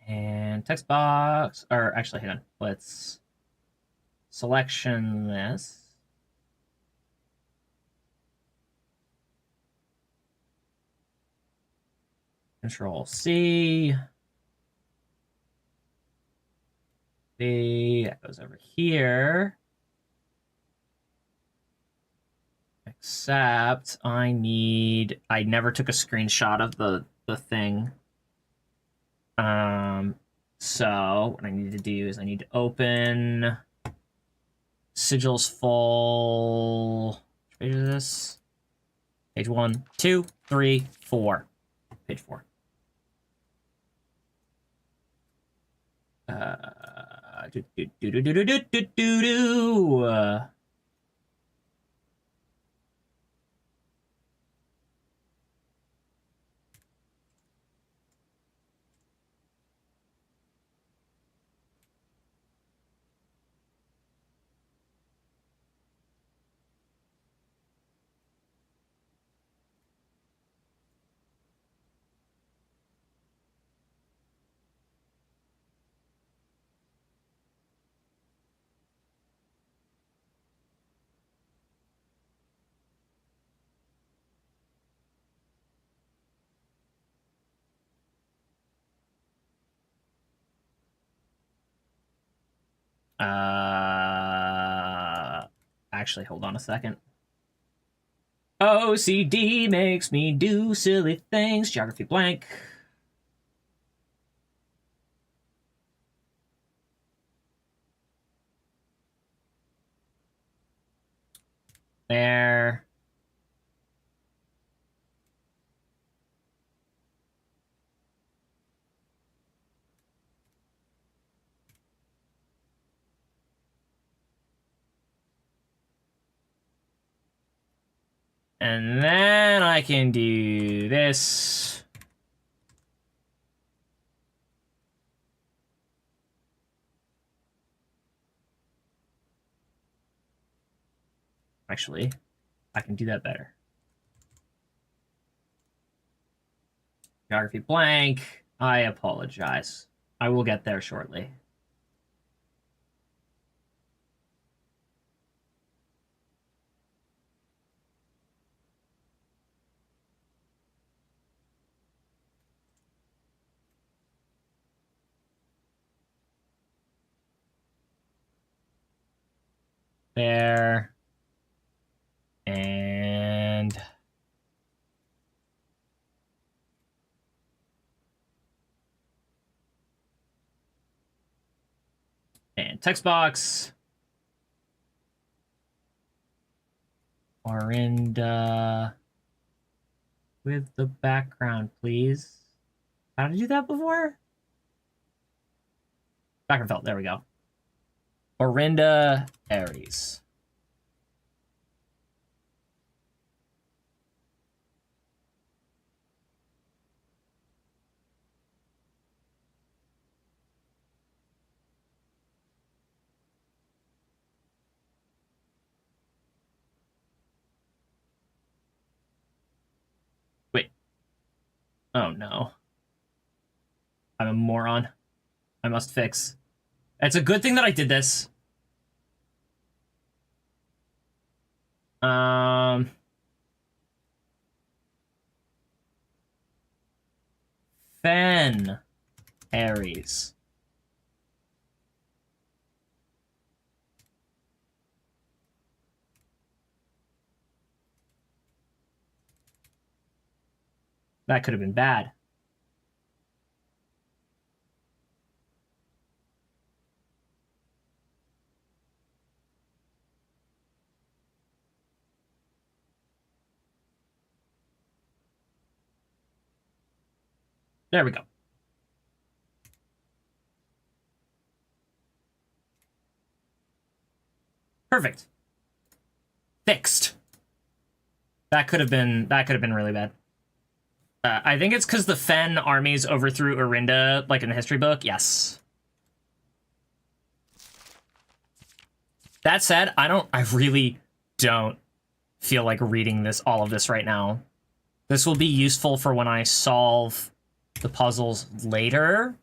And text box, or actually, hang on. Let's selection this. Control C. C, that goes over here. Except I never took a screenshot of the thing. So what I need to do is I need to open sigils full. Which page is this? Page 1, 2, 3, 4. Page 4. Actually, hold on a second. OCD makes me do silly things. Geography blank. There. And then I can do this. Actually, I can do that better. Geography blank. I apologize. I will get there shortly. There. And text box. Orinda with the background, please. How did I do that before? Background felt. There we go. Orinda Aries. Wait. Oh no. I'm a moron. I must fix. It's a good thing that I did this. Fen Aries. That could have been bad. There we go. Perfect. Fixed. That could have been really bad. I think it's because the Fen armies overthrew Orinda, like in the history book. Yes. That said, I really don't feel like reading all of this right now. This will be useful for when I solve the puzzles later.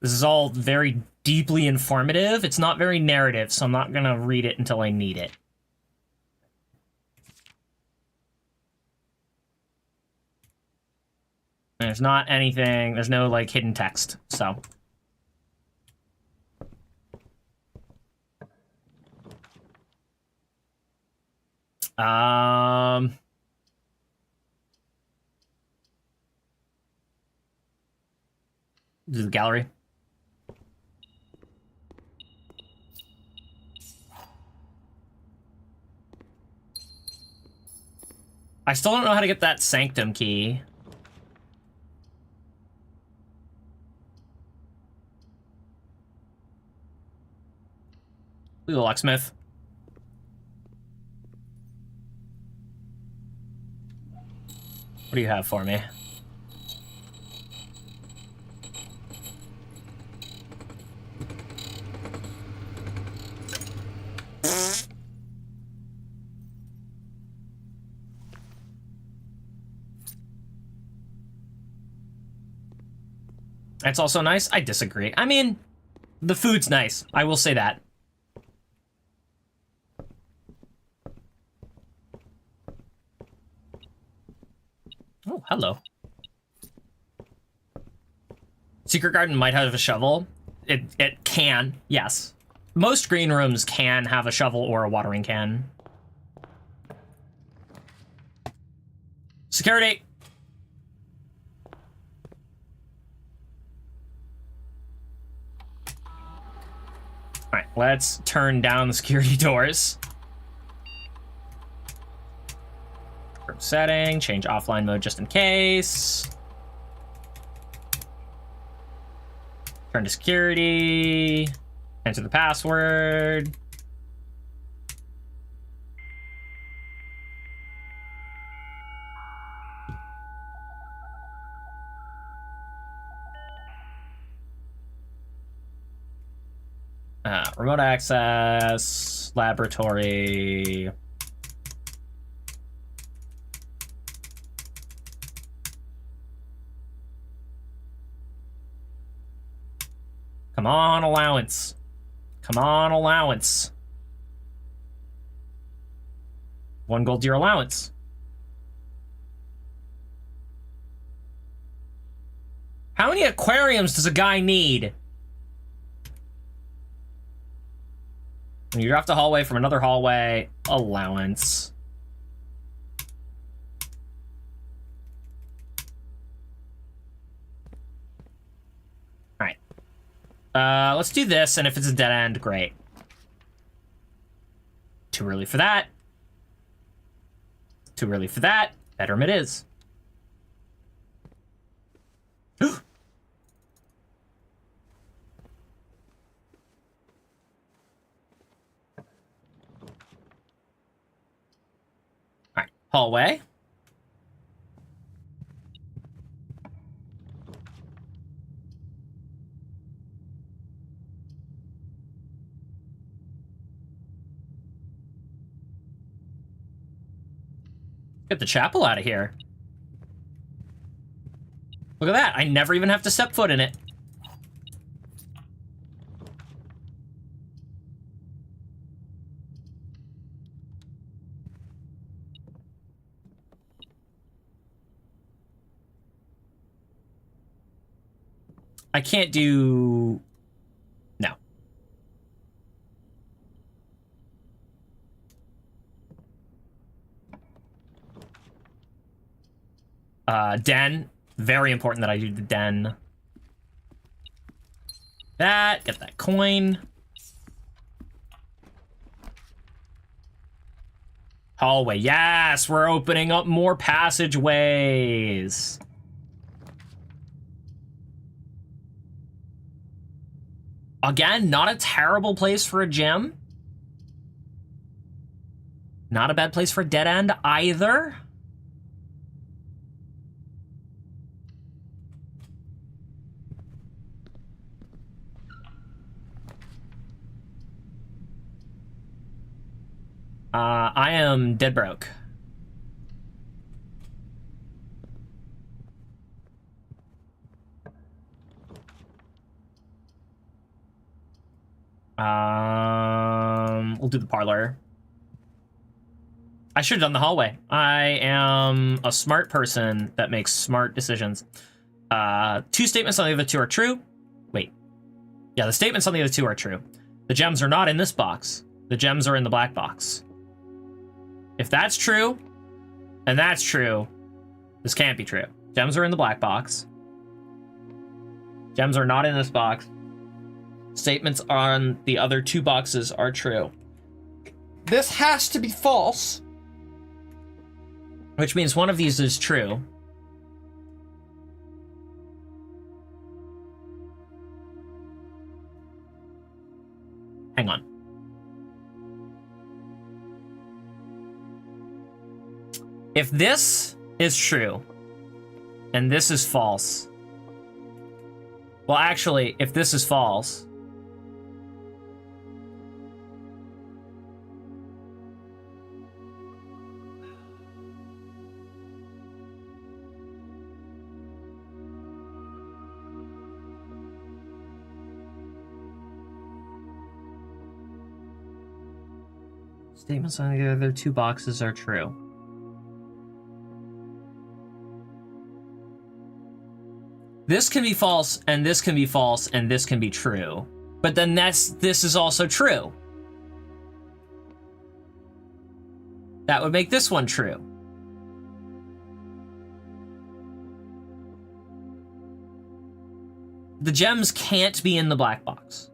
This is all very deeply informative. It's not very narrative, so I'm not gonna read it until I need it. There's not anything, there's no, like, hidden text, so. Do the gallery. I still don't know how to get that sanctum key. Ooh, the locksmith. What do you have for me? It's also nice. I disagree. I mean, the food's nice. I will say that. Oh, hello. Secret Garden might have a shovel. It can, yes. Most green rooms can have a shovel or a watering can. Security! Alright, let's turn down the security doors. Setting, change offline mode just in case. Turn to security. Enter the password. Remote access, laboratory. Come on, allowance. Come on, allowance. 1 gold to your allowance. How many aquariums does a guy need? When you drop the hallway from another hallway, allowance. Alright. Let's do this, and if it's a dead end, great. Too early for that. Too early for that. Bedroom it is. Alright, hallway. Get the chapel out of here. Look at that. I never even have to step foot in it. I can't do... No. Den. Very important that I do the den. That. Get that coin. Hallway. Yes, we're opening up more passageways. Again, not a terrible place for a gym. Not a bad place for a dead end either. I am dead broke. We'll do the parlor. I should have done the hallway. I am a smart person that makes smart decisions. 2 statements on the other 2 are true. Wait. Yeah, the statements on the other 2 are true. The gems are not in this box. The gems are in the black box. If that's true, and that's true, this can't be true. Gems are in the black box. Gems are not in this box. Statements on the other two boxes are true. This has to be false. Which means one of these is true. Hang on. If this is true, and this is false. Well, actually, if this is false, statements on the other two boxes are true. This can be false, and this can be false, and this can be true. But then this is also true. That would make this one true. The gems can't be in the black box.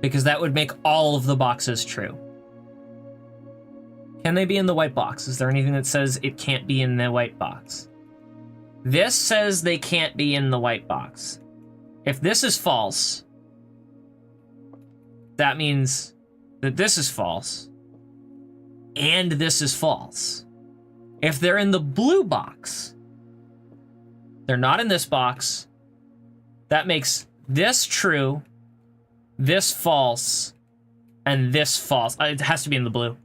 Because that would make all of the boxes true. Can they be in the white box? Is there anything that says it can't be in the white box? This says they can't be in the white box. If this is false, that means that this is false, and this is false. If they're in the blue box, they're not in this box, that makes this true, this false, and this false. It has to be in the blue.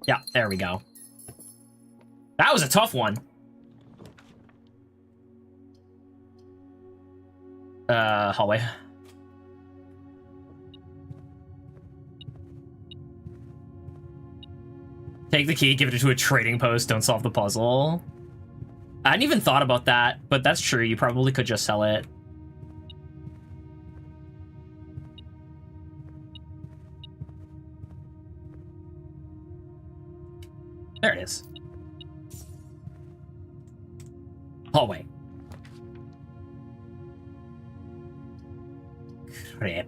Yeah, there we go. That was a tough one. Hallway. Take the key, give it to a trading post, don't solve the puzzle. I hadn't even thought about that, but that's true. You probably could just sell it. There it is. Hallway. Crap.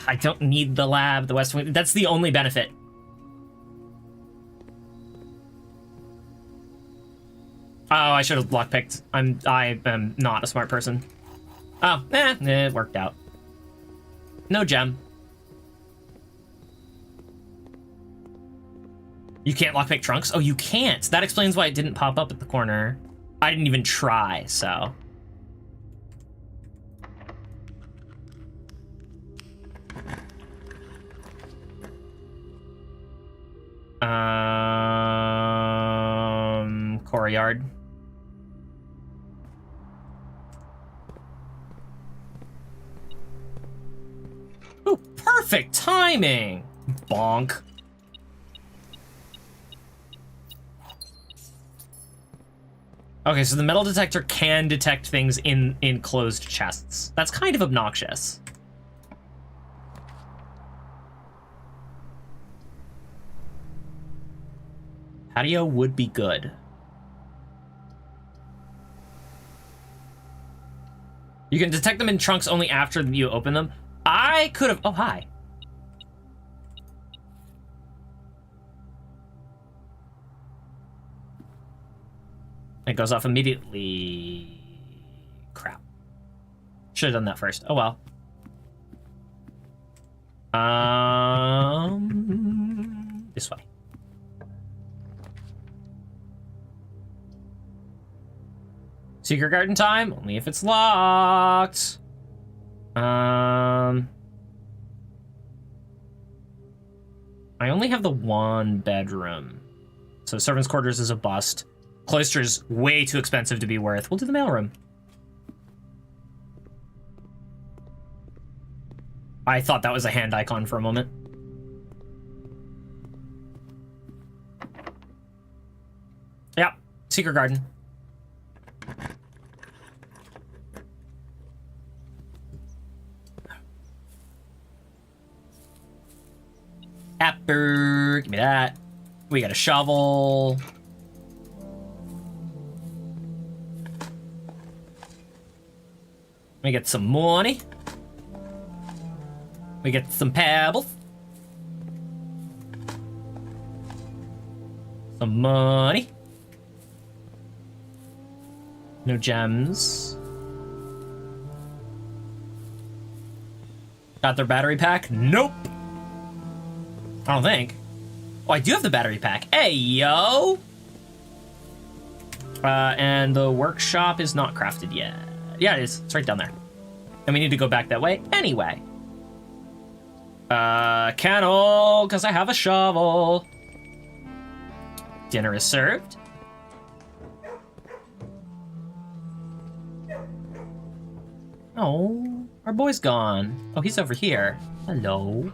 I don't need the lab, the West Wing. That's the only benefit. Oh, I should have lockpicked. I am not a smart person. Oh, it worked out. No gem. You can't lockpick trunks? Oh, you can't. That explains why it didn't pop up at the corner. I didn't even try, so. Courtyard. Ooh, perfect timing! Bonk. Okay, so the metal detector can detect things in closed chests. That's kind of obnoxious. Patio would be good. You can detect them in trunks only after you open them. I could have... Oh, hi. It goes off immediately. Crap. Should have done that first. Oh, well. This way. Secret garden time? Only if it's locked. I only have the one bedroom. So servants' quarters is a bust. Cloister's way too expensive to be worth. We'll do the mailroom. I thought that was a hand icon for a moment. Yeah, secret garden. Apper, give me that. We got a shovel. We get some money. We get some pebbles. Some money. No gems. Got their battery pack? Nope. I don't think. Oh, I do have the battery pack. Hey, yo! And the workshop is not crafted yet. Yeah, it is. It's right down there. And we need to go back that way anyway. Kennel, because I have a shovel. Dinner is served. Oh, our boy's gone. Oh, he's over here. Hello.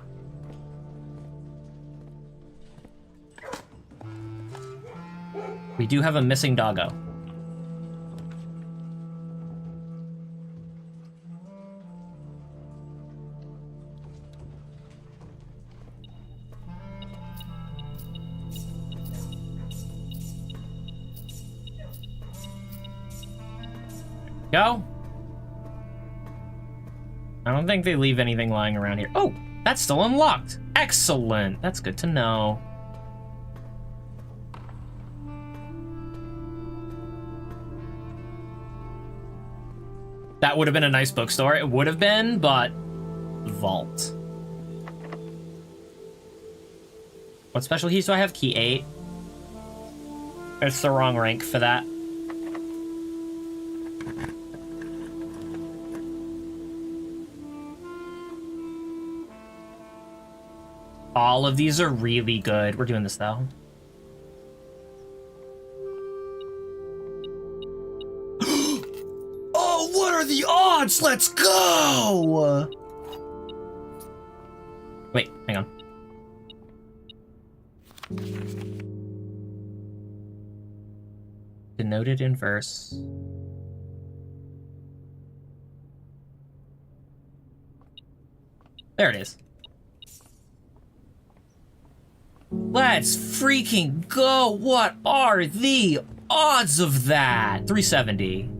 We do have a missing doggo. Go. I don't think they leave anything lying around here. Oh, that's still unlocked. Excellent. That's good to know. That would have been a nice bookstore. It would have been, but vault. What special keys do I have? Key 8. It's the wrong rank for that. All of these are really good. We're doing this, though. Oh, what are the odds? Let's go! Wait, hang on. Denoted in verse. There it is. Let's freaking go! What are the odds of that? 370.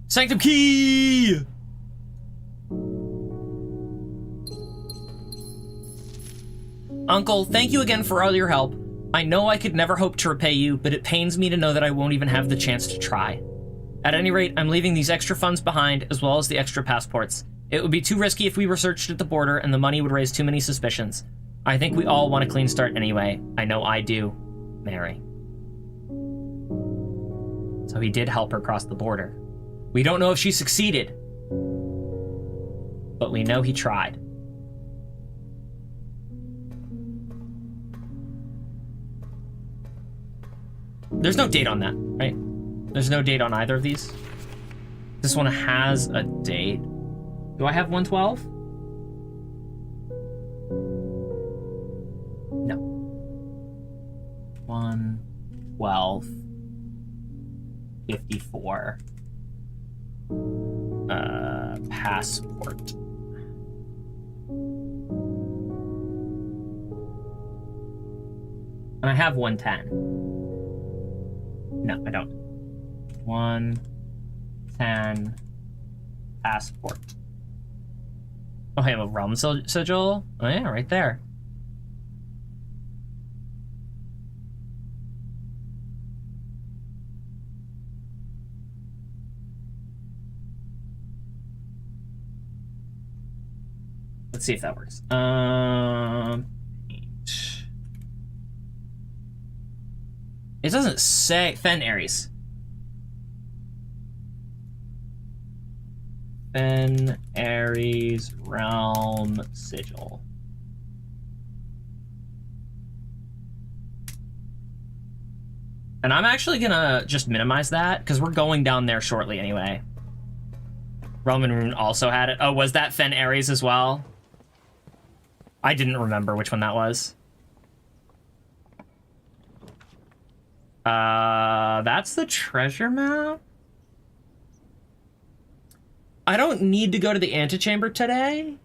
Sanctum key! Uncle, thank you again for all your help. I know I could never hope to repay you, but it pains me to know that I won't even have the chance to try. At any rate, I'm leaving these extra funds behind, as well as the extra passports. It would be too risky if we were searched at the border, and the money would raise too many suspicions. I think we all want a clean start anyway. I know I do. Mary. So he did help her cross the border. We don't know if she succeeded, but we know he tried. There's no date on that, right? There's no date on either of these. This one has a date. Do I have 112? No. 112. 54. Passport. And I have 110. No, I don't. 110 passport. Oh, I have a realm sigil. Oh yeah, right there. Let's see if that works. It doesn't say Fen Aries. Fen Ares Realm Sigil. And I'm actually gonna just minimize that because we're going down there shortly anyway. Roman Rune also had it. Oh, was that Fen Ares as well? I didn't remember which one that was. That's the treasure map? I don't need to go to the antechamber today.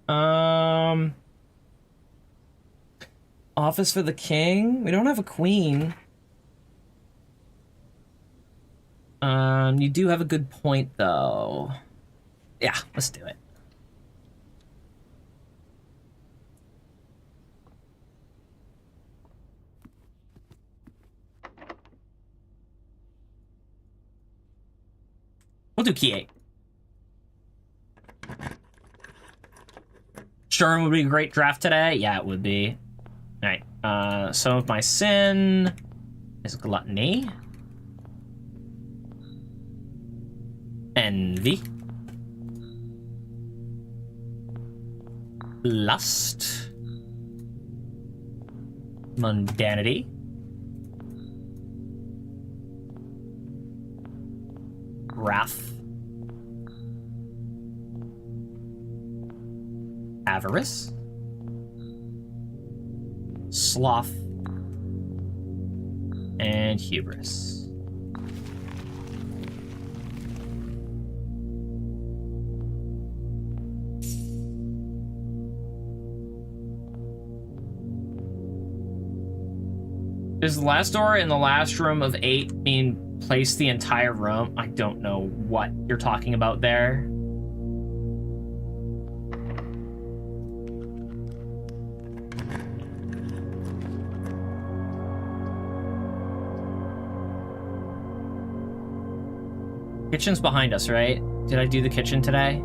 Office for the king? We don't have a queen. You do have a good point, though. Yeah, let's do it. We'll do key 8. Sherm would be a great draft today. Yeah, it would be. All right. Some of my sin is gluttony. Envy. Lust. Mundanity. Wrath. Avarice. Sloth. And hubris. Is the last door in the last room of 8 mean place the entire room? I don't know what you're talking about there. Kitchen's behind us, right? Did I do the kitchen today?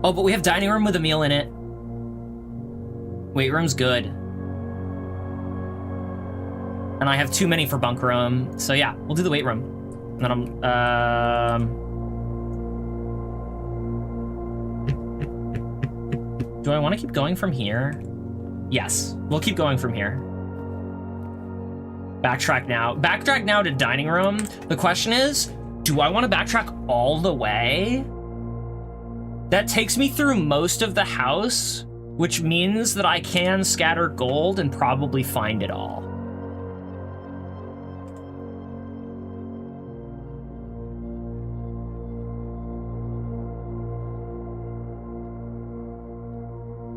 Oh, but we have dining room with a meal in it. Weight room's good. And I have too many for bunk room. So yeah, we'll do the weight room. And then do I want to keep going from here? Yes, we'll keep going from here. Backtrack now. Backtrack now to dining room. The question is, do I want to backtrack all the way? That takes me through most of the house, which means that I can scatter gold and probably find it all.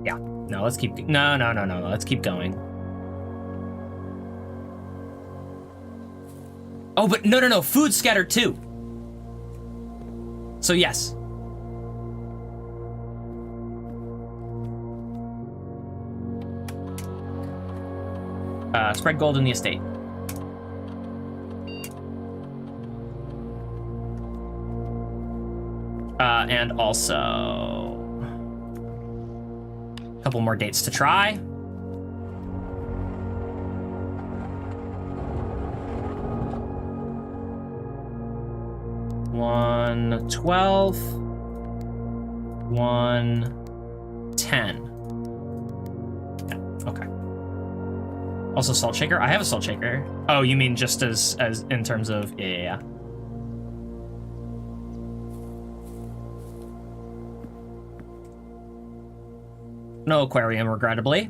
Yeah, no, let's keep, no, let's keep going. Oh, but no, food scattered too. So yes. Spread gold in the estate. And also a couple more dates to try. One 12, 1 10. Yeah, okay. Also salt shaker. I have a salt shaker. Oh, you mean just as in terms of yeah. No aquarium, regrettably.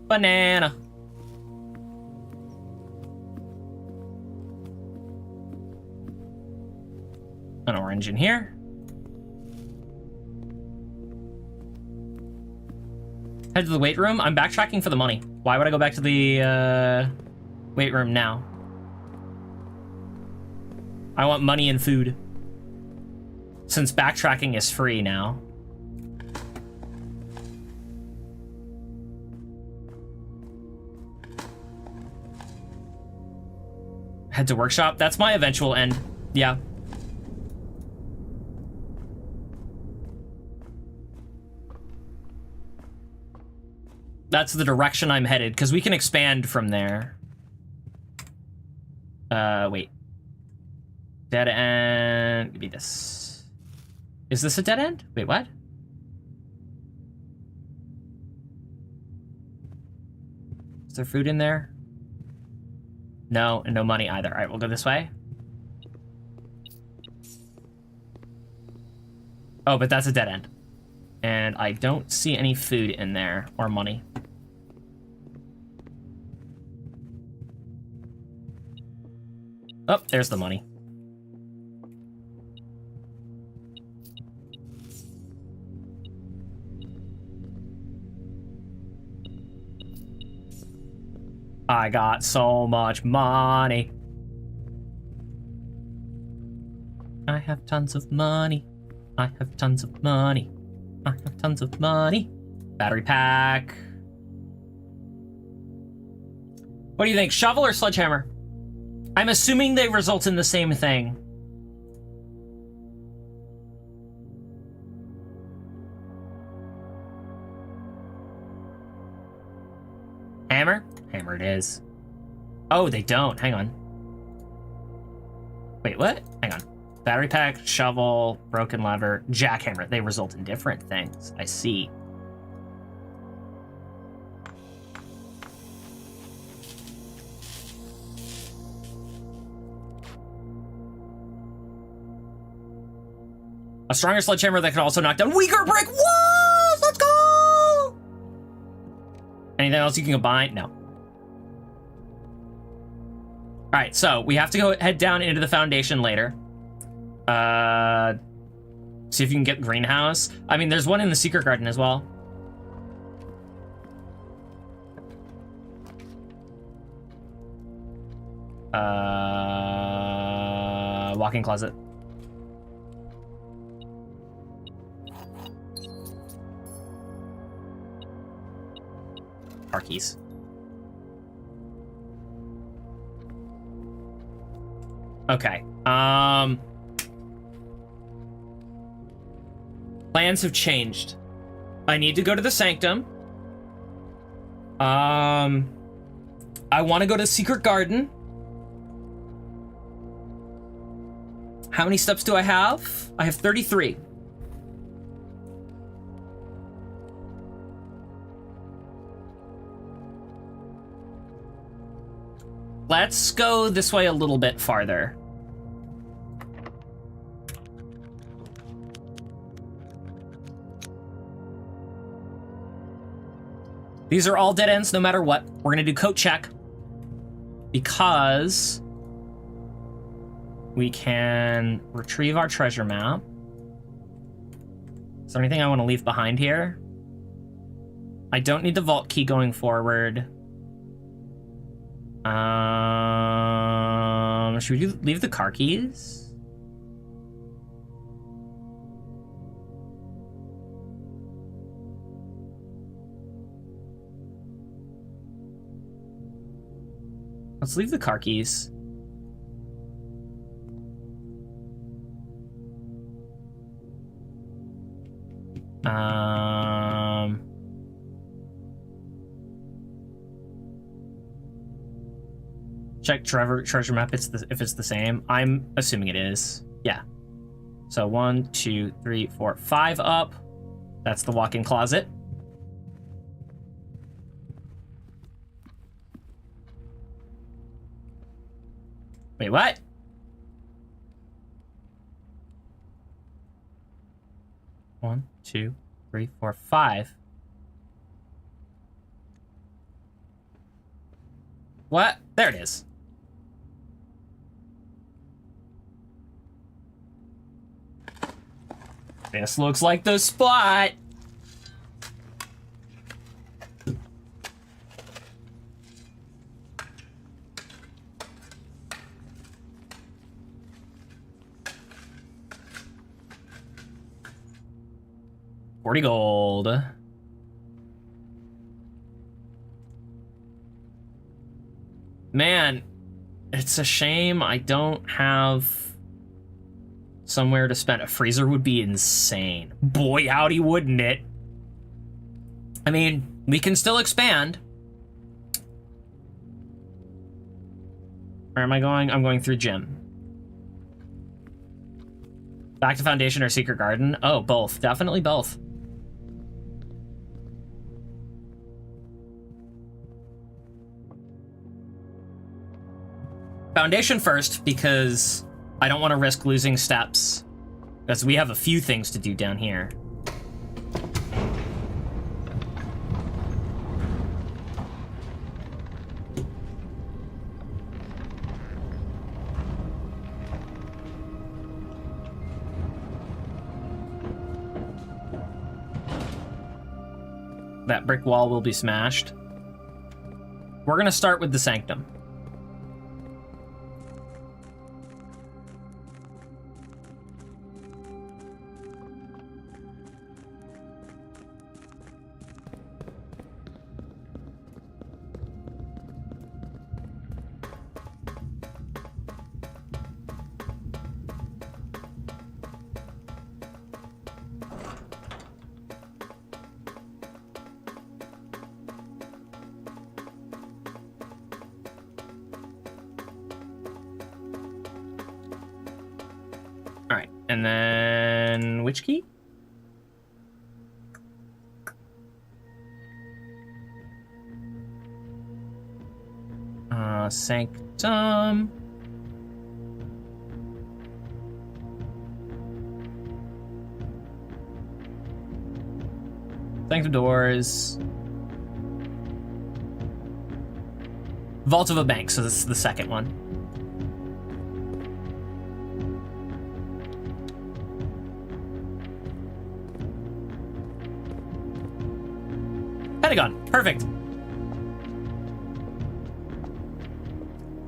Banana. An orange in here. Head to the weight room. I'm backtracking for the money. Why would I go back to the weight room now? I want money and food. Since backtracking is free now. Head to workshop. That's my eventual end. Yeah. That's the direction I'm headed, because we can expand from there. Wait. Dead end. Give me this. Is this a dead end? Wait, what? Is there food in there? No, and no money either. All right, we'll go this way. Oh, but that's a dead end. And I don't see any food in there, or money. Oh, there's the money. I got so much money. I have tons of money. I have tons of money. I have tons of money. Battery pack. What do you think, shovel or sledgehammer? I'm assuming they result in the same thing. Hammer? Hammer it is. Oh, they don't. Hang on. Wait, what? Hang on. Battery pack, shovel, broken lever, jackhammer. They result in different things. I see. A stronger sledgehammer that could also knock down weaker brick walls! Let's go! Anything else you can combine? No. Alright, so we have to go head down into the foundation later. See if you can get greenhouse. I mean, there's one in the secret garden as well. Walk-in closet. Car keys. Okay. Plans have changed. I need to go to the sanctum. I want to go to secret garden. How many steps do I have? I have 33. Let's go this way a little bit farther. These are all dead ends no matter what. We're gonna do coat check because we can retrieve our treasure map. Is there anything I want to leave behind here? I don't need the vault key going forward. Should we leave the car keys? Let's leave the car keys. Check treasure map. If it's the same. I'm assuming it is. Yeah. So 1, 2, 3, 4, 5 up. That's the walk-in closet. Wait, what? One, 2, 3, 4, 5. What? There it is. This looks like the spot. $40 gold. Man, it's a shame I don't have somewhere to spend. A freezer would be insane. Boy, howdy, wouldn't it? I mean, We can still expand. Where am I going? I'm going through gym. Back to Foundation or Secret Garden? Oh, both. Definitely both. Foundation first, because I don't want to risk losing steps. Because we have a few things to do down here. That brick wall will be smashed. We're gonna start with the Sanctum. And then which key? Sanctum. Sanctum doors. Vault of a bank, so this is the second one. Pentagon, perfect.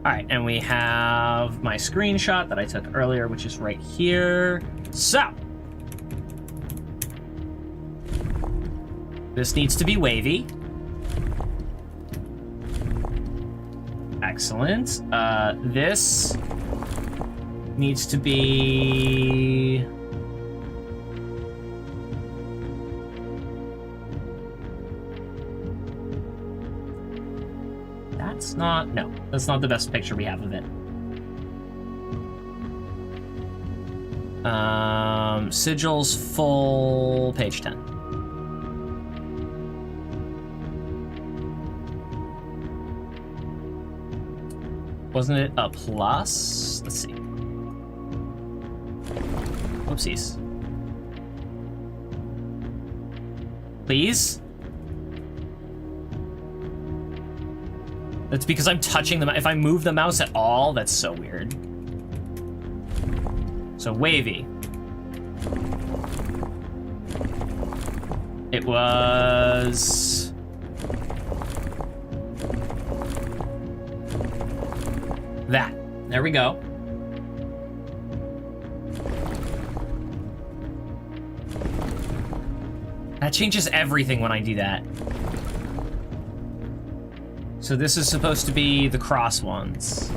All right, and we have my screenshot that I took earlier, which is right here. So, this needs to be wavy. Excellent. This needs to be... No, that's not the best picture we have of it. Sigils full, page 10. Wasn't it a plus? Let's see. Whoopsies. Please? That's because I'm touching them. If I move the mouse at all, that's so weird. So wavy. It was... that. There we go. That changes everything when I do that. So this is supposed to be the cross ones.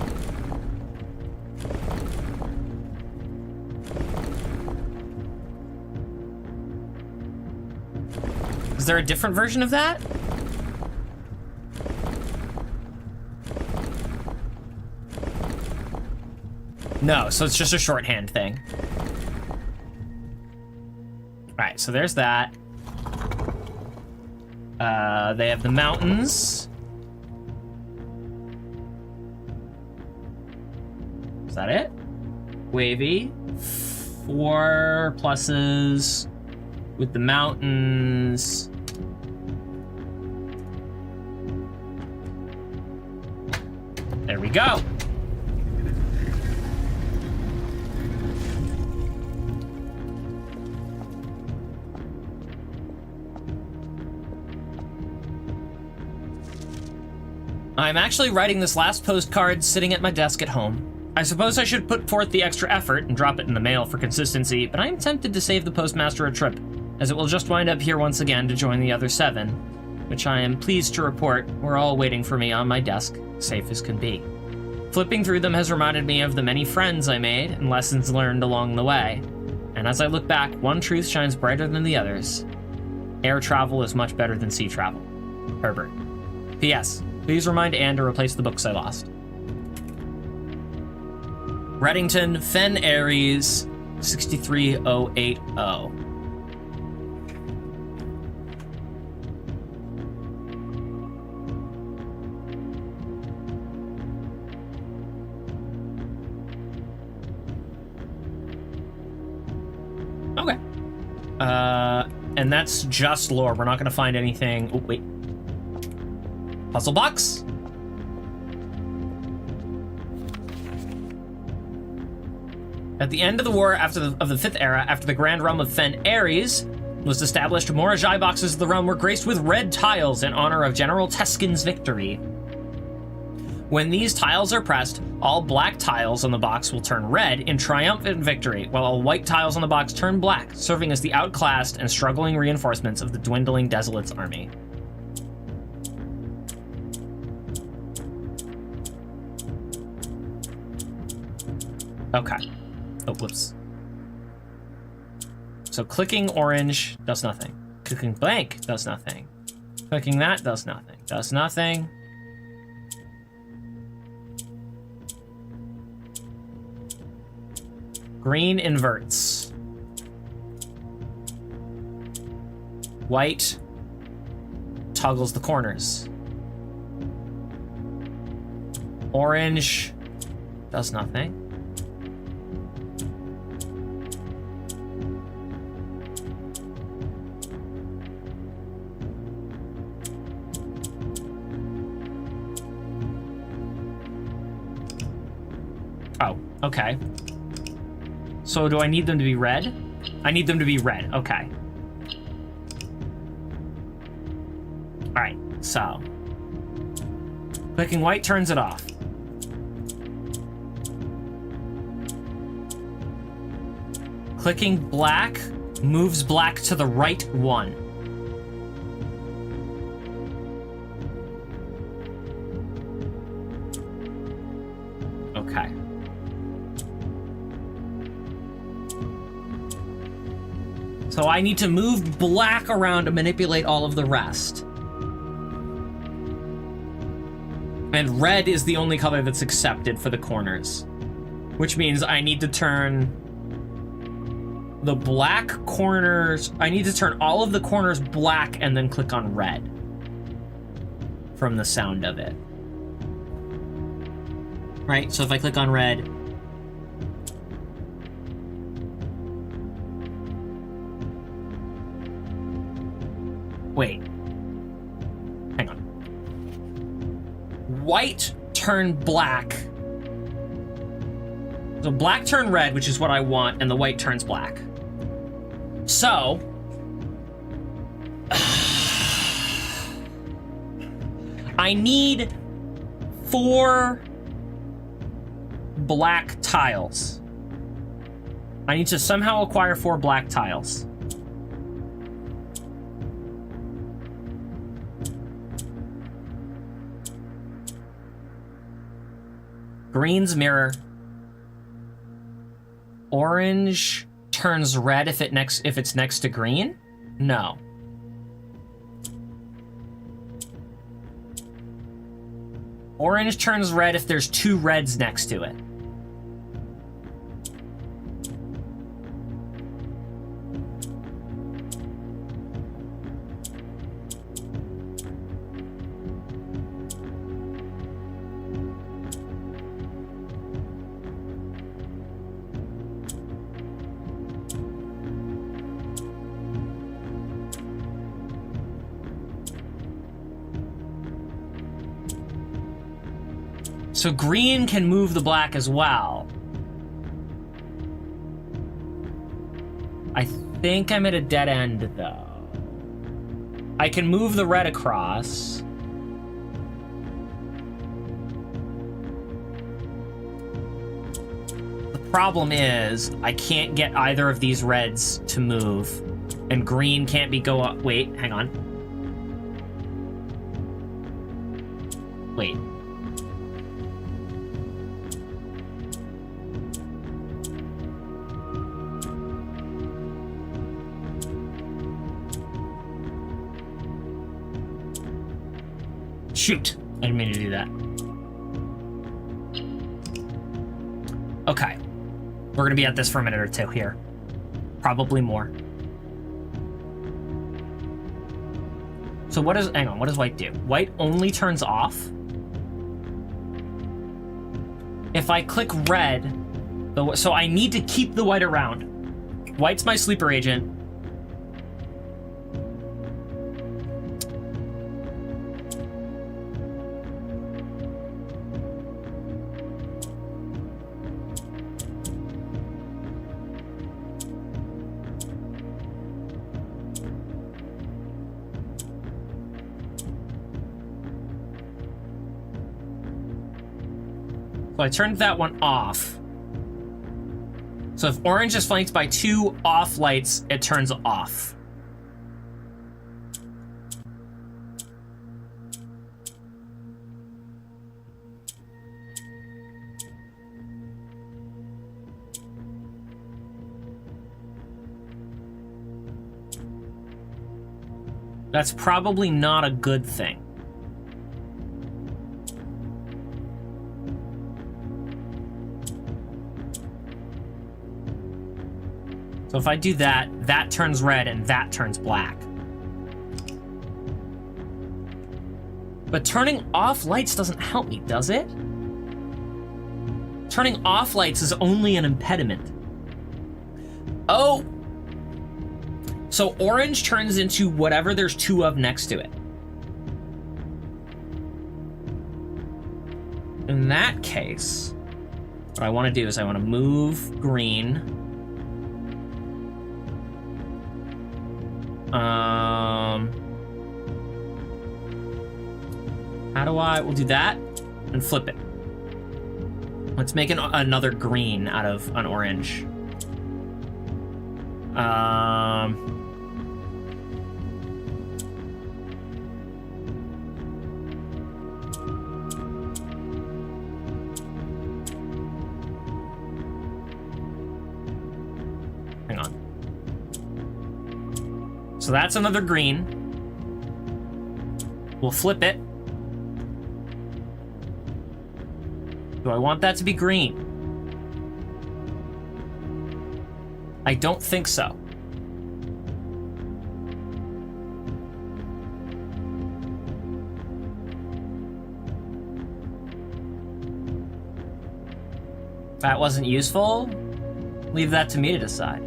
Is there a different version of that? No, so it's just a shorthand thing. All right, so there's that. They have the mountains. Is that it? Wavy. 4 pluses with the mountains. There we go. I'm actually writing this last postcard sitting at my desk at home. I suppose I should put forth the extra effort and drop it in the mail for consistency, but I am tempted to save the postmaster a trip, as it will just wind up here once again to join the other 7, which I am pleased to report were all waiting for me on my desk, safe as can be. Flipping through them has reminded me of the many friends I made and lessons learned along the way, and as I look back, one truth shines brighter than the others. Air travel is much better than sea travel. Herbert. P.S. Please remind Anne to replace the books I lost. Reddington, Fen Aries, 63080. Okay. And that's just lore. We're not going to find anything. Oh, wait. Puzzle box? At the end of the war of the Fifth Era, after the Grand Realm of Fen Aries was established, Morajai boxes of the realm were graced with red tiles in honor of General Teskin's victory. When these tiles are pressed, all black tiles on the box will turn red in triumphant victory, while all white tiles on the box turn black, serving as the outclassed and struggling reinforcements of the dwindling Desolate's army. Okay. Oh, whoops. So clicking orange does nothing. Clicking blank does nothing. Clicking that does nothing. Does nothing. Green inverts. White toggles the corners. Orange does nothing. Oh, okay. So do I need them to be red? I need them to be red, okay. All right, so. Clicking white turns it off. Clicking black moves black to the right one. Okay. So I need to move black around to manipulate all of the rest. And red is the only color that's accepted for the corners. Which means I need to turn the black corners... I need to turn all of the corners black and then click on red. From the sound of it. Right, so if I click on red... Wait. Hang on. White turn black. So black turn red, which is what I want, and the white turns black. So... I need 4 black tiles. I need to somehow acquire 4 black tiles. Green's mirror. Orange turns red if it's next to green? No. Orange turns red if there's 2 reds next to it. So green can move the black as well. I think I'm at a dead end, though. I can move the red across. The problem is, I can't get either of these reds to move. And green can't be go up. Wait, hang on. Wait. Shoot. I didn't mean to do that. Okay. We're gonna be at this for a minute or two here. Probably more. So what does, hang on, what does white do? White only turns off. If I click red, so I need to keep the white around. White's my sleeper agent. So I turned that one off. So if orange is flanked by 2 off lights, it turns off. That's probably not a good thing. So if I do that, that turns red and that turns black. But turning off lights doesn't help me, does it? Turning off lights is only an impediment. Oh! So orange turns into whatever there's 2 of next to it. In that case, what I want to do is I want to move green. How do I, we'll do that and flip it. Let's make another green out of an orange. Hang on. So that's another green. We'll flip it. Do I want that to be green? I don't think so. That wasn't useful? Leave that to me to decide.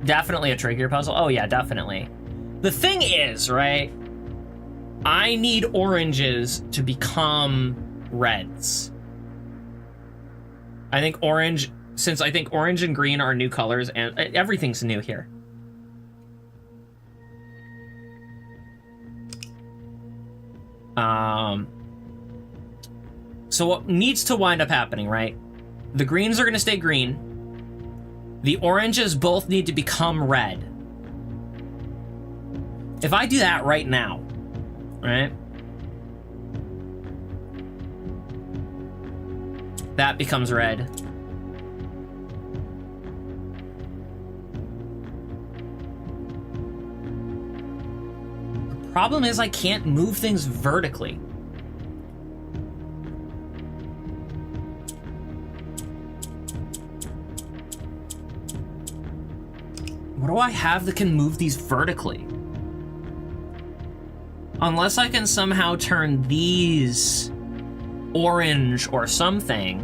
Definitely a trigger puzzle. Oh yeah, definitely. The thing is, right? I need oranges to become reds. I think orange, since I think orange and green are new colors and everything's new here. So what needs to wind up happening, right? The greens are gonna stay green. The oranges both need to become red. If I do that right now, right? That becomes red. The problem is I can't move things vertically. What do I have that can move these vertically? Unless I can somehow turn these orange or something.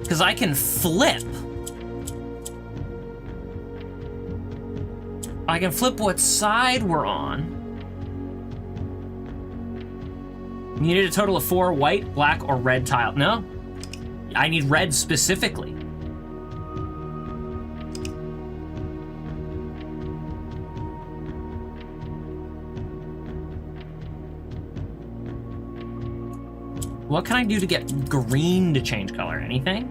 Because I can flip. I can flip what side we're on. You needed a total of 4 white, black, or red tile. No, I need red specifically. What can I do to get green to change color? Anything?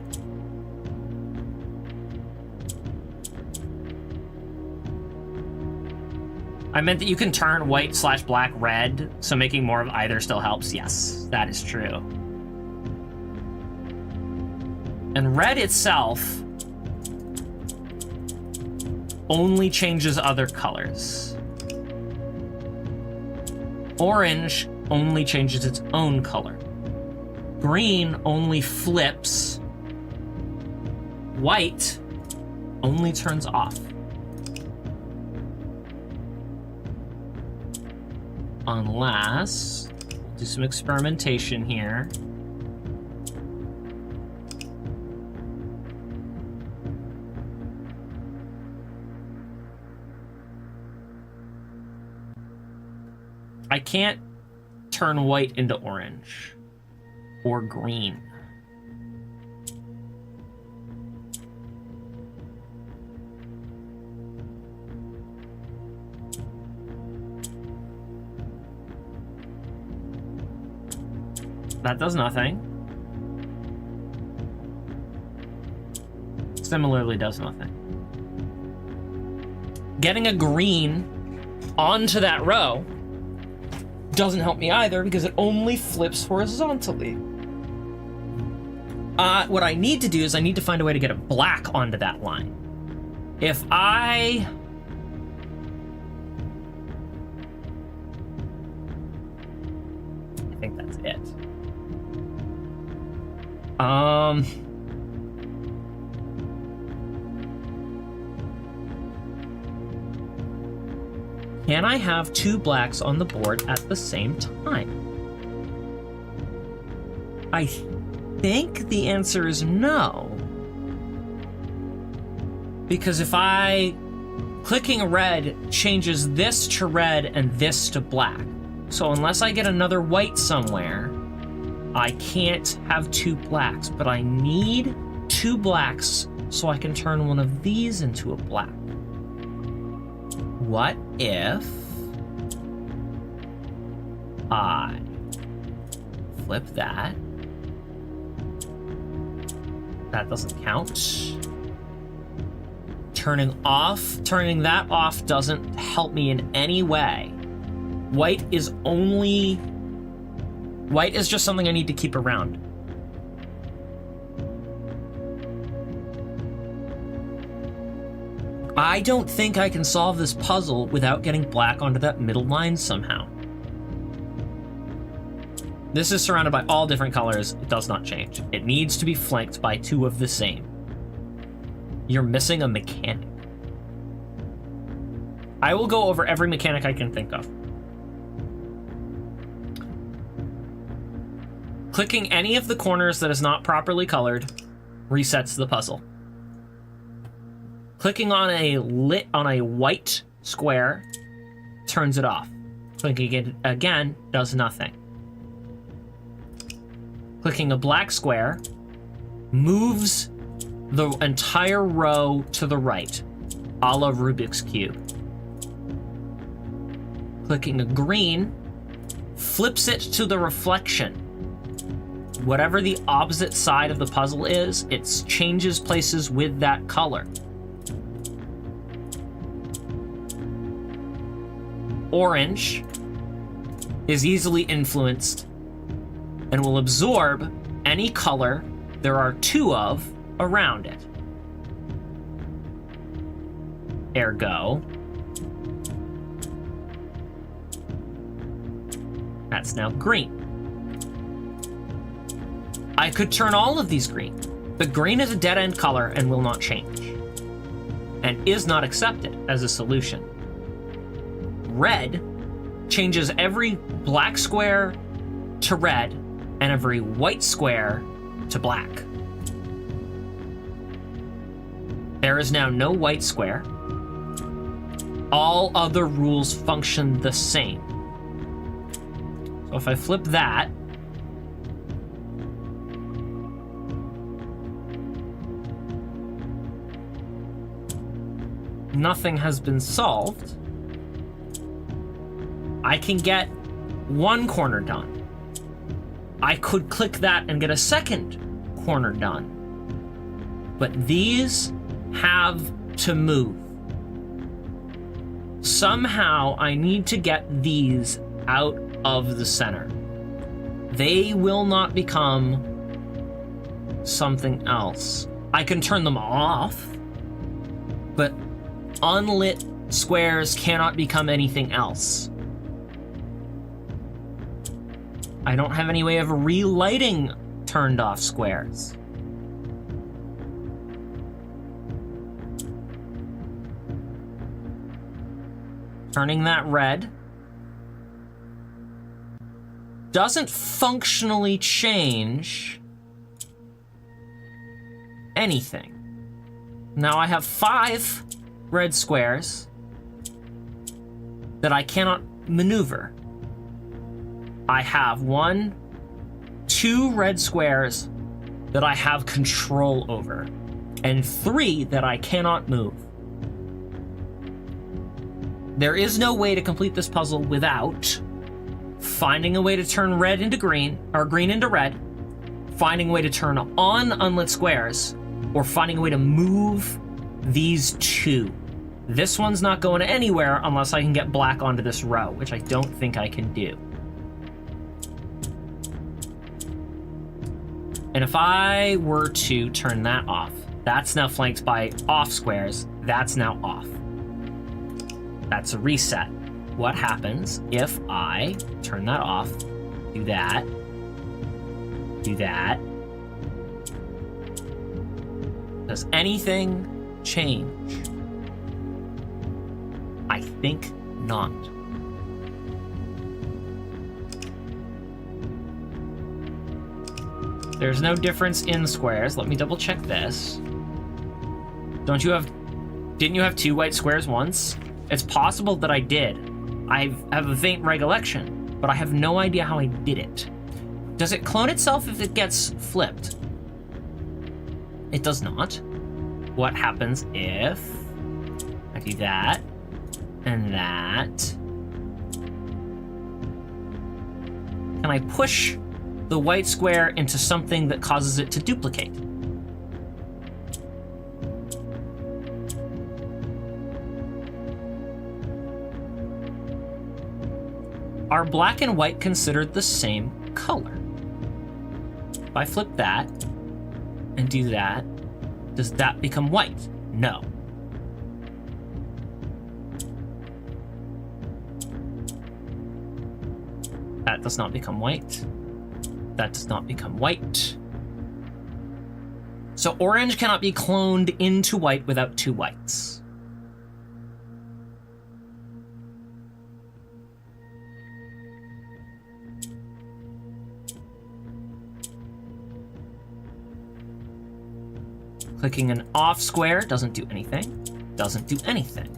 I meant that you can turn white/black red, so making more of either still helps. Yes, that is true. And red itself only changes other colors. Orange only changes its own color. Green only flips. White only turns off. Unless, do some experimentation here. I can't turn white into orange or green. That does nothing. Similarly does nothing. Getting a green onto that row doesn't help me either because it only flips horizontally. What I need to do is I need to find a way to get a black onto that line. If I think that's it. Can I have two blacks on the board at the same time? I think the answer is no. Because if clicking red changes this to red and this to black. So unless I get another white somewhere, I can't have two blacks, but I need two blacks so I can turn one of these into a black. What if I flip that? That doesn't count. Turning that off doesn't help me in any way. White is just something I need to keep around. I don't think I can solve this puzzle without getting black onto that middle line somehow. This is surrounded by all different colors. It does not change. It needs to be flanked by two of the same. You're missing a mechanic. I will go over every mechanic I can think of. Clicking any of the corners that is not properly colored resets the puzzle. Clicking on a white square turns it off. Clicking it again does nothing. Clicking a black square moves the entire row to the right, a la Rubik's Cube. Clicking a green flips it to the reflection. Whatever the opposite side of the puzzle is, it changes places with that color. Orange is easily influenced and will absorb any color there are two of around it. Ergo, that's now green. I could turn all of these green, but green is a dead-end color and will not change, and is not accepted as a solution. Red changes every black square to red and every white square to black. There is now no white square. All other rules function the same. So if I flip that, nothing has been solved. I can get one corner done. I could click that and get a second corner done. But these have to move. Somehow I need to get these out of the center. They will not become something else. I can turn them off, but unlit squares cannot become anything else. I don't have any way of relighting turned off squares. Turning that red doesn't functionally change anything. Now I have 5 red squares that I cannot maneuver. I have 2 red squares that I have control over, and 3 that I cannot move. There is no way to complete this puzzle without finding a way to turn red into green, or green into red, finding a way to turn on unlit squares, or finding a way to move these 2. This one's not going anywhere unless I can get black onto this row, which I don't think I can do. And if I were to turn that off, that's now flanked by off squares. That's now off. That's a reset. What happens if I turn that off, do that, do that? Does anything change? I think not. There's no difference in squares. Let me double check this. Didn't you have 2 white squares once? It's possible that I did. I have a faint recollection, but I have no idea how I did it. Does it clone itself if it gets flipped? It does not. What happens if I do that and that? Can I push the white square into something that causes it to duplicate? Are black and white considered the same color? If I flip that and do that, does that become white? No. That does not become white. That does not become white. So orange cannot be cloned into white without 2 whites. Clicking an off square doesn't do anything. Doesn't do anything.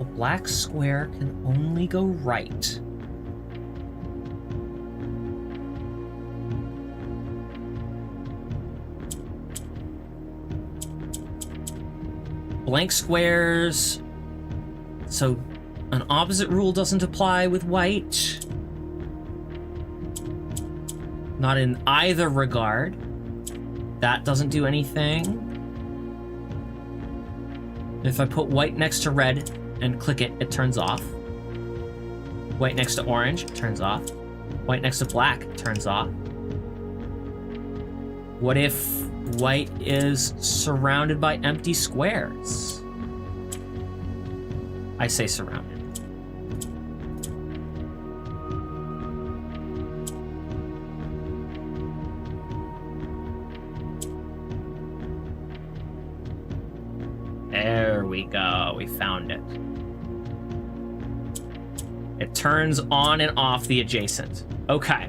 A black square can only go right. Blank squares, so an opposite rule doesn't apply with white. Not in either regard. That doesn't do anything. If I put white next to red and click it, it turns off. White next to orange, it turns off. White next to black, it turns off. What if white is surrounded by empty squares? I say surrounded. There we go, we found it. It turns on and off the adjacent. Okay.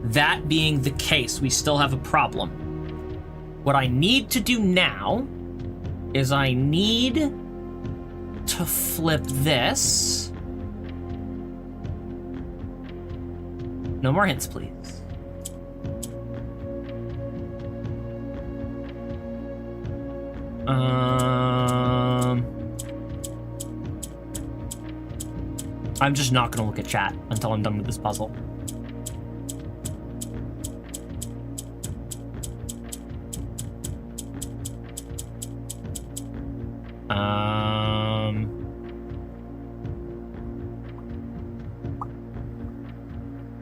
That being the case, we still have a problem. What I need to do now is I need to flip this. No more hints, please. I'm just not gonna look at chat until I'm done with this puzzle.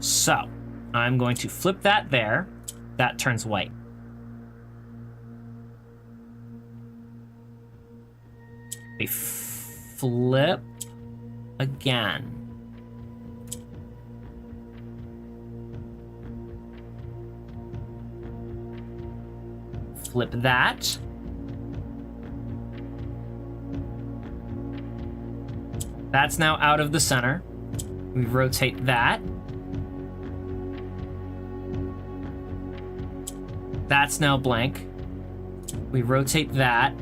So, I'm going to flip that there. That turns white. We flip again. Flip that. That's now out of the center. We rotate that. That's now blank. We rotate that.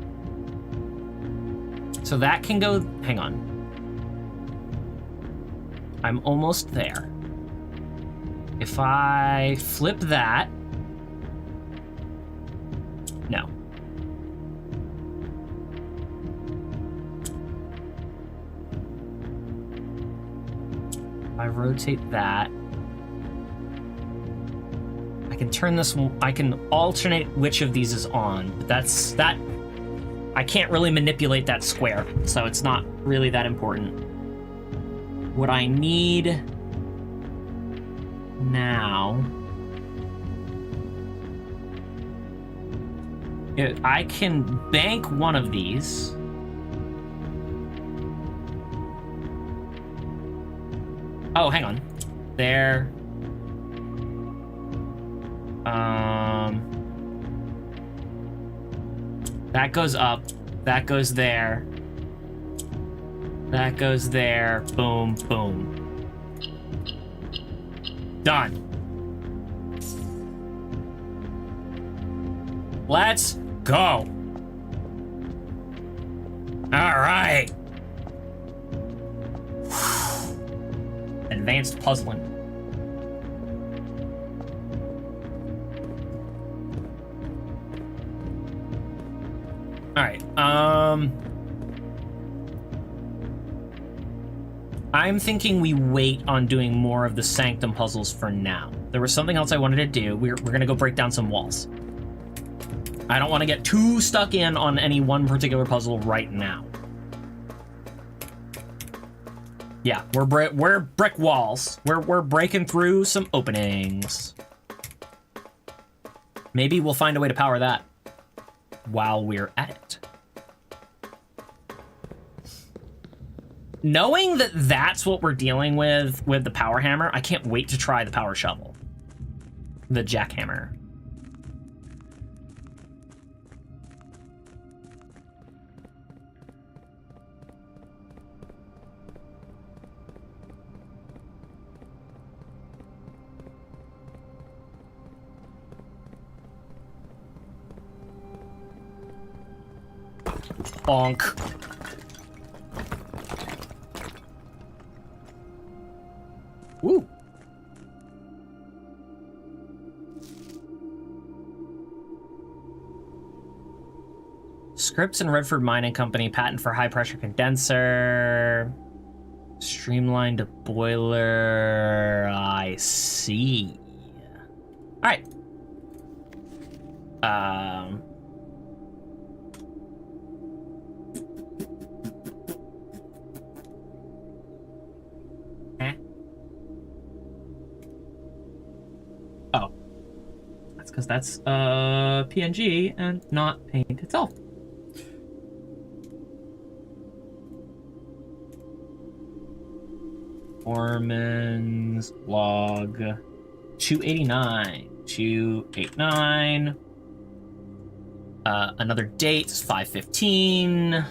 So that can go, hang on. I'm almost there. If I flip that, no. If I rotate that, I can turn this, I can alternate which of these is on, but that, I can't really manipulate that square, so it's not really that important. What I need now, I can bank one of these. Oh, hang on. There. That goes up. That goes there. That goes there. Boom, boom. Done. Let's go. All right. Advanced puzzling. All right. I'm thinking we wait on doing more of the Sanctum puzzles for now. There was something else I wanted to do. We're gonna go break down some walls. I don't want to get too stuck in on any one particular puzzle right now. Yeah, we're brick walls. We're breaking through some openings. Maybe we'll find a way to power that while we're at it. Knowing that that's what we're dealing with the power hammer, I can't wait to try the power shovel. The jackhammer. Bonk. Woo. Scripps and Redford Mining Company patent for high pressure condenser. Streamlined boiler. I see. All right. Oh. That's because that's PNG and not paint itself. Foreman's log 289. 289. Another date is 5/15.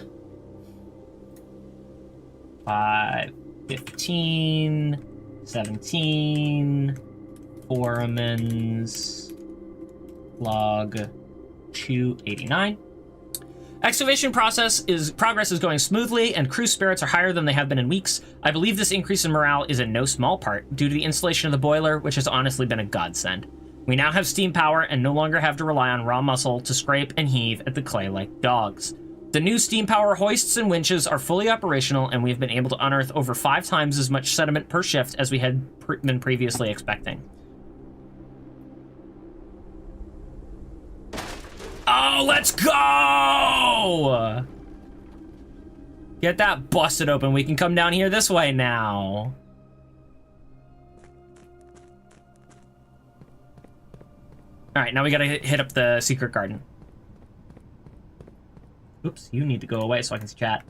5/15. 17. Foreman's log 289. Excavation progress is going smoothly, and crew spirits are higher than they have been in weeks. I believe this increase in morale is in no small part due to the installation of the boiler, which has honestly been a godsend. We now have steam power and no longer have to rely on raw muscle to scrape and heave at the clay like dogs. The new steam power hoists and winches are fully operational, and we have been able to unearth over 5 times as much sediment per shift as we had been previously expecting. Oh, let's go! Get that busted open. We can come down here this way now. All right, now we gotta hit up the secret garden. Oops, you need to go away so I can chat.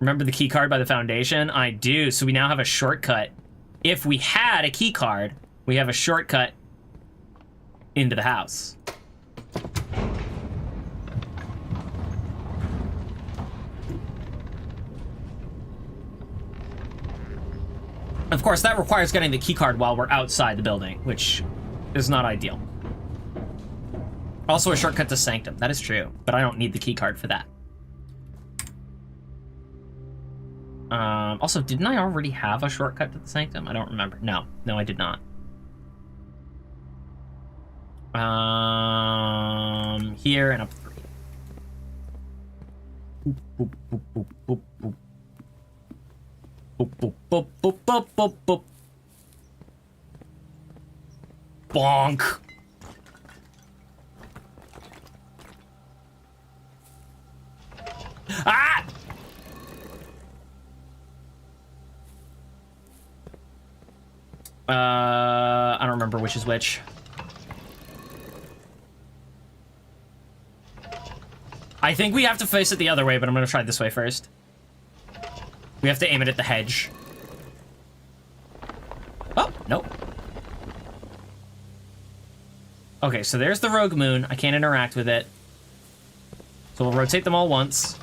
Remember the key card by the foundation? I do, so we now have a shortcut. If we had a key card, we have a shortcut into the house. Of course, that requires getting the key card while we're outside the building, which is not ideal. Also a shortcut to Sanctum. That is true, but I don't need the key card for that. Also, didn't I already have a shortcut to the Sanctum? I don't remember. No, I did not. Here and up 3. Boop, boop, boop, boop, boop, boop. Boop, boop, boop, boop, boop, boop, boop. Bonk. Ah! I don't remember which is which. I think we have to face it the other way, but I'm gonna try this way first. We have to aim it at the hedge. Oh, nope. Okay, so there's the rogue moon. I can't interact with it. So we'll rotate them all once.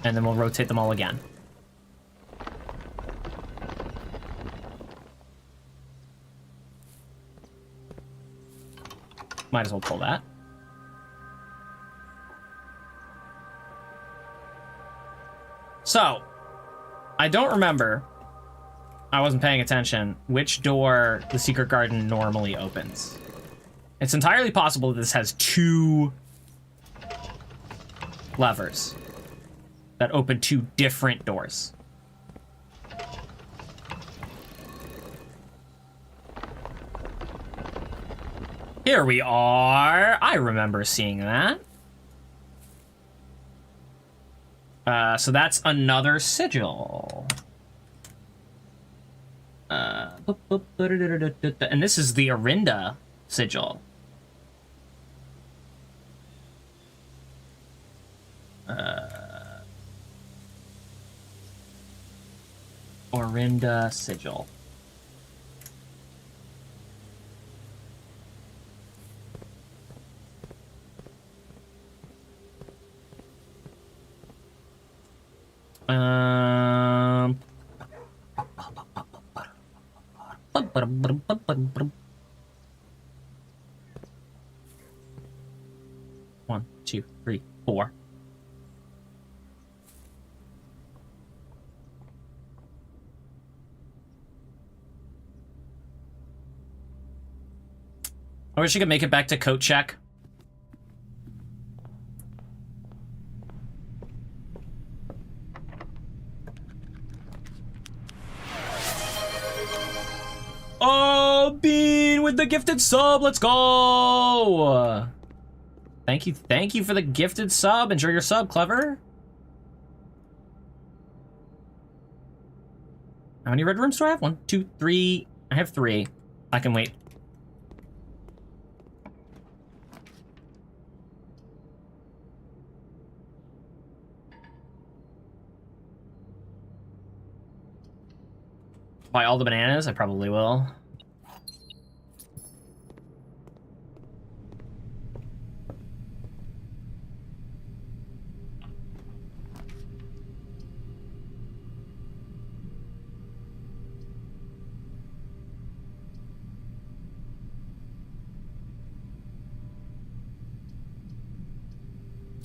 And then we'll rotate them all again. Might as well pull that. So, I don't remember, I wasn't paying attention, which door the secret garden normally opens. It's entirely possible that this has 2 levers that open 2 different doors. Here we are. I remember seeing that. So that's another sigil. And this is the Arinda sigil. Arinda sigil. One, two, three, 4. I wish you could make it back to coat check. Oh, Bean with the gifted sub. Let's go. Thank you for the gifted sub. Enjoy your sub, Clever. How many red rooms do I have? 1, 2, 3. I have 3. I can wait. Buy all the bananas? I probably will.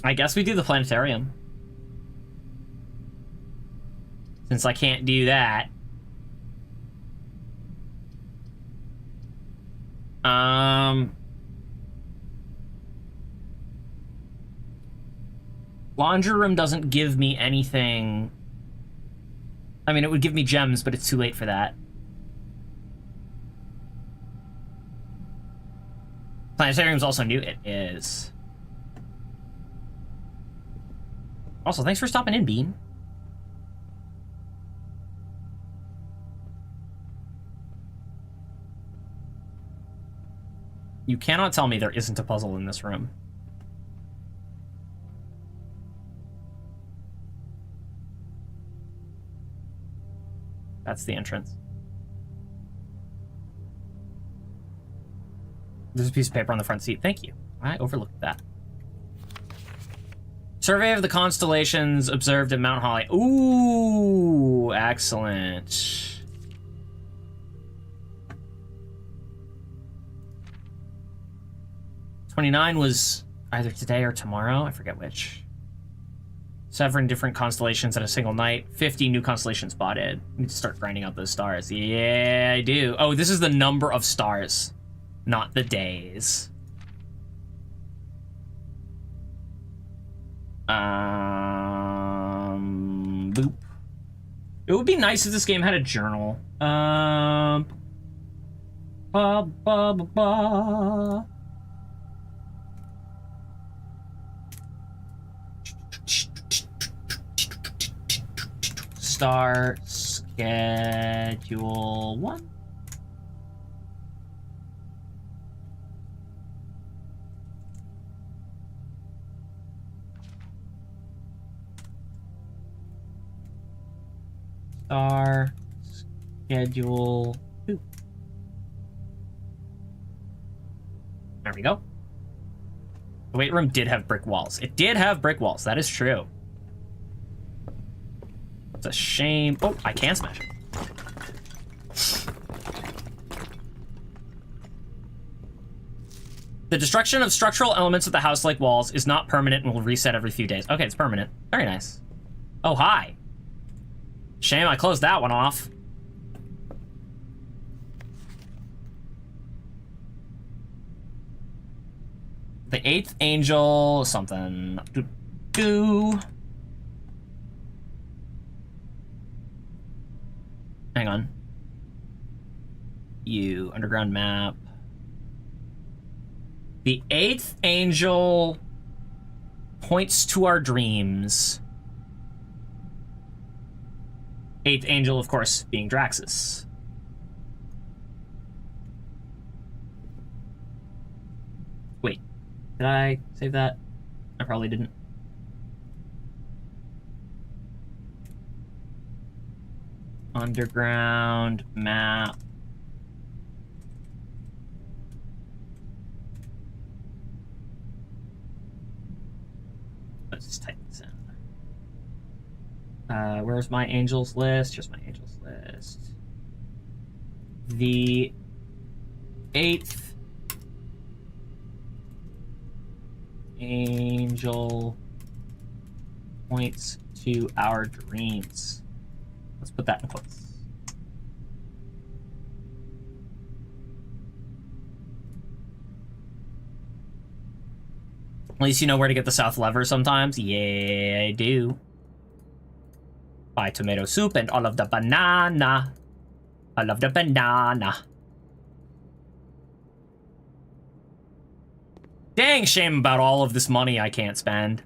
I guess we do the planetarium. Since I can't do that. Laundry room doesn't give me anything. I mean, it would give me gems, but it's too late for that. Planetarium's also new. It is. Also, thanks for stopping in, Bean. You cannot tell me there isn't a puzzle in this room. That's the entrance. There's a piece of paper on the front seat. Thank you. I overlooked that. Survey of the constellations observed at Mount Holly. Ooh, excellent. '29 was either today or tomorrow. I forget which. 7 different constellations in a single night. 50 new constellations spotted. I need to start grinding out those stars. Yeah, I do. Oh, this is the number of stars, not the days. Boop. It would be nice if this game had a journal. Ba, ba, ba, ba. Star schedule 1. Star schedule 2. There we go. The weight room did have brick walls. It did have brick walls. That is true. It's a shame. Oh, I can smash it. The destruction of structural elements of the house-like walls is not permanent and will reset every few days. Okay, it's permanent. Very nice. Oh, hi. Shame I closed that one off. The 8th angel, something. Hang on. You, underground map. The 8th angel points to our dreams. 8th angel, of course, being Draxus. Wait, did I save that? I probably didn't. Underground map. Let's just type this in. Where's my angels list? Here's my angels list. The 8th angel points to our dreams. Let's put that in quotes. At least you know where to get the south lever sometimes. Yeah, I do. Buy tomato soup and all of the banana. I love the banana. Dang shame about all of this money I can't spend.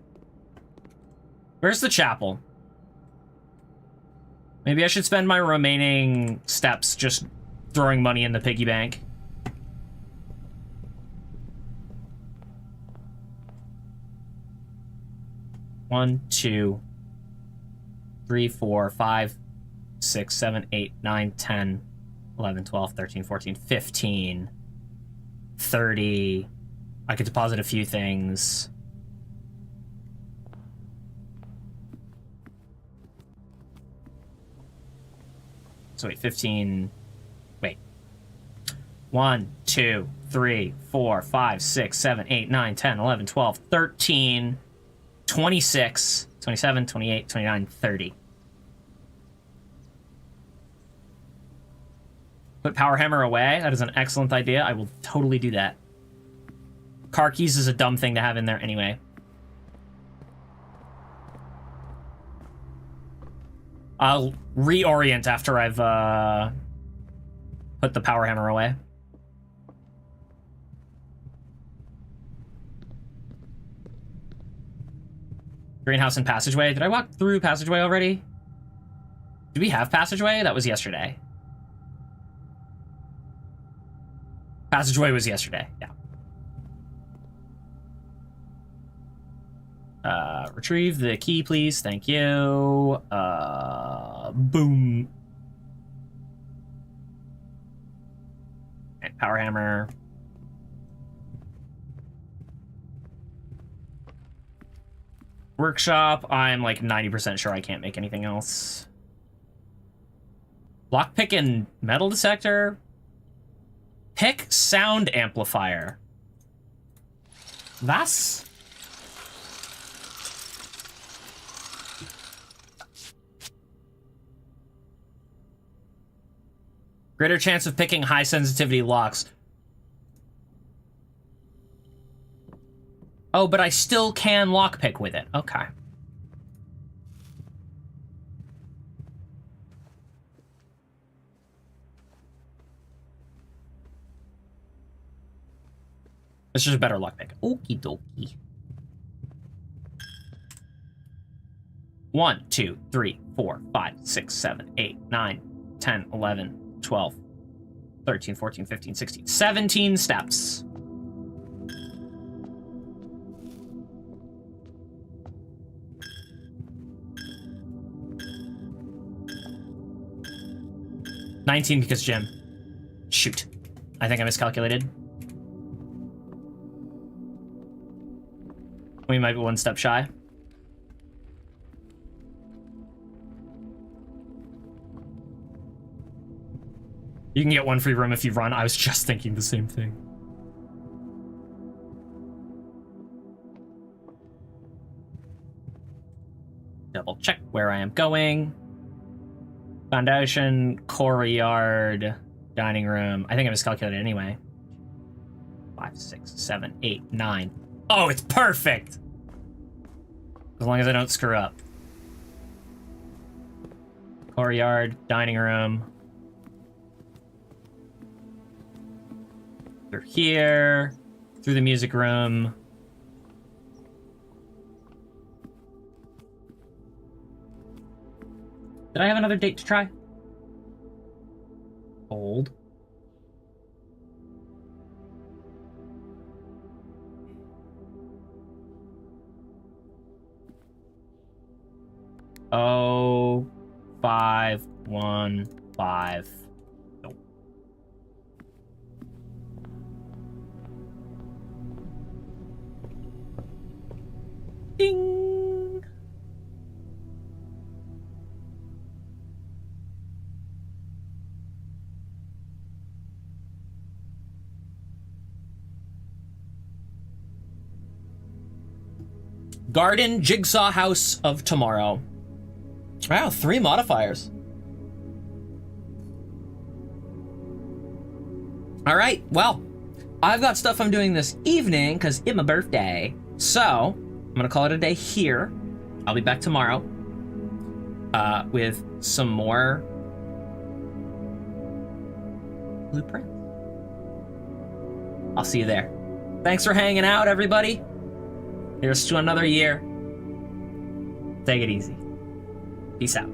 Where's the chapel? Maybe I should spend my remaining steps just throwing money in the piggy bank. One, 2, 3, 4, 5, 6, 7, 8, 9, 10, 11, 12, 13, 14, 15, 30. I could deposit a few things. So wait, 15, wait. 1, 2, 3, 4, 5, 6, 7, 8, 9, 10, 11, 12, 13, 26, 27, 28, 29, 30. Put power hammer away. That is an excellent idea. I will totally do that. Car keys is a dumb thing to have in there anyway. I'll reorient after I've put the power hammer away. Greenhouse and passageway. Did I walk through passageway already? Do we have passageway? That was yesterday. Passageway was yesterday, yeah. Retrieve the key, please. Thank you. Boom. And power hammer. Workshop. I'm like 90% sure I can't make anything else. Lockpick and metal detector. Pick sound amplifier. Was? Greater chance of picking high sensitivity locks. Oh, but I still can lockpick with it. Okay. It's just a better lockpick. Okie dokie. 1, 2, 3, 4, 5, 6, 7, 8, 9, 10, 11, 12, 13, 14, 15, 16, 17 steps. $19 because Jim. Shoot. I think I miscalculated. We might be one step shy. You can get one free room if you run. I was just thinking the same thing. Double check where I am going. Foundation, courtyard, dining room. I think I miscalculated anyway. 5, 6, 7, 8, 9. Oh, it's perfect! As long as I don't screw up. Courtyard, dining room. Through here. Through the music room. Did I have another date to try? Old. Oh, 5, 1, 5. Nope. Ding. Garden Jigsaw House of Tomorrow. Wow, 3 modifiers. All right, well, I've got stuff I'm doing this evening because it's my birthday. So, I'm going to call it a day here. I'll be back tomorrow with some more Blueprint. I'll see you there. Thanks for hanging out, everybody. Here's to another year. Take it easy. Peace out.